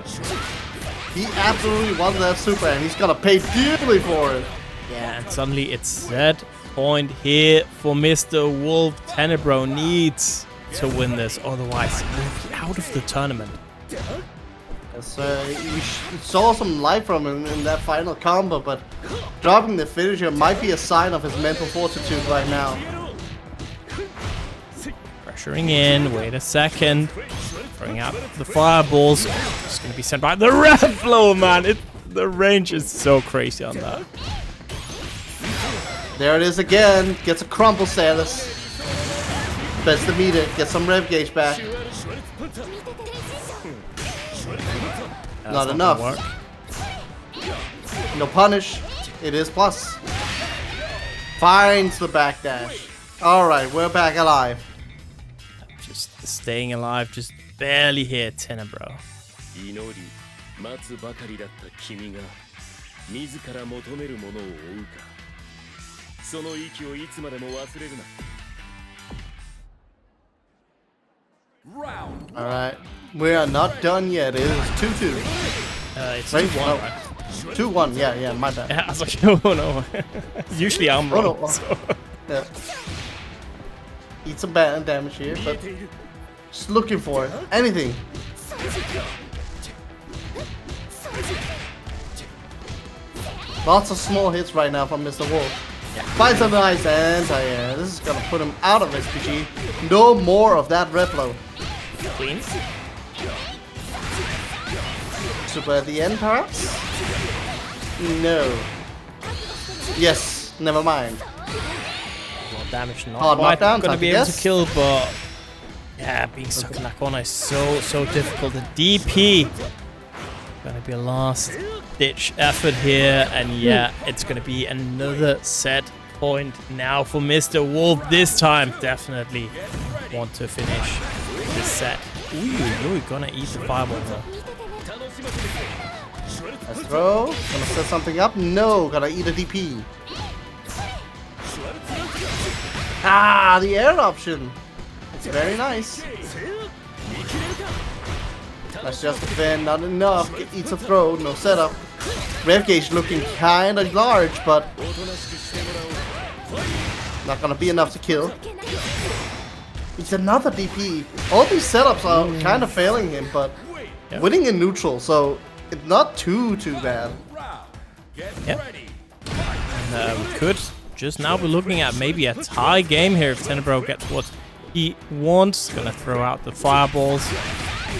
Speaker 2: He absolutely wants that super, and he's gonna pay dearly for it.
Speaker 1: Yeah, and suddenly it's set point here for MrWolf. Tenebro needs to win this, otherwise he'll be out of the tournament.
Speaker 2: Yes, we saw some life from him in that final combo, but dropping the finisher might be a sign of his mental fortitude right now.
Speaker 1: Pressuring in, wait a second. Throwing out the fireballs. It's going to be sent by the R.E.V.O, man. The range is so crazy on that.
Speaker 2: There it is again. Gets a crumple, Celes. Bets the meter. Gets some rev gauge back. Not enough. No punish. It is plus. Finds the backdash. Alright, we're back alive.
Speaker 1: Just staying alive, just barely here, Tenebro.
Speaker 2: Alright, we are not done yet. It is 2-2.
Speaker 1: It's 2-1,
Speaker 2: no.
Speaker 1: right?
Speaker 2: 2-1, yeah, my bad.
Speaker 1: Yeah, I was like, no, no. Usually I'm wrong.
Speaker 2: Oh, no.
Speaker 1: So.
Speaker 2: Yeah. Eat some bad damage here, but just looking for it. Anything. Lots of small hits right now from MrWolf. Finds a nice anti-air. This is gonna put him out of SPG. No more of that R.E.V.O.
Speaker 1: Clean.
Speaker 2: Super at the end, perhaps? No. Yes, never mind.
Speaker 1: Well, damage not
Speaker 2: Hard
Speaker 1: quite
Speaker 2: knockdown,
Speaker 1: gonna be able to
Speaker 2: yes.
Speaker 1: kill, but yeah, being stuck in that corner is so difficult. The DP gonna be a last ditch effort here, and yeah, it's gonna be another set point now for MrWolf. This time, definitely want to finish this set. Ooh, gonna eat the fireball though.
Speaker 2: Let's throw. Gonna set something up. No, gotta eat a DP. Ah, the air option. It's very nice. That's just defend, not enough. Eats a throw, no setup. Rev gauge looking kind of large, but not gonna be enough to kill. It's another DP. All these setups are kind of failing him, but winning in neutral, so it's not too bad.
Speaker 1: Yep. And we could just now be looking at maybe a tie game here if Tenebro gets what he wants. Gonna throw out the fireballs,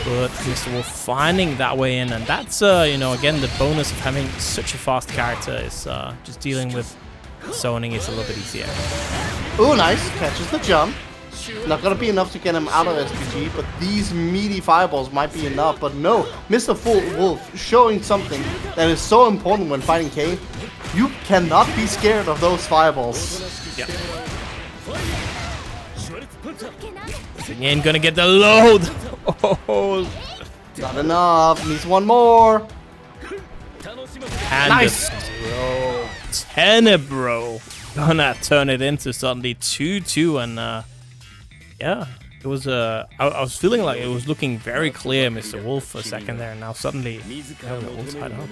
Speaker 1: but MrWolf finding that way in, and that's you know, again, the bonus of having such a fast character is just dealing with zoning is a little bit easier.
Speaker 2: Ooh, nice. Catches the jump. Not gonna be enough to get him out of SPG, but these meaty fireballs might be enough. But no, MrWolf showing something that is so important when fighting Kain. You cannot be scared of those fireballs.
Speaker 1: Yeah. Again, gonna get the load. Oh,
Speaker 2: not enough. Needs one more.
Speaker 1: And
Speaker 2: nice.
Speaker 1: Tenebro gonna turn it into suddenly 2-2, and yeah, it was I was feeling like it was looking very clear, MrWolf, for a second there, and now suddenly all tied up.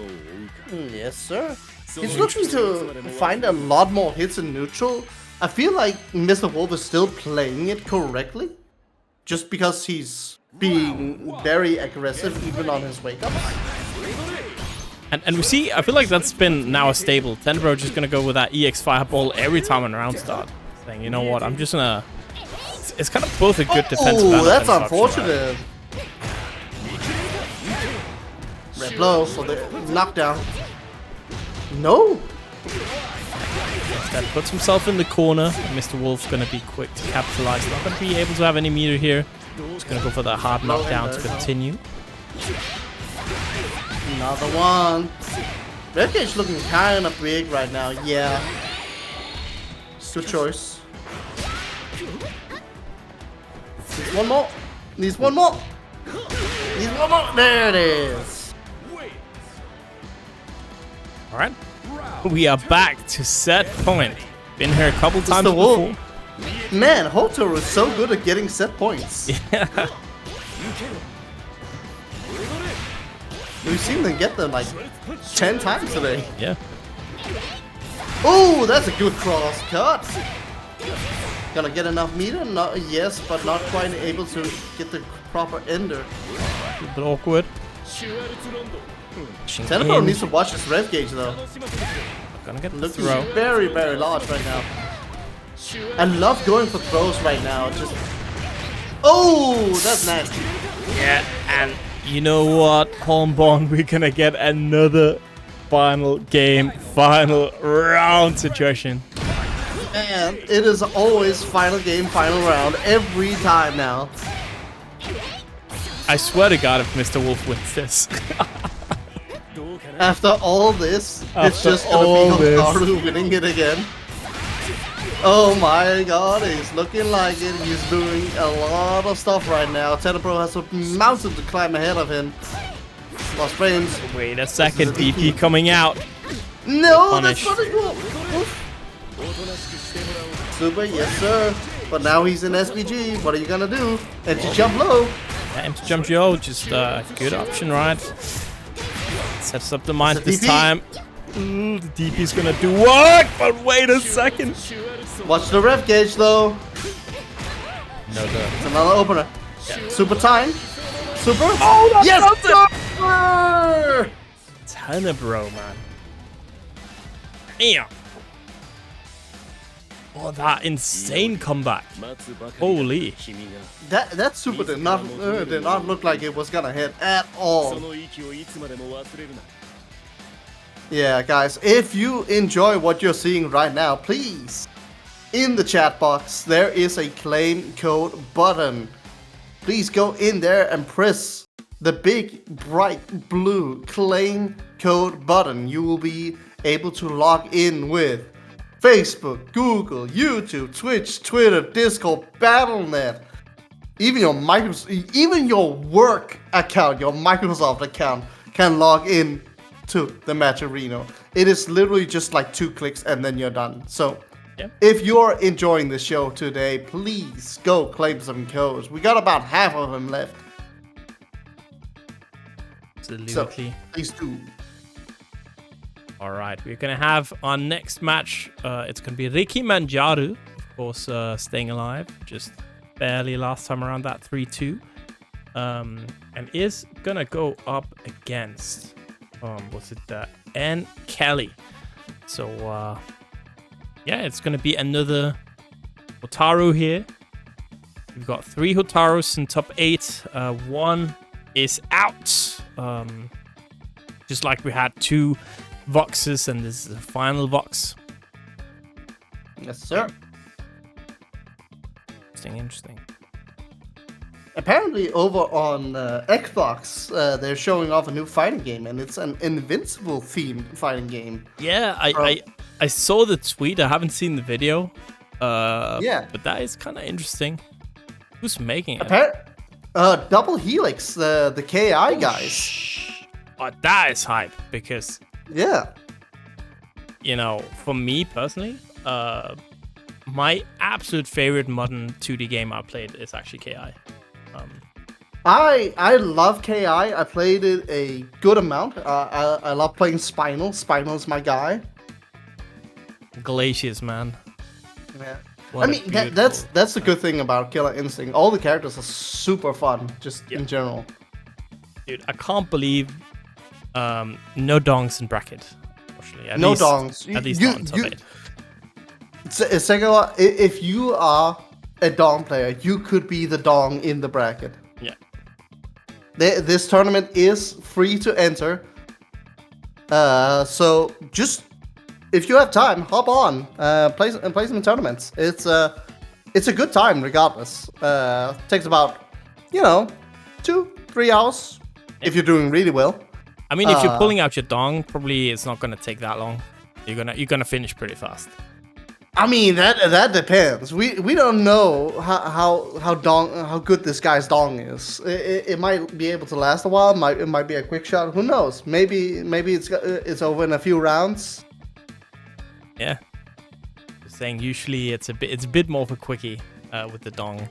Speaker 2: Yes, sir. He's looking to find a lot more hits in neutral. I feel like MrWolf is still playing it correctly, just because he's being very aggressive even on his wake-ups.
Speaker 1: And we see, I feel like that's been now a stable. Tenebro just gonna go with that EX fireball every time on round start. Saying, you know what, I'm just gonna... It's kind of both a good defensive and
Speaker 2: that's
Speaker 1: offensive option,
Speaker 2: unfortunate. Right? R.E.V.O for the knockdown. No!
Speaker 1: That puts himself in the corner. MrWolf's gonna be quick to capitalize. Not gonna be able to have any meter here. Just gonna go for that hard knockdown to continue.
Speaker 2: Another one. Red Gauge looking kind of big right now. Yeah. Good choice. Needs one more. Needs one more. Needs one more. There it is.
Speaker 1: All right. We are back to set point. Been here a couple times
Speaker 2: the wolf.
Speaker 1: before.
Speaker 2: Man, Hotaru is so good at getting set points.
Speaker 1: Yeah.
Speaker 2: We've seen them get them like 10 times today.
Speaker 1: Yeah.
Speaker 2: Oh, that's a good cross cut. Gonna get enough meter? Not, yes, but not quite able to get the proper ender.
Speaker 1: A bit awkward.
Speaker 2: Tenebro needs to watch his rev gauge though.
Speaker 1: Gonna get the
Speaker 2: Looking
Speaker 1: throw.
Speaker 2: very, very large right now. I love going for throws right now. Just oh, that's nasty.
Speaker 1: Yeah, and you know what, Hornborn, we're gonna get another final game, final round situation.
Speaker 2: And it is always final game, final round every time now.
Speaker 1: I swear to God, if MrWolf wins this.
Speaker 2: After all this, it's
Speaker 1: After
Speaker 2: just gonna
Speaker 1: all
Speaker 2: be
Speaker 1: this.
Speaker 2: Hotaru winning it again. Oh my god, he's looking like it. He's doing a lot of stuff right now. Tenebro has a mountain to climb ahead of him. Lost frames.
Speaker 1: Wait a second, DP coming out.
Speaker 2: No,
Speaker 1: Punish.
Speaker 2: that's not cool. Super, yes sir. But now he's in SBG. What are you gonna do? And to jump low.
Speaker 1: Yeah, to jump Joe, just a good option, right? Sets up the mines
Speaker 2: It's a
Speaker 1: this
Speaker 2: DP.
Speaker 1: time. Ooh, the DP's gonna do work, but wait a second.
Speaker 2: Watch the rev gauge though.
Speaker 1: No,
Speaker 2: It's another opener. Super time. Super.
Speaker 1: Oh, that's
Speaker 2: Yes!
Speaker 1: not
Speaker 2: Super!
Speaker 1: Tenebro, man. Damn. Oh, that insane comeback. Holy.
Speaker 2: That super did not look like it was gonna hit at all. Yeah, guys, if you enjoy what you're seeing right now, please, in the chat box, there is a claim code button. Please go in there and press the big, bright blue claim code button. You will be able to log in with Facebook, Google, YouTube, Twitch, Twitter, Discord, Battle.net, even your work account, your Microsoft account can log in to the match arena. It is literally just like 2 clicks and then you're done. So if you're enjoying the show today, please go claim some codes. We got about half of them left.
Speaker 1: Absolutely.
Speaker 2: So please do.
Speaker 1: All right, we're gonna have our next match. It's gonna be Rikkimanjaro, of course, staying alive, just barely last time around that 3-2, and is gonna go up against NKellyy. So yeah, it's gonna be another Hotaru here. We've got 3 Hotarus in top 8. 1 is out, just like we had 2 Voxes, and this is the final Vox.
Speaker 2: Yes, sir.
Speaker 1: Interesting.
Speaker 2: Apparently over on Xbox, they're showing off a new fighting game, and it's an Invincible themed fighting game.
Speaker 1: Yeah, I saw the tweet. I haven't seen the video.
Speaker 2: Yeah.
Speaker 1: But that is kind of interesting. Who's making it?
Speaker 2: Double Helix, the KI guys.
Speaker 1: Oh, that is hype, because
Speaker 2: Yeah.
Speaker 1: you know, for me personally, my absolute favorite modern 2D game I played is actually KI.
Speaker 2: I love KI. I played it a good amount. I love playing Spinal. Spinal's my guy.
Speaker 1: Glaciers, man.
Speaker 2: Yeah.
Speaker 1: What
Speaker 2: I
Speaker 1: a
Speaker 2: mean,
Speaker 1: beautiful-
Speaker 2: that's the good thing about Killer Instinct. All the characters are super fun, just in general.
Speaker 1: Dude, I can't believe no dongs in bracket. Unfortunately. At
Speaker 2: No
Speaker 1: least,
Speaker 2: dongs.
Speaker 1: At least
Speaker 2: You-
Speaker 1: not in top
Speaker 2: you-
Speaker 1: 8.
Speaker 2: Second one, if you are a Dong player, you could be the Dong in the bracket.
Speaker 1: Yeah.
Speaker 2: This tournament is free to enter. So just if you have time, hop on, play some tournaments. It's a good time regardless. Takes about 2-3 hours if you're doing really well.
Speaker 1: I mean, if you're pulling out your dong, probably it's not gonna take that long. You're gonna finish pretty fast.
Speaker 2: I mean, that depends. We don't know how good this guy's dong is. It might be able to last a while. It might be a quick shot. Who knows? Maybe it's over in a few rounds.
Speaker 1: Yeah. Just saying, usually it's a bit more of a quickie with the dong.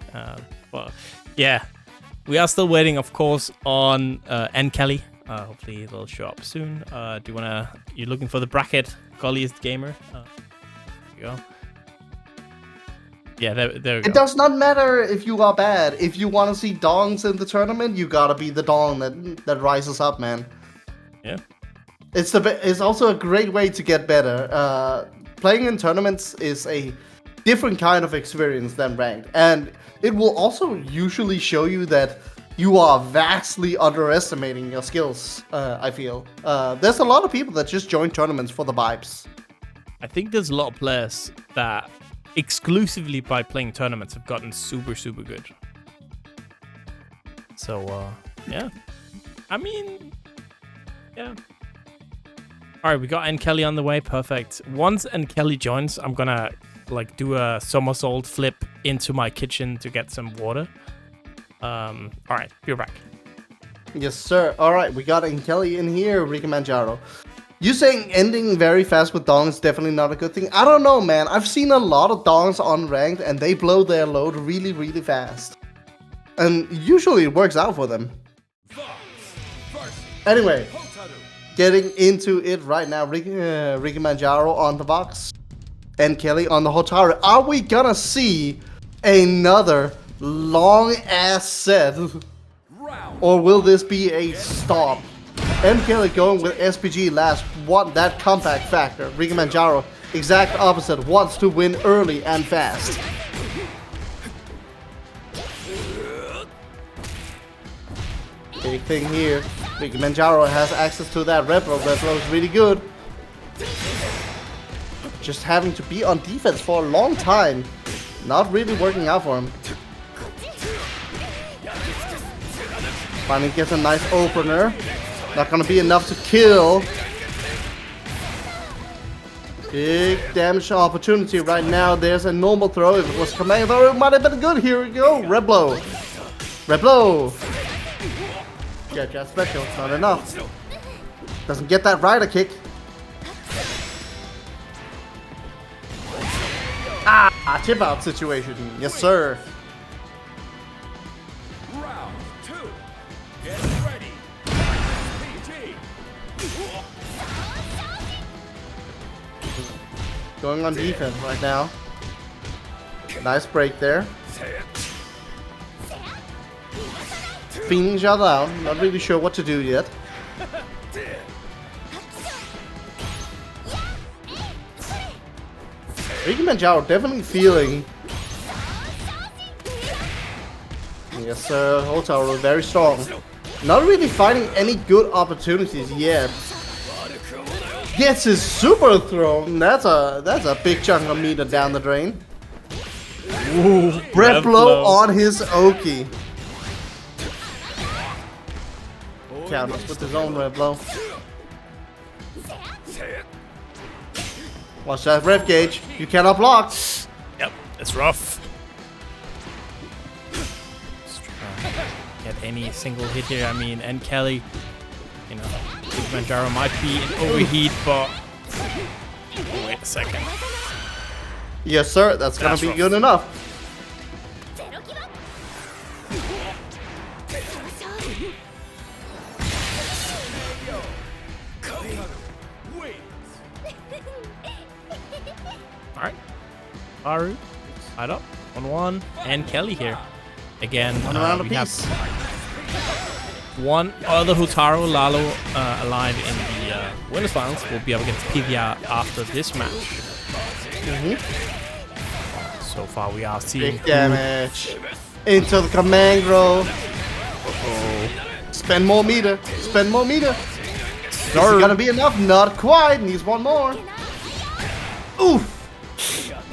Speaker 1: But yeah, we are still waiting, of course, on NKellyy. Hopefully it'll show up soon. You're looking for the bracket, Golliest Gamer? There you go. Yeah, there we go.
Speaker 2: It does not matter if you are bad. If you want to see dongs in the tournament, you gotta be the dong that rises up, man.
Speaker 1: Yeah.
Speaker 2: It's also a great way to get better. Playing in tournaments is a different kind of experience than ranked, and it will also usually show you that you are vastly underestimating your skills. I feel there's a lot of people that just join tournaments for the vibes.
Speaker 1: I think there's a lot of players that exclusively by playing tournaments have gotten super good. So yeah, I mean, yeah. All right, we got NKellyy on the way. Perfect. Once NKellyy joins, I'm gonna like do a somersault flip into my kitchen to get some water. All right, you're back.
Speaker 2: Yes, sir. All right, we got NKellyy in here, Rikkimanjaro. You saying ending very fast with dongs is definitely not a good thing. I don't know, man. I've seen a lot of dongs unranked, and they blow their load really fast. And usually it works out for them. Anyway, getting into it right now. Rikkimanjaro on the box. NKellyy on the Hotaru. Are we gonna see another long-ass set? Or will this be a stop? NKellyy going with SPG last, want that comeback factor. Rikkimanjaro, exact opposite, wants to win early and fast. Big thing here, Rikkimanjaro has access to that R.E.V.O. R.E.V.O is really good. Just having to be on defense for a long time. Not really working out for him. Finally gets a nice opener. Not gonna be enough to kill. Big damage opportunity right now. There's a normal throw. If it was command throw, it might have been good. Here we go. R.E.V.O. R.E.V.O. Yeah, special. Not enough. Doesn't get that rider kick. Tip out situation. Yes, sir.
Speaker 3: Round 2. Get ready. PG.
Speaker 2: Going on defense right now. Nice break there. Feeling each other out. Not really sure what to do yet. Rikkimanjaro definitely feeling. Yes, sir. Hotaru very strong. Not really finding any good opportunities yet. Gets his super thrown. That's a big chunk of meter down the drain. Ooh, R.E.V.O. on his Oki. Counters with his own R.E.V.O. Watch that rev gauge. You cannot block.
Speaker 1: Yep, it's rough. Just trying to get any single hit here. I mean, NKellyy, you know, Rikkimanjaro might be in overheat, but wait a second.
Speaker 2: Yes, sir. That's gonna be good enough.
Speaker 1: Alright. Hotaru, tied up. 1-1. NKellyy here. Again,
Speaker 2: Round
Speaker 1: we
Speaker 2: apiece.
Speaker 1: have one other Hotaru, Lalo, alive in the winners finals. Will be up against Pida after this match. So far, we are seeing
Speaker 2: Big damage. Into the command row. Spend more meter. Spend more meter. Is it gonna be enough? Not quite. Needs one more. Oof.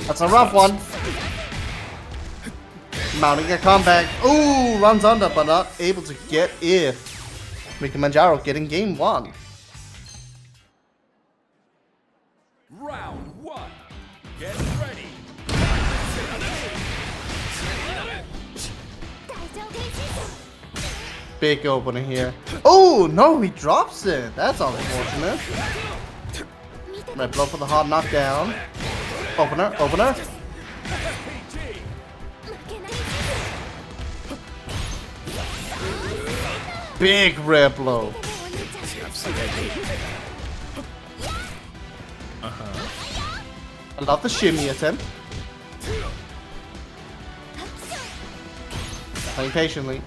Speaker 2: That's a rough one. Mounting a comeback. Ooh, runs under, but not able to get it. Rikkimanjaro getting game 1.
Speaker 3: Round 1. Get ready.
Speaker 2: Big opener here. Oh, no, he drops it. That's unfortunate. Red blow for the hard knockdown. Opener, opener. Big red blow. I love the shimmy attempt. Playing patiently.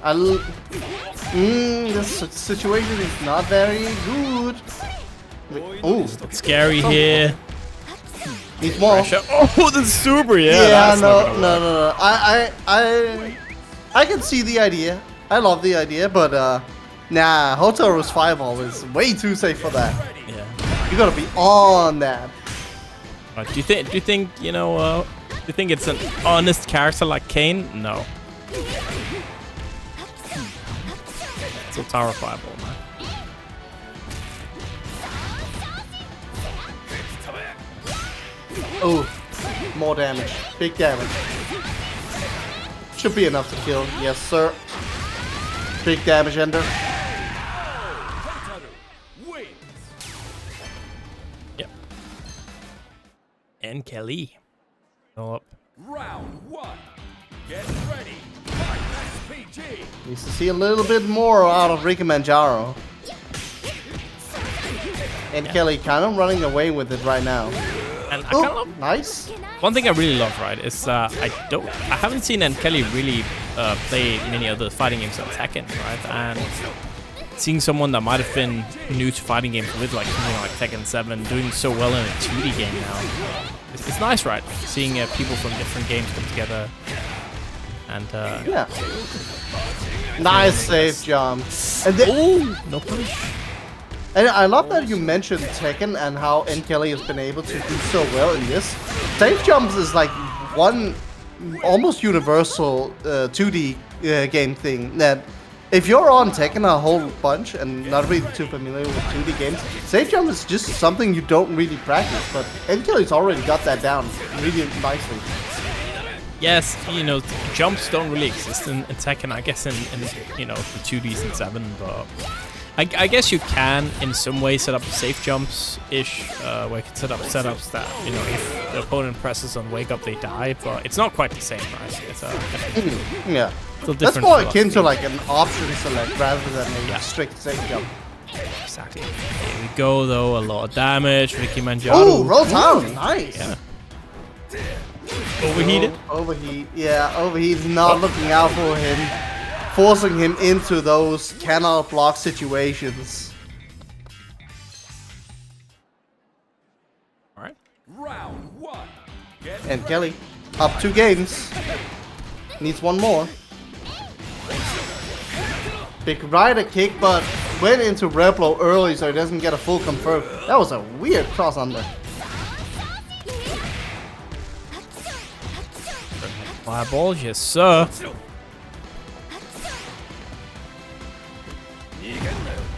Speaker 2: This situation is not very good. Ooh,
Speaker 1: Scary here.
Speaker 2: needs more.
Speaker 1: Pressure. Oh, the super, yeah.
Speaker 2: Yeah,
Speaker 1: that's not
Speaker 2: no,
Speaker 1: gonna
Speaker 2: no,
Speaker 1: work.
Speaker 2: no, no. I can see the idea. I love the idea, but nah, Hotaru's fireball is way too safe for that.
Speaker 1: Yeah.
Speaker 2: You gotta be on that.
Speaker 1: Do you think you know? Do you think it's an honest character like Kain? No. It's a Hotaru fireball, man.
Speaker 2: Oh, more damage. Big damage. Should be enough to kill. Yes, sir. Big damage ender.
Speaker 3: Hotaru wins.
Speaker 1: Yep. NKellyy. Go up.
Speaker 3: Round 1. Get ready. Fight. PG.
Speaker 2: Needs to see a little bit more out of Rikkimanjaro. And Kelly kind of running away with it right now.
Speaker 1: And I kind
Speaker 2: Oh,
Speaker 1: of
Speaker 2: nice.
Speaker 1: one thing I really love, right, is I haven't seen NKellyy really play many other fighting games on Tekken, right? And seeing someone that might have been new to fighting games with like something like Tekken 7 doing so well in a 2D game now, it's nice, right? Seeing people from different games come together. And
Speaker 2: Yeah. Nice safe jump. And,
Speaker 1: oh, no punish.
Speaker 2: and I love that you mentioned Tekken and how NKellyy has been able to do so well in this. Safe jumps is like one almost universal 2D game thing that if you're on Tekken a whole bunch and not really too familiar with 2D games, safe jump is just something you don't really practice, but NKelly's already got that down really nicely.
Speaker 1: Yes, you know, jumps don't really exist in Tekken, I guess, in you know, the 2Ds and 7, but I guess you can, in some way, set up safe jumps-ish, where you can set up setups that, you know, if the opponent presses on wake up, they die, but it's not quite the same, right? It's
Speaker 2: Yeah.
Speaker 1: still
Speaker 2: That's
Speaker 1: different
Speaker 2: more akin to
Speaker 1: philosophy.
Speaker 2: like an option select rather than a
Speaker 1: Yeah.
Speaker 2: strict safe jump.
Speaker 1: Exactly. Here we go, though, a lot of damage, Rikkimanjaro.
Speaker 2: Oh, roll down, nice.
Speaker 1: Yeah. Overheated?
Speaker 2: Overheat, yeah, overheat's not looking out for him, forcing him into those cannot block situations.
Speaker 1: Alright.
Speaker 3: Round 1. Get
Speaker 2: And Kelly, up 2 games, needs one more. Big rider kick, but went into red blow early so he doesn't get a full confirm. That was a weird cross under.
Speaker 1: Fireball, yes, sir.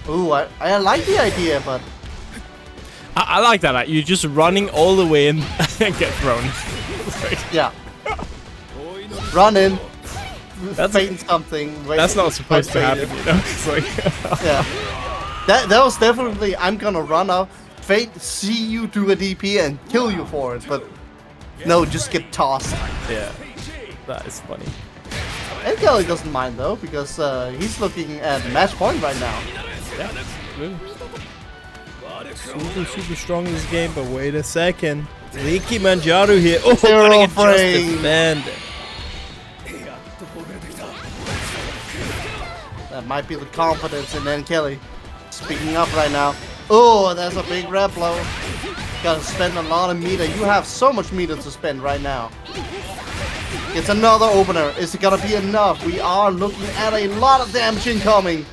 Speaker 2: Ooh, I like the idea, but
Speaker 1: I like that. Like, you're just running all the way in and get thrown.
Speaker 2: yeah. Run in,
Speaker 1: That's-
Speaker 2: feint something. wait-
Speaker 1: That's not supposed to
Speaker 2: fade
Speaker 1: happen,
Speaker 2: it.
Speaker 1: you know? It's like,
Speaker 2: Yeah. That was definitely, I'm gonna run up, fate, see you do a DP and kill you for it, but no, just get tossed.
Speaker 1: yeah, that is funny.
Speaker 2: And Kelly doesn't mind though, because he's looking at match point right now.
Speaker 1: Yeah, really. Super strong in this game, but wait a second. Rikkimanjaro here. Oh,
Speaker 2: Zero
Speaker 1: cutting it just
Speaker 2: frame.
Speaker 1: defend.
Speaker 2: That might be the confidence in NKellyy. Speaking up right now. Oh, that's a big red blow. Gotta spend a lot of meter. You have so much meter to spend right now. It's another opener. Is it gonna be enough? We are looking at a lot of damage incoming.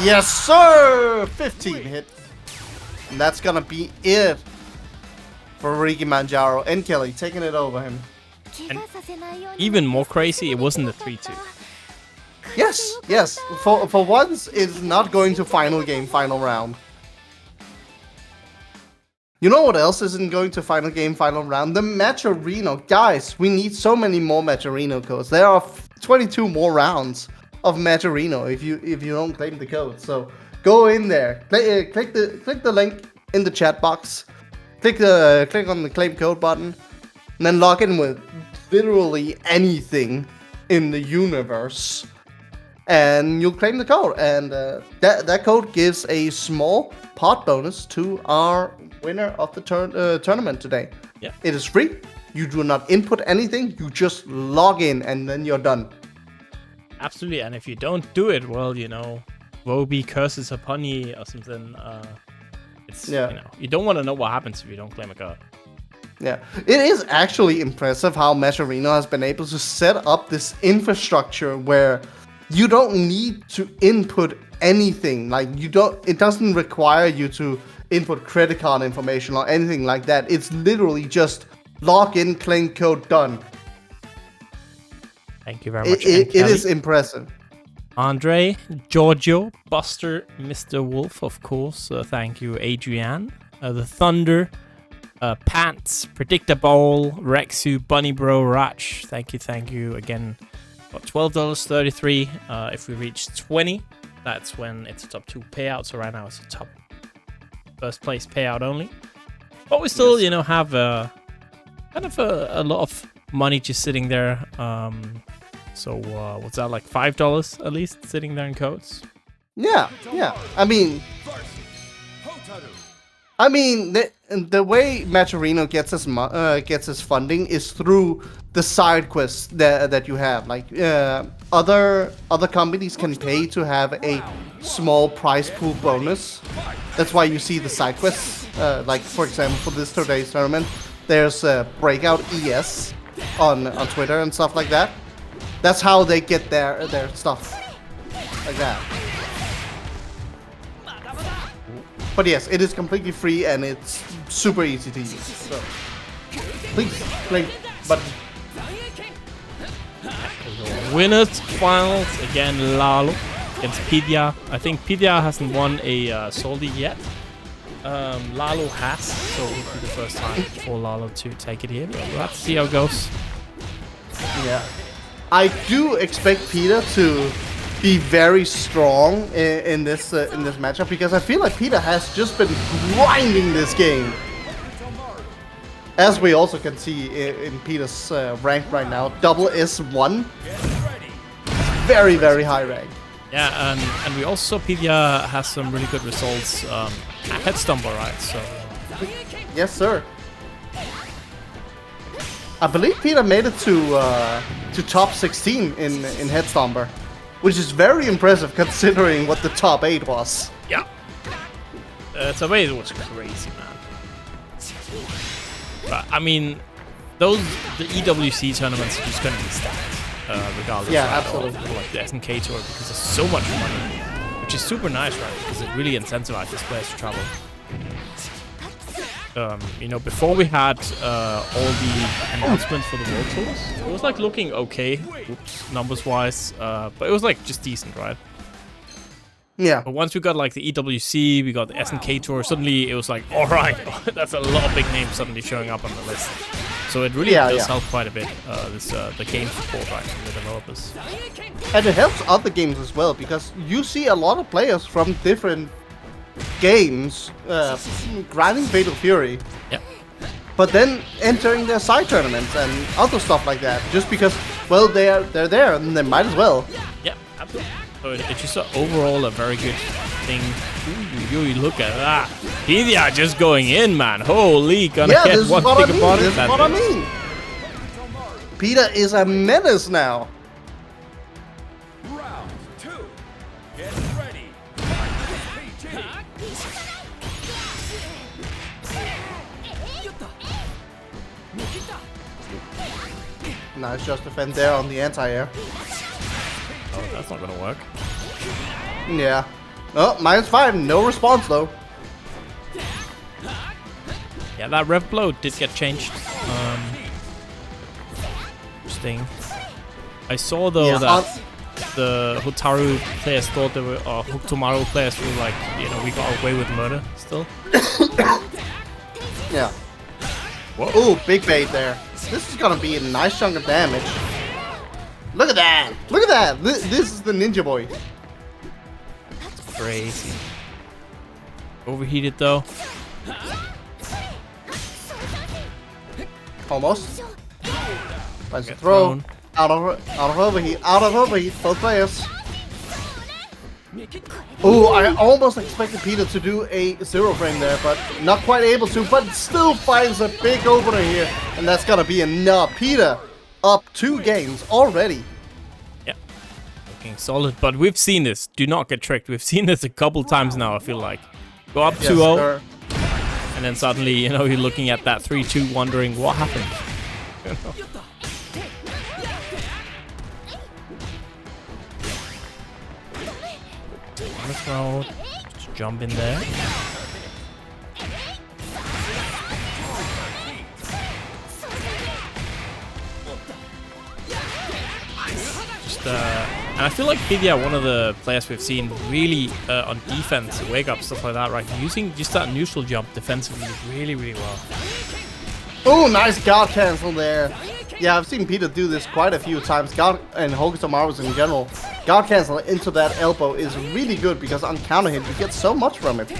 Speaker 2: Yes, sir! 15 hit. And that's gonna be it for Rikkimanjaro. NKellyy taking it over him.
Speaker 1: Even more crazy, it wasn't a 3-2.
Speaker 2: Yes. For once, it's not going to final game, final round. You know what else isn't going to final game, final round? The Matcherino. Guys, we need so many more Matcherino codes. There are 22 more rounds of Matcherino if you don't claim the code. So go in there, click the link in the chat box, click on the claim code button, and then log in with literally anything in the universe, and you'll claim the code. And that code gives a small pot bonus to our winner of the tournament today.
Speaker 1: Yeah.
Speaker 2: It is free. You do not input anything. You just log in and then you're done.
Speaker 1: Absolutely. And if you don't do it, well, you know, woe be curses upon ye or something. It's you know, you don't want to know what happens if you don't claim a code.
Speaker 2: Yeah, it is actually impressive how Matcherino has been able to set up this infrastructure where you don't need to input anything. Like it doesn't require you to input credit card information or anything like that. It's literally just log in, claim code, done.
Speaker 1: Thank you very much.
Speaker 2: It is impressive.
Speaker 1: Andre, Giorgio, Buster, MrWolf, of course. Thank you, Adrian. The Thunder, Pants, Predictable, Rexu, Bunny Bro, Ratch. Thank you again. Got $12.33. If we reach 20, that's when it's a top 2 payout. So right now it's a top first place payout only. But we still, you know, have kind of a lot of money just sitting there. So what's that, like $5 at least sitting there in codes?
Speaker 2: Yeah. I mean, the way Matcherino gets his funding is through the side quests that you have. Like other companies can pay to have a small prize pool bonus. That's why you see the side quests. Like for example, for this today's tournament, there's Breakout ES on Twitter and stuff like that. That's how they get their stuff like that. But yes, it is completely free and it's super easy to use. So please click button.
Speaker 1: Winners finals again. Lalo against Pida. I think Pida hasn't won a Salty yet. Lalo has, so it will be the first time for Lalo to take it here. But we'll have to see how it goes.
Speaker 2: Yeah, I do expect Pida to be very strong in this matchup because I feel like Pida has just been grinding this game. As we also can see in Pida's rank right now, double S1, very high rank.
Speaker 1: Yeah, and we also saw Pida has some really good results at Headstomper, right? So
Speaker 2: yes, sir. I believe Pida made it to top 16 in Headstomper, which is very impressive considering what the top 8 was.
Speaker 1: Yeah, top 8 was crazy, man. But I mean, the EWC tournaments are just gonna be stacked, regardless.
Speaker 2: Yeah,
Speaker 1: right?
Speaker 2: absolutely.
Speaker 1: Or like the SNK tour, because there's so much money, which is super nice, right? Because it really incentivizes players to travel. You know, before we had all the announcements for the World Tours, it was like looking okay, numbers-wise, but it was like just decent, right?
Speaker 2: Yeah.
Speaker 1: But once we got like the EWC, we got the SNK Tour, suddenly it was like, all right, that's a lot of big names suddenly showing up on the list. So it really does help quite a bit, the game support, right, from the developers.
Speaker 2: And it helps other games as well, because you see a lot of players from different games grinding Fatal Fury.
Speaker 1: Yeah.
Speaker 2: But then entering their side tournaments and other stuff like that, just because, well, they're there and they might as well.
Speaker 1: Yeah, absolutely. So it's just overall a very good thing. Ooh, look at that. Pida just going in, man. Holy, gonna get one thing about it.
Speaker 2: This is what I mean. Pida is a menace now.
Speaker 3: Round 2. Get ready. PG.
Speaker 2: Nice just defend there on the anti-air.
Speaker 1: Oh, that's not gonna work.
Speaker 2: Yeah. Oh, -5. No response though.
Speaker 1: Yeah, that rev blow did get changed. Interesting. I saw though that the Hotaru players thought they were, or Hokutomaru players were like, you know, we got away with murder still.
Speaker 2: Yeah.
Speaker 1: Whoa.
Speaker 2: Ooh, big bait there. This is gonna be a nice chunk of damage. Look at that! Look at that! This is the ninja boy.
Speaker 1: Crazy. Overheated though.
Speaker 2: Almost. Finds a throw. Out of overheat. Out of overheat. Both players. Ooh, I almost expected Pida to do a 0 frame there, but not quite able to. But still finds a big opener here, and that's gonna be enough. Pida up 2 games already.
Speaker 1: Yeah, looking solid. But we've seen this. Do not get tricked. We've seen this a couple times now. I feel like go up 2-0, and then suddenly, you know, you're looking at that 3-2, wondering what happened. Throw, just jump in there. Just and I feel like Pida, one of the players we've seen really on defense, wake up stuff like that, right? Using just that neutral jump defensively really well.
Speaker 2: Oh, nice guard cancel there. Yeah, I've seen Pida do this quite a few times. Guard and Hokutomaru's in general. Guard cancel into that elbow is really good because on counter hit you get so much from it.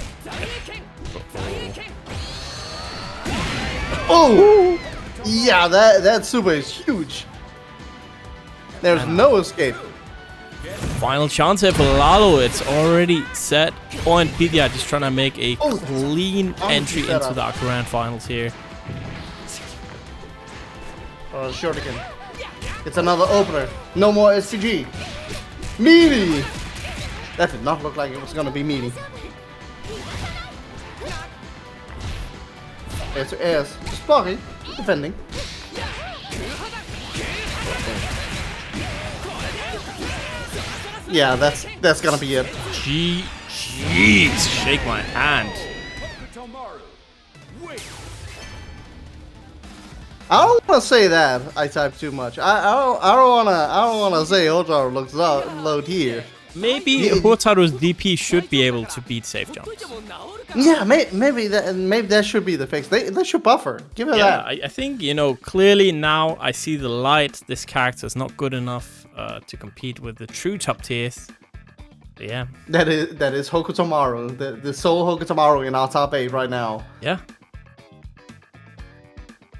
Speaker 2: Oh, yeah, that super is huge. There's no escape.
Speaker 1: Final chance here for Lalo. It's already set. Point. Pida just trying to make a clean entry into the grand finals here.
Speaker 2: Short again. It's another opener. No more SPG. Meaty! That did not look like it was gonna be meaty. It's airs. Just blocking. Defending. Yeah, that's gonna be it.
Speaker 1: Jeez, shake my hand.
Speaker 2: I don't want to say that I type too much. I don't wanna say Hotaru looks low tier.
Speaker 1: Maybe Hotaru's DP should be able to beat safe jumps.
Speaker 2: Yeah, maybe that should be the fix. They should buffer. Give it that.
Speaker 1: I think, you know, clearly now I see the light. This character is not good enough to compete with the true top tiers. But yeah.
Speaker 2: That is Hokutomaru, the sole Hokutomaru in our top 8 right now.
Speaker 1: Yeah.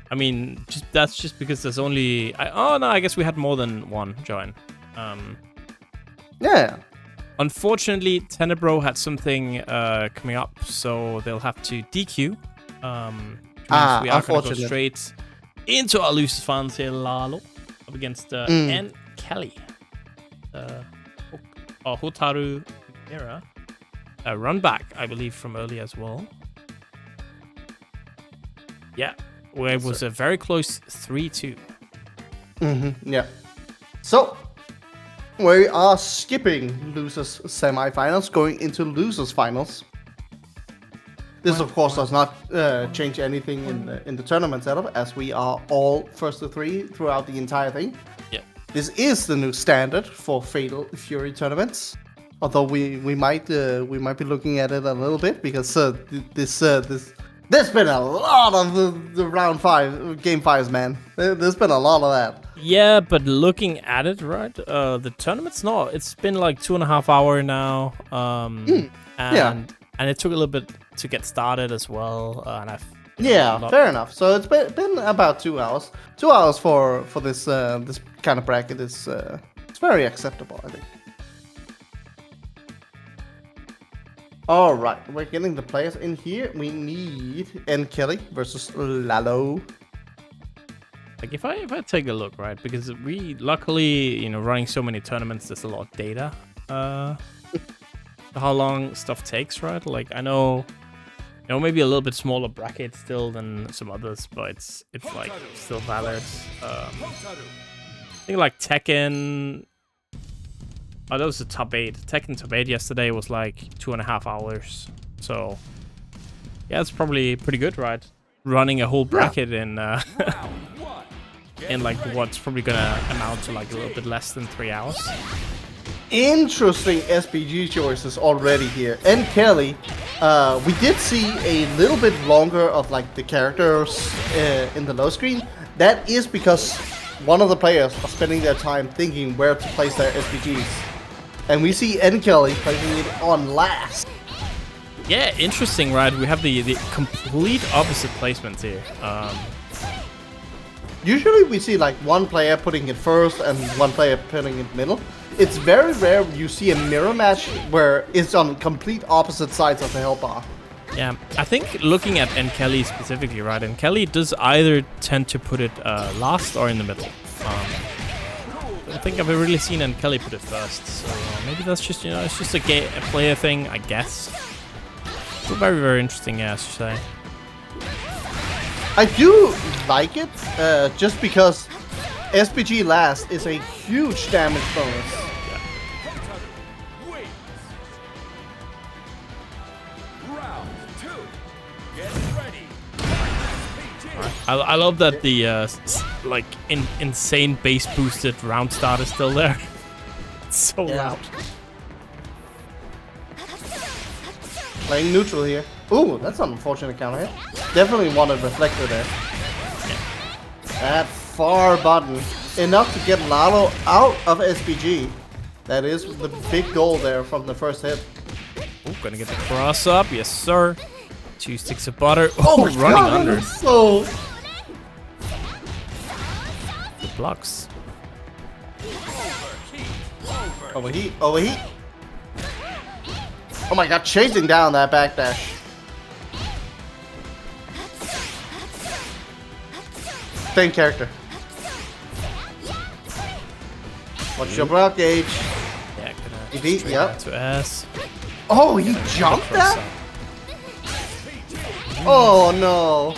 Speaker 1: I mean, that's just because there's only... oh, no, I guess we had more than one join.
Speaker 2: Yeah.
Speaker 1: Unfortunately, Tenebro had something coming up, so they'll have to DQ. Which means we are going to go straight into our losers finals here, Lalo, up against NKellyy. Hotaru era. A run back, I believe, from earlier as well. Yeah. Where it was a very close 3-2.
Speaker 2: Yeah. So, we are skipping losers semifinals, going into losers finals. This, of course, does not change anything in the tournament setup, as we are all first to 3 throughout the entire thing.
Speaker 1: Yeah.
Speaker 2: This is the new standard for Fatal Fury tournaments. Although we might be looking at it a little bit because there's been a lot of the round 5 game 5s, man. There's been a lot of that.
Speaker 1: Yeah, but looking at it, right? The tournament's not. It's been like 2.5 hours now. And it took a little bit to get started as well.
Speaker 2: Fair enough. So it's been about 2 hours. 2 hours for this this kind of bracket is it's very acceptable, I think. All right, we're getting the players in here. We need NKellyy versus Lalo.
Speaker 1: Like if I take a look, right, because we luckily, you know, running so many tournaments, there's a lot of data. How long stuff takes, right? Like I know, you know, maybe a little bit smaller bracket still than some others, but it's like still valid. I think like Tekken. Oh, that was the top 8. Tekken top 8 yesterday was like 2.5 hours. So, yeah, it's probably pretty good, right? Running a whole bracket in in like what's probably gonna amount to like a little bit less than 3 hours.
Speaker 2: interesting SPG choices already here. NKellyy, we did see a little bit longer of like the characters in the low screen. That is because one of the players are spending their time thinking where to place their SPGs. And we see NKellyy placing it on last.
Speaker 1: Yeah, interesting, right? We have the complete opposite placements here.
Speaker 2: Usually we see like one player putting it first and one player putting it middle. It's very rare you see a mirror match where it's on complete opposite sides of the health bar.
Speaker 1: Yeah, I think looking at NKellyy specifically, right? NKellyy does either tend to put it last or in the middle. I don't think I've really seen NKellyy put it first, so maybe that's just, you know, it's just a player thing, I guess. So very, very interesting, yeah, I should say.
Speaker 2: I do like it, just because SPG last is a huge damage bonus.
Speaker 1: Yeah.
Speaker 3: Wins. Round 2. Get ready.
Speaker 1: I love that the like insane base boosted round start is still there. It's so loud.
Speaker 2: Playing neutral here. Ooh, that's an unfortunate counter hit. Definitely wanted reflector there. That far button. Enough to get Lalo out of SPG. That is the big goal there from the first hit.
Speaker 1: Oh, gonna get the cross up. Yes, sir. 2 sticks of butter. Oh,
Speaker 2: my
Speaker 1: running
Speaker 2: God,
Speaker 1: under.
Speaker 2: So
Speaker 1: The blocks.
Speaker 2: overheat, overheat. Oh my God, chasing down that backdash. Same character. What's your block gauge?
Speaker 1: Yeah, gonna
Speaker 2: He beat,
Speaker 1: straight
Speaker 2: yep.
Speaker 1: down to S.
Speaker 2: Oh, he jumped that? Oh no.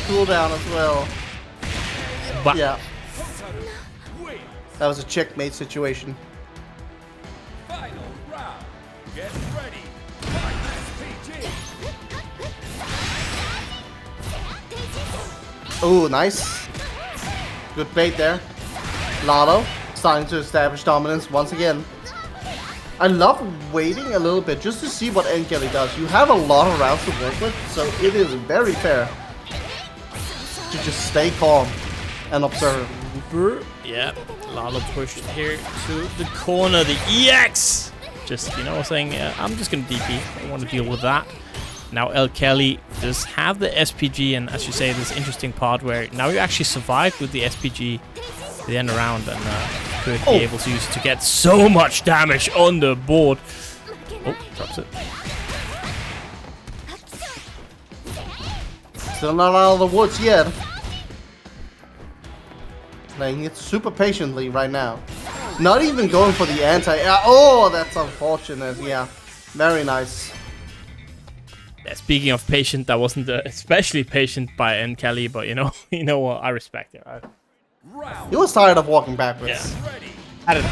Speaker 2: Cooldown as well.
Speaker 1: But
Speaker 2: Yeah. That was a checkmate situation.
Speaker 3: Final round. Get ready. Fight SPG.
Speaker 2: Oh, nice. Good bait there. Lalo starting to establish dominance once again. I love waiting a little bit just to see what NKellyy does. You have a lot of rounds to work with, so it is very fair to just stay calm and observe.
Speaker 1: yeah, Lalo pushed here to the corner. The EX! Just, you know, saying, I'm just gonna DP. I don't want to deal with that. Now NKellyy does have the SPG, and as you say, this interesting part where now you actually survive with the SPG the end around and could be able to use it to get so much damage on the board. Oh, drops it.
Speaker 2: Still not out of the woods yet. Playing it super patiently right now. Not even going for the anti. Oh, that's unfortunate. Yeah, very nice.
Speaker 1: Yeah, speaking of patient, that wasn't especially patient by NKellyy, but you know what? I respect it. Right?
Speaker 2: He was tired of walking backwards.
Speaker 1: Yeah. I don't know.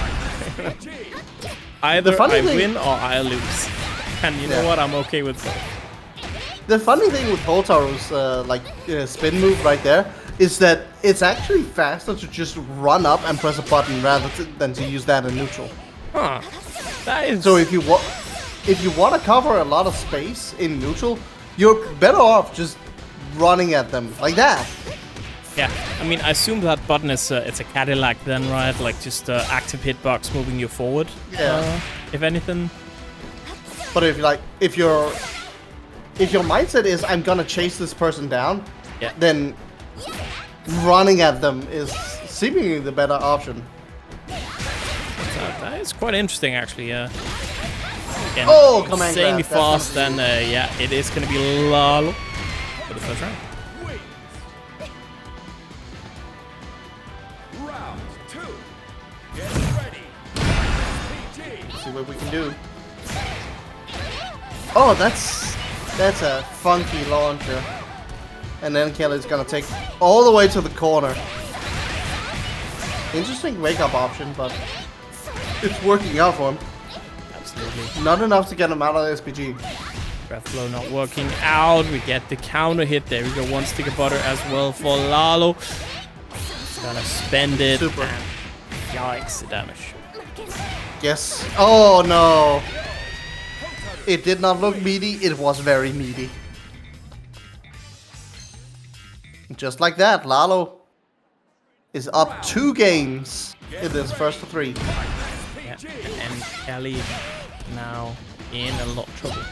Speaker 1: Either I win or I lose. And you know what? I'm okay with both.
Speaker 2: The funny thing with Hotaru's spin move right there is that it's actually faster to just run up and press a button rather than to use that in neutral.
Speaker 1: Huh. That is...
Speaker 2: So if you want to cover a lot of space in neutral, you're better off just running at them like that.
Speaker 1: Yeah, I mean, I assume that button is it's a Cadillac then, right? Like just active hitbox moving you forward.
Speaker 2: Yeah.
Speaker 1: If anything.
Speaker 2: But if your mindset is I'm gonna chase this person down,
Speaker 1: yeah,
Speaker 2: then running at them is seemingly the better option.
Speaker 1: That is quite interesting, actually. Yeah. Again,
Speaker 2: command
Speaker 1: insanely
Speaker 2: grab.
Speaker 1: fast, and yeah, it is gonna be Lalo for the first round.
Speaker 3: Round 2. Get ready.
Speaker 2: See what we can do. Oh, that's a funky launcher. And then NKelly's gonna take all the way to the corner. Interesting wake-up option, but it's working out for him.
Speaker 1: Absolutely.
Speaker 2: Not enough to get him out of the SPG.
Speaker 1: Breath flow not working out. We get the counter hit. There we go. 1 stick of butter as well for Lalo. Gonna spend it.
Speaker 2: Super.
Speaker 1: And yikes, the damage.
Speaker 2: Yes. Oh no. It did not look meaty. It was very meaty. Just like that, Lalo is up 2 games in this first of 3.
Speaker 1: Yeah, and NKellyy now in a lot of trouble.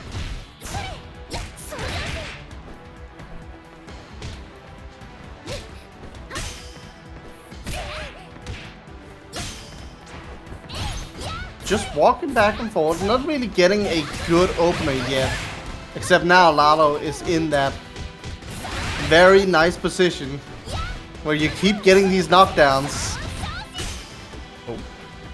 Speaker 2: Just walking back and forth, not really getting a good opener yet. Except now Lalo is in that very nice position where you keep getting these knockdowns.
Speaker 1: Oh.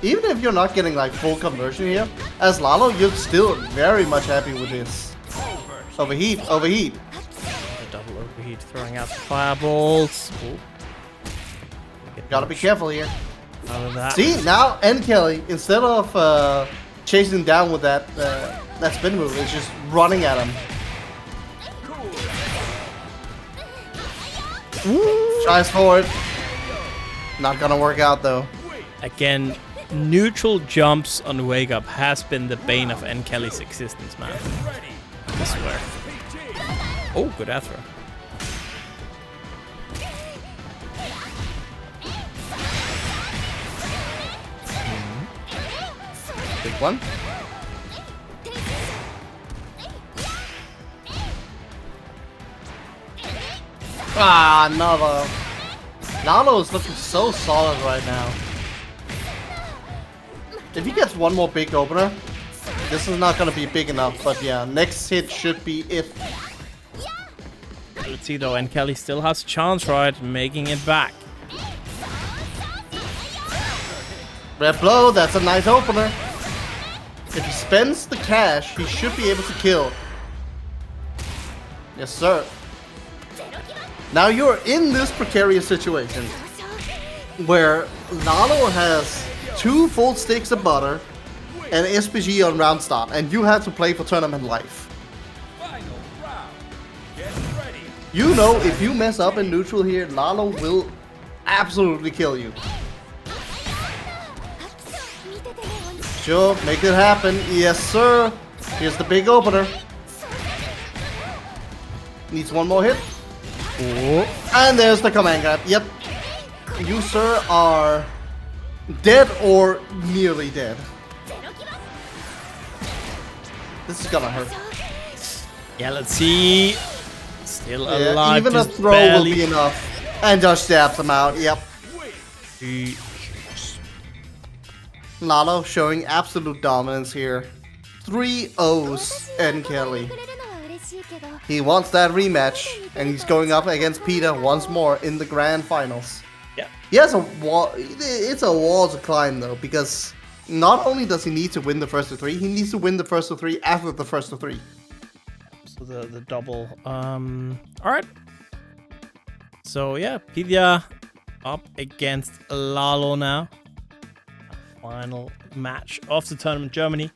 Speaker 2: Even if you're not getting like full conversion here, as Lalo, you're still very much happy with this. Overheat, overheat.
Speaker 1: The double overheat, throwing out the fireballs. Oh.
Speaker 2: Gotta be careful here.
Speaker 1: Out of that.
Speaker 2: See, now NKellyy, instead of chasing down with that spin move, is just running at him. Tries for it. Not gonna work out though.
Speaker 1: Again, neutral jumps on wake up has been the bane of NKellyy's existence, man. I swear. Oh, good afro.
Speaker 2: Big one. Ah, another. Lalo is looking so solid right now. If he gets one more big opener, this is not going to be big enough. But yeah, next hit should be it.
Speaker 1: Let's see though, NKellyy still has a chance, right? Making it back.
Speaker 2: Red blow, that's a nice opener. If he spends the cash, he should be able to kill. Yes, sir. Now you're in this precarious situation where Lalo has 2 full sticks of butter and SPG on round start, and you have to play for tournament life. You know, if you mess up in neutral here, Lalo will absolutely kill you. Sure, make it happen. Yes, sir. Here's the big opener. Needs one more hit.
Speaker 1: Oh.
Speaker 2: And there's the command grab. Yep. You, sir, are dead or nearly dead. This is gonna hurt.
Speaker 1: Yeah, let's see. Still alive.
Speaker 2: Even a
Speaker 1: just
Speaker 2: throw
Speaker 1: barely.
Speaker 2: will be enough. And just stabs him out. Yep. Lalo showing absolute dominance here. 3 O's NKellyy. He wants that rematch, and he's going up against Pida once more in the grand finals.
Speaker 1: Yeah.
Speaker 2: He has a wall. It's a wall to climb though, because not only does he need to win the first of 3, he needs to win the first of 3 after the first of 3.
Speaker 1: So the double. All right. So yeah, Pida up against Lalo now. Final match of the tournament, Germany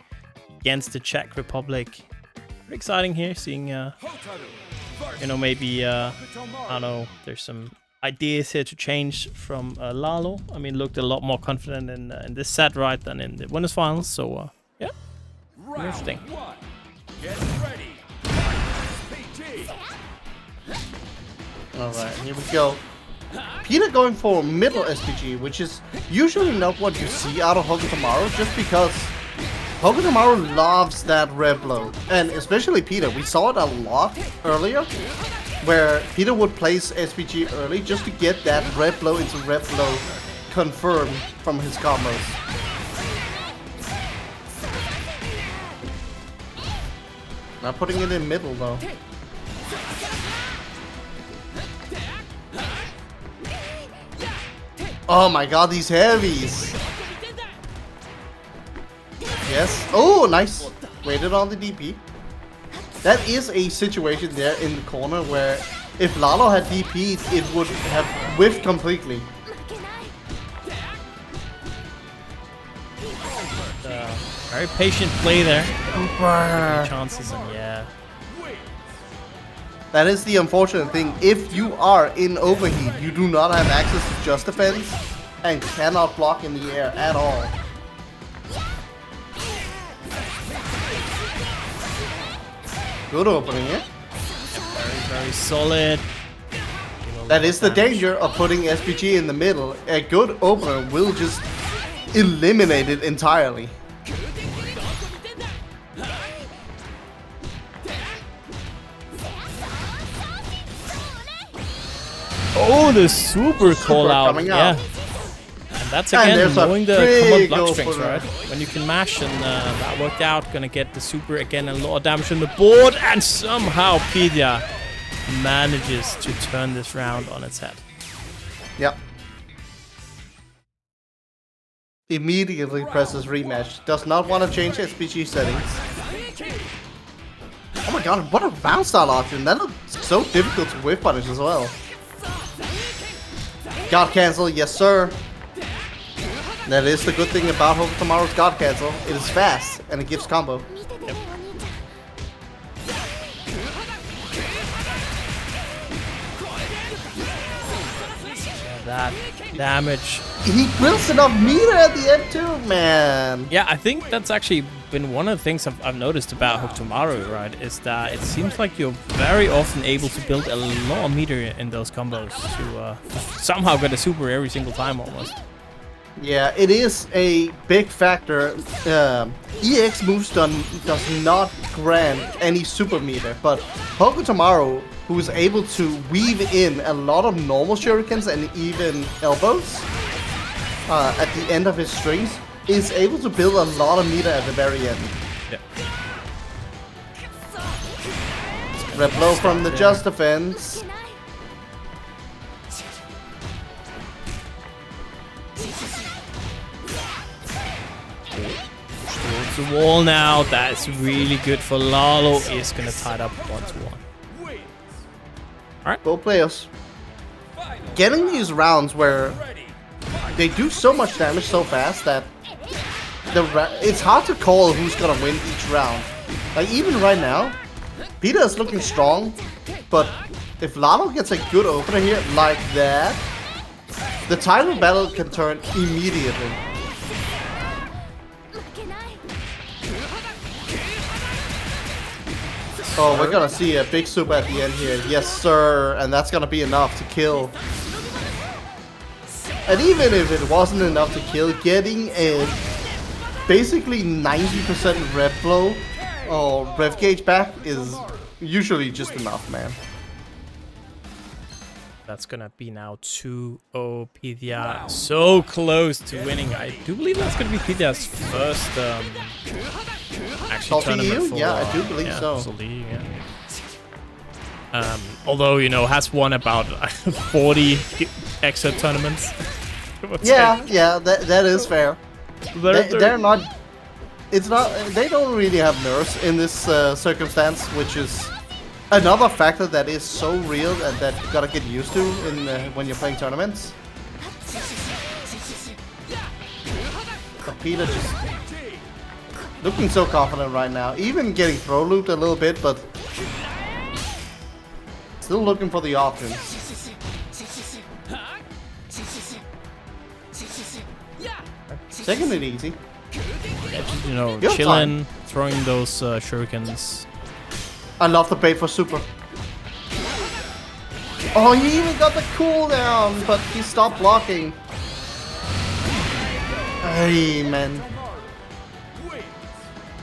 Speaker 1: against the Czech Republic. Pretty exciting here, seeing maybe I don't know, there's some ideas here to change from Lalo. I mean, looked a lot more confident in this set, right, than in the winners finals. So yeah, interesting.
Speaker 3: Get ready.
Speaker 2: All right, here we go. Pida going for middle SPG, which is usually not what you see out of Hokutomaru, just because Hokutomaru loves that red blow. And especially Pida, we saw it a lot earlier, where Pida would place SPG early just to get that red blow into red blow confirmed from his combos. Not putting it in middle though. Oh my god, these heavies! Yes. Oh, nice. Waited on the DP. That is a situation there in the corner where if Lalo had DP'd, it would have whiffed completely.
Speaker 1: Very patient play there. Chances and yeah.
Speaker 2: That is the unfortunate thing. If you are in overheat, you do not have access to just defense and cannot block in the air at all. Good opening here.
Speaker 1: Very, very solid.
Speaker 2: That is the danger of putting SPG in the middle. A good opener will just eliminate it entirely.
Speaker 1: Oh, the super call out.
Speaker 2: Coming
Speaker 1: Yeah.
Speaker 2: out.
Speaker 1: And that's again
Speaker 2: there's a
Speaker 1: knowing the
Speaker 2: big
Speaker 1: command block strings,
Speaker 2: opener.
Speaker 1: right? When you can mash, and that worked out. Gonna get the super again, a lot of damage on the board, and somehow Pida manages to turn this round on its head.
Speaker 2: Yep. Immediately presses rematch. Does not want to change SPG settings. Oh my god, what a round style option. That looks so difficult to whiff punish as well. God cancel, yes sir. That is the good thing about Hokutomaru's God cancel. It is fast and it gives combo.
Speaker 1: Yep. That damage.
Speaker 2: He builds enough meter at the end too, man.
Speaker 1: Yeah, I think that's actually been one of the things I've noticed about Hokutomaru, right? Is that it seems like you're very often able to build a lot of meter in those combos to somehow get a super every single time almost.
Speaker 2: Yeah, it is a big factor. EX moves does not grant any super meter, but Hokutomaru, who is able to weave in a lot of normal shurikens and even elbows at the end of his strings, is able to build a lot of meter at the very end.
Speaker 1: Yeah.
Speaker 2: Red blow from the just defense.
Speaker 1: Towards the wall now. That's really good for Lalo. Is gonna tie it up 1-1. Alright.
Speaker 2: Both players getting these rounds where they do so much damage so fast that it's hard to call who's gonna win each round. Like even right now, Pida is looking strong, but if Lalo gets a good opener here like that, the title battle can turn immediately. Oh, we're gonna see a big super at the end here. Yes, sir. And that's gonna be enough to kill. And even if it wasn't enough to kill, getting a basically 90% rev flow or rev gauge back is usually just enough, man.
Speaker 1: That's gonna be now 2-0 Pida. So close to winning. I do believe that's gonna be Pida's first actually tournament
Speaker 2: SaltyEU?
Speaker 1: for,
Speaker 2: Yeah, I do believe so.
Speaker 1: SaltyEU, yeah. Although, you know, has won about 40 Xrd tournaments.
Speaker 2: Yeah, yeah, that is fair. They're not. It's not. They don't really have nerfs in this circumstance, which is another factor that is so real and that you gotta get used to in when you're playing tournaments. But Pida just looking so confident right now, even getting throw looped a little bit, but still looking for the options. Taking it easy.
Speaker 1: Yeah, just, you know,
Speaker 2: Your
Speaker 1: chilling, throwing those shurikens.
Speaker 2: I love the bait for super. Oh, he even got the cooldown, but he stopped blocking. Hey, man.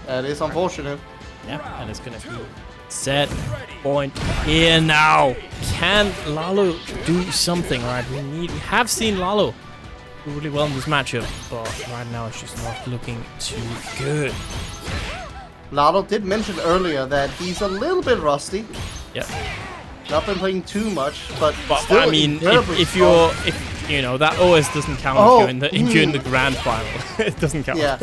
Speaker 2: That is unfortunate.
Speaker 1: Yeah, and it's gonna be set point here now. Can Lalo do something, right? We have seen Lalo do really well in this matchup, but right now it's just not looking too good.
Speaker 2: Lalo did mention earlier that he's a little bit rusty.
Speaker 1: Yeah.
Speaker 2: Not been playing too much, but still
Speaker 1: I mean, if you know, that OS doesn't count if you're in the grand final. It doesn't count.
Speaker 2: Yeah.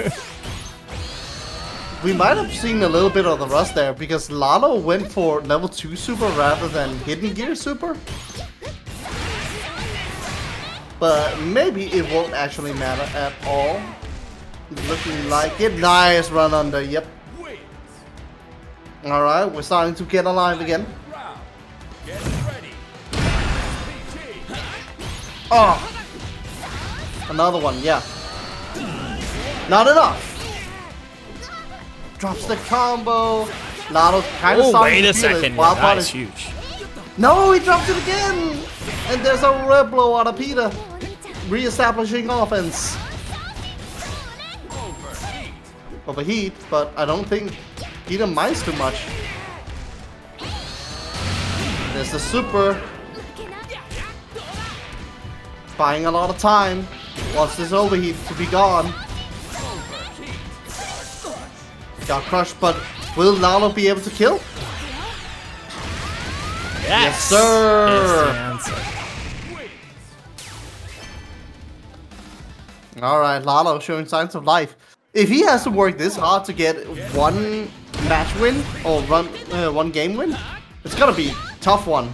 Speaker 2: We might have seen a little bit of the rust there because Lalo went for level 2 super rather than hidden gear super. But maybe it won't actually matter at all. Looking like it. Nice run under, yep. Alright, we're starting to get alive again. Oh! Another one, yeah. Not enough! Drops the combo. Lalo's kind of
Speaker 1: Oh,
Speaker 2: starting
Speaker 1: wait a
Speaker 2: to feel it.
Speaker 1: second.
Speaker 2: Wild
Speaker 1: Yeah,
Speaker 2: Part
Speaker 1: that is
Speaker 2: is-
Speaker 1: huge.
Speaker 2: No, he drops it again! And there's a red blow out of Pida. Re-establishing offense. Overheat, but I don't think Pida minds too much. There's the super. Buying a lot of time. Wants this overheat to be gone. Got crushed, but will Lalo be able to kill? Yes, sir!
Speaker 1: Is the answer.
Speaker 2: Alright, Lalo showing signs of life. If he has to work this hard to get one match win, or one game win, it's gonna be a tough one.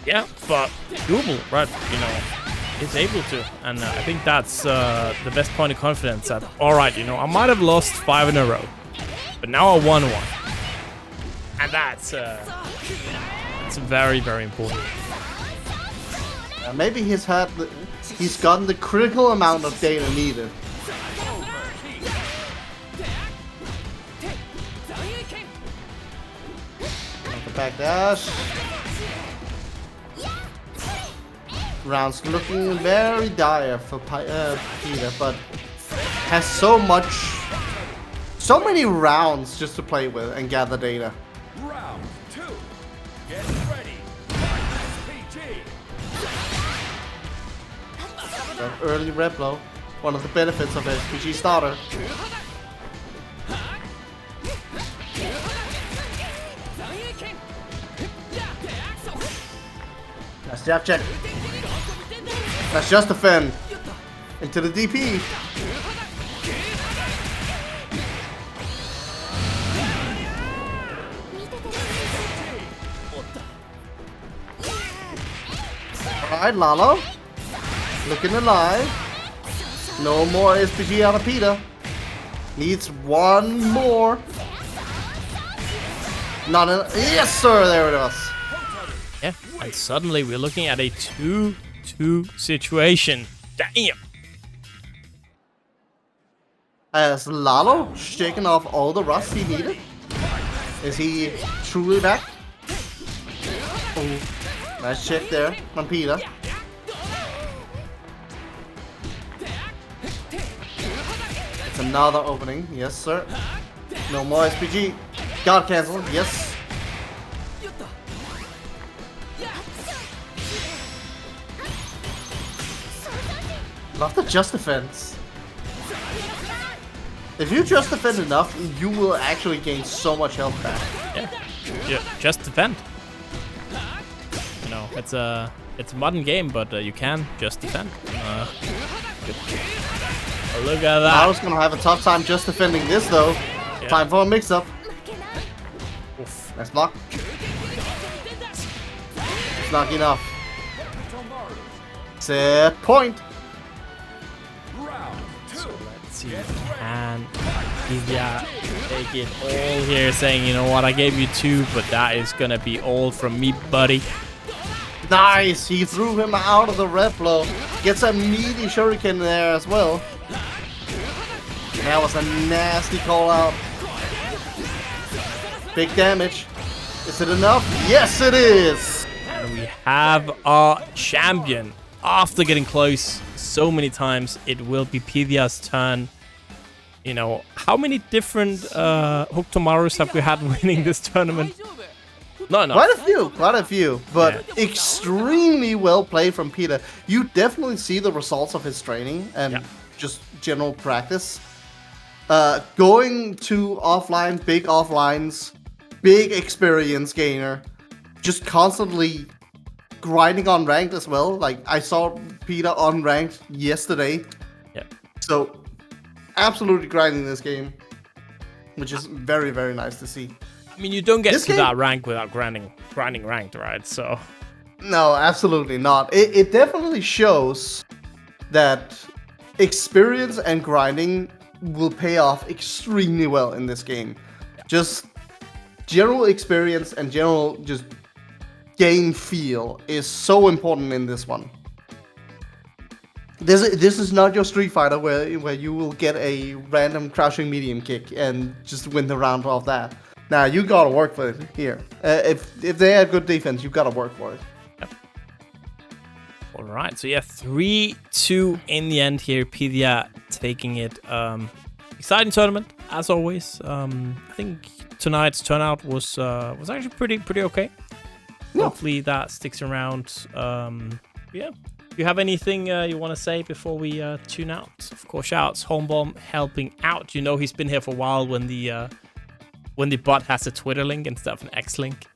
Speaker 1: Yeah, but doable, right? You know, he's able to. And I think that's the best point of confidence that, alright, you know, I might have lost 5 in a row, but now I won 1. And that's very, very important.
Speaker 2: Maybe he's gotten the critical amount of data needed. The back dash. Rounds looking very dire for Pida, but has so many rounds just to play with and gather data.
Speaker 3: Round 2. Get ready. PG.
Speaker 2: That early red blow, one of the benefits of SPG starter. Nice jab check. That's just defend. Into the DP. Alright, Lalo. Looking alive. No more SPG out of Pida. Needs one more. Not enough. Yes, sir. There it is.
Speaker 1: Yeah, and suddenly we're looking at a 2-2 situation. Damn!
Speaker 2: Has Lalo shaken off all the rust he needed? Is he truly back? Oh, nice check there from Pida. It's another opening. Yes, sir. No more SPG. God cancel. Yes. Love the just defense. If you just defend enough, you will actually gain so much health back.
Speaker 1: Yeah, just defend. You know, it's a modern game, but you can just defend. Good. Oh, look at that.
Speaker 2: Lalo's gonna have a tough time just defending this though.
Speaker 1: Yeah.
Speaker 2: Time for a mix-up.
Speaker 1: Oof.
Speaker 2: Nice block. It's not enough. Set point.
Speaker 3: Round 2.
Speaker 1: Let's see. And Pida take it all here, saying, you know what, I gave you 2, but that is gonna be all from me, buddy.
Speaker 2: Nice. He threw him out of the red blow. Gets a meaty shuriken there as well. That was a nasty call out. Big damage. Is it enough? Yes, it is.
Speaker 1: And we have our champion. After getting close so many times, it will be Pida's turn. You know, how many different Hokutomarus have we had winning this tournament? No.
Speaker 2: Quite a few, but extremely well played from Pida. You definitely see the results of his training and just general practice. Going to offline, big offlines, big experience gainer, just constantly grinding on ranked as well. Like I saw Pida on ranked yesterday.
Speaker 1: Yeah.
Speaker 2: So absolutely grinding this game, which is very, very nice to see.
Speaker 1: I mean, you don't get
Speaker 2: This
Speaker 1: to
Speaker 2: game-
Speaker 1: that rank without grinding ranked, right? So
Speaker 2: No, absolutely not. It definitely shows that experience and grinding will pay off extremely well in this game. Just general experience and general just game feel is so important in this one. This is not your Street Fighter where you will get a random crouching medium kick and just win the round off that. Nah, you gotta work for it here. If they have good defense, you gotta work for it.
Speaker 1: All right, so yeah, 3-2 in the end here. Pida taking it. Exciting tournament as always. I think tonight's turnout was actually pretty okay.
Speaker 2: Yeah.
Speaker 1: Hopefully that sticks around. Yeah. Do you have anything you want to say before we tune out? Of course, shouts Homebomb helping out. You know he's been here for a while when the bot has a Twitter link instead of an X link.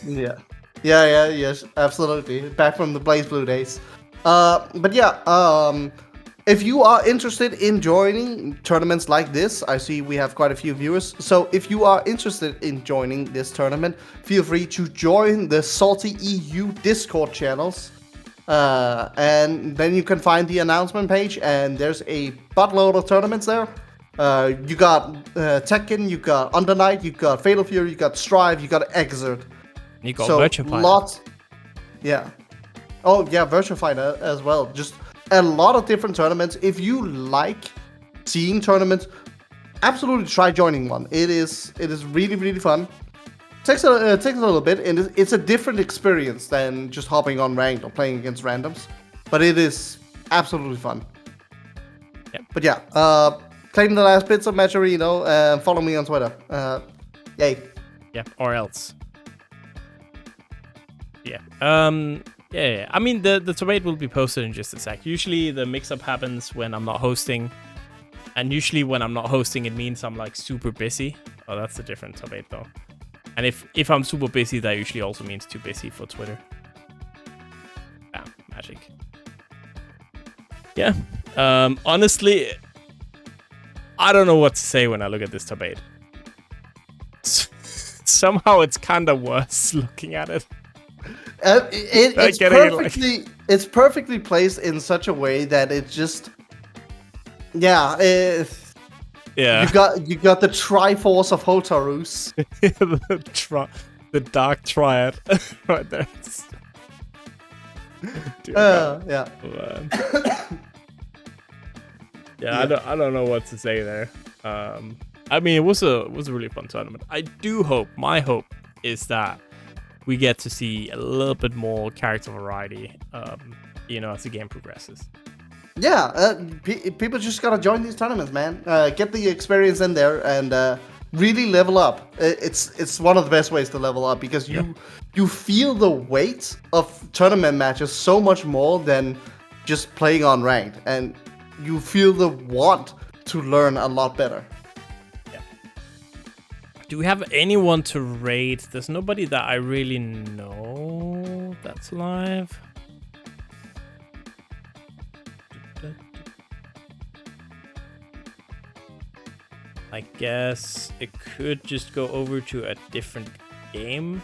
Speaker 2: Yeah. Yes, absolutely. Back from the Blaze Blue days. But yeah, if you are interested in joining tournaments like this, I see we have quite a few viewers. So if you are interested in joining this tournament, feel free to join the SaltyEU Discord channels. And then you can find the announcement page, and there's a buttload of tournaments there. You got Tekken, you got Under Night, you got Fatal Fury, you got Strive, you got Xrd.
Speaker 1: You got Virtua Fighter.
Speaker 2: Lots. Yeah. Oh yeah, Virtua Fighter as well. Just a lot of different tournaments. If you like seeing tournaments, absolutely try joining one. It is really fun. Takes a little bit, and it's a different experience than just hopping on ranked or playing against randoms. But it is absolutely fun.
Speaker 1: Yep.
Speaker 2: But yeah, claim the last bits of Matcherino and follow me on Twitter. Yay.
Speaker 1: Yeah, or else. Yeah. Yeah. I mean, the debate will be posted in just a sec. Usually the mix-up happens when I'm not hosting. And usually when I'm not hosting, it means I'm like super busy. Oh, that's a different debate though. And if I'm super busy, that usually also means too busy for Twitter. Yeah, magic. Yeah. Honestly, I don't know what to say when I look at this debate. Somehow it's kind of worse looking at it.
Speaker 2: It's perfectly placed in such a way that it just, yeah.
Speaker 1: Yeah.
Speaker 2: You got the Triforce of Hotarus.
Speaker 1: the Dark Triad right there.
Speaker 2: Yeah.
Speaker 1: Yeah, I don't know what to say there. I mean, it was a really fun tournament. I do hope, my hope is that we get to see a little bit more character variety, as the game progresses.
Speaker 2: Yeah, people just gotta join these tournaments, man. Get the experience in there and really level up. It's one of the best ways to level up because you feel the weight of tournament matches so much more than just playing on ranked, and you feel the want to learn a lot better.
Speaker 1: Yeah. Do we have anyone to raid? There's nobody that I really know that's live. I guess it could just go over to a different game.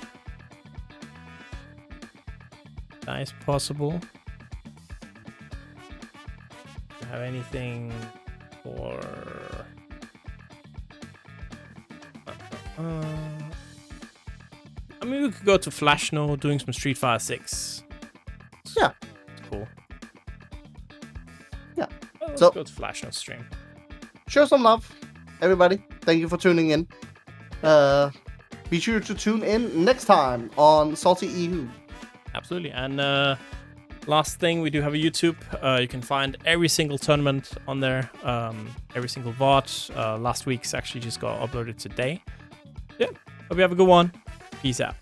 Speaker 1: That is possible. Do you have anything for... I mean, we could go to Flash now, doing some Street Fighter 6.
Speaker 2: Yeah.
Speaker 1: Cool.
Speaker 2: Yeah.
Speaker 1: Well, let's go to Flash now stream.
Speaker 2: Show some love, everybody. Thank you for tuning in. Be sure to tune in next time on SaltyEU.
Speaker 1: Absolutely. And last thing, we do have a YouTube. You can find every single tournament on there, every single VOD. Last week's actually just got uploaded today. Yeah. Hope you have a good one. Peace out.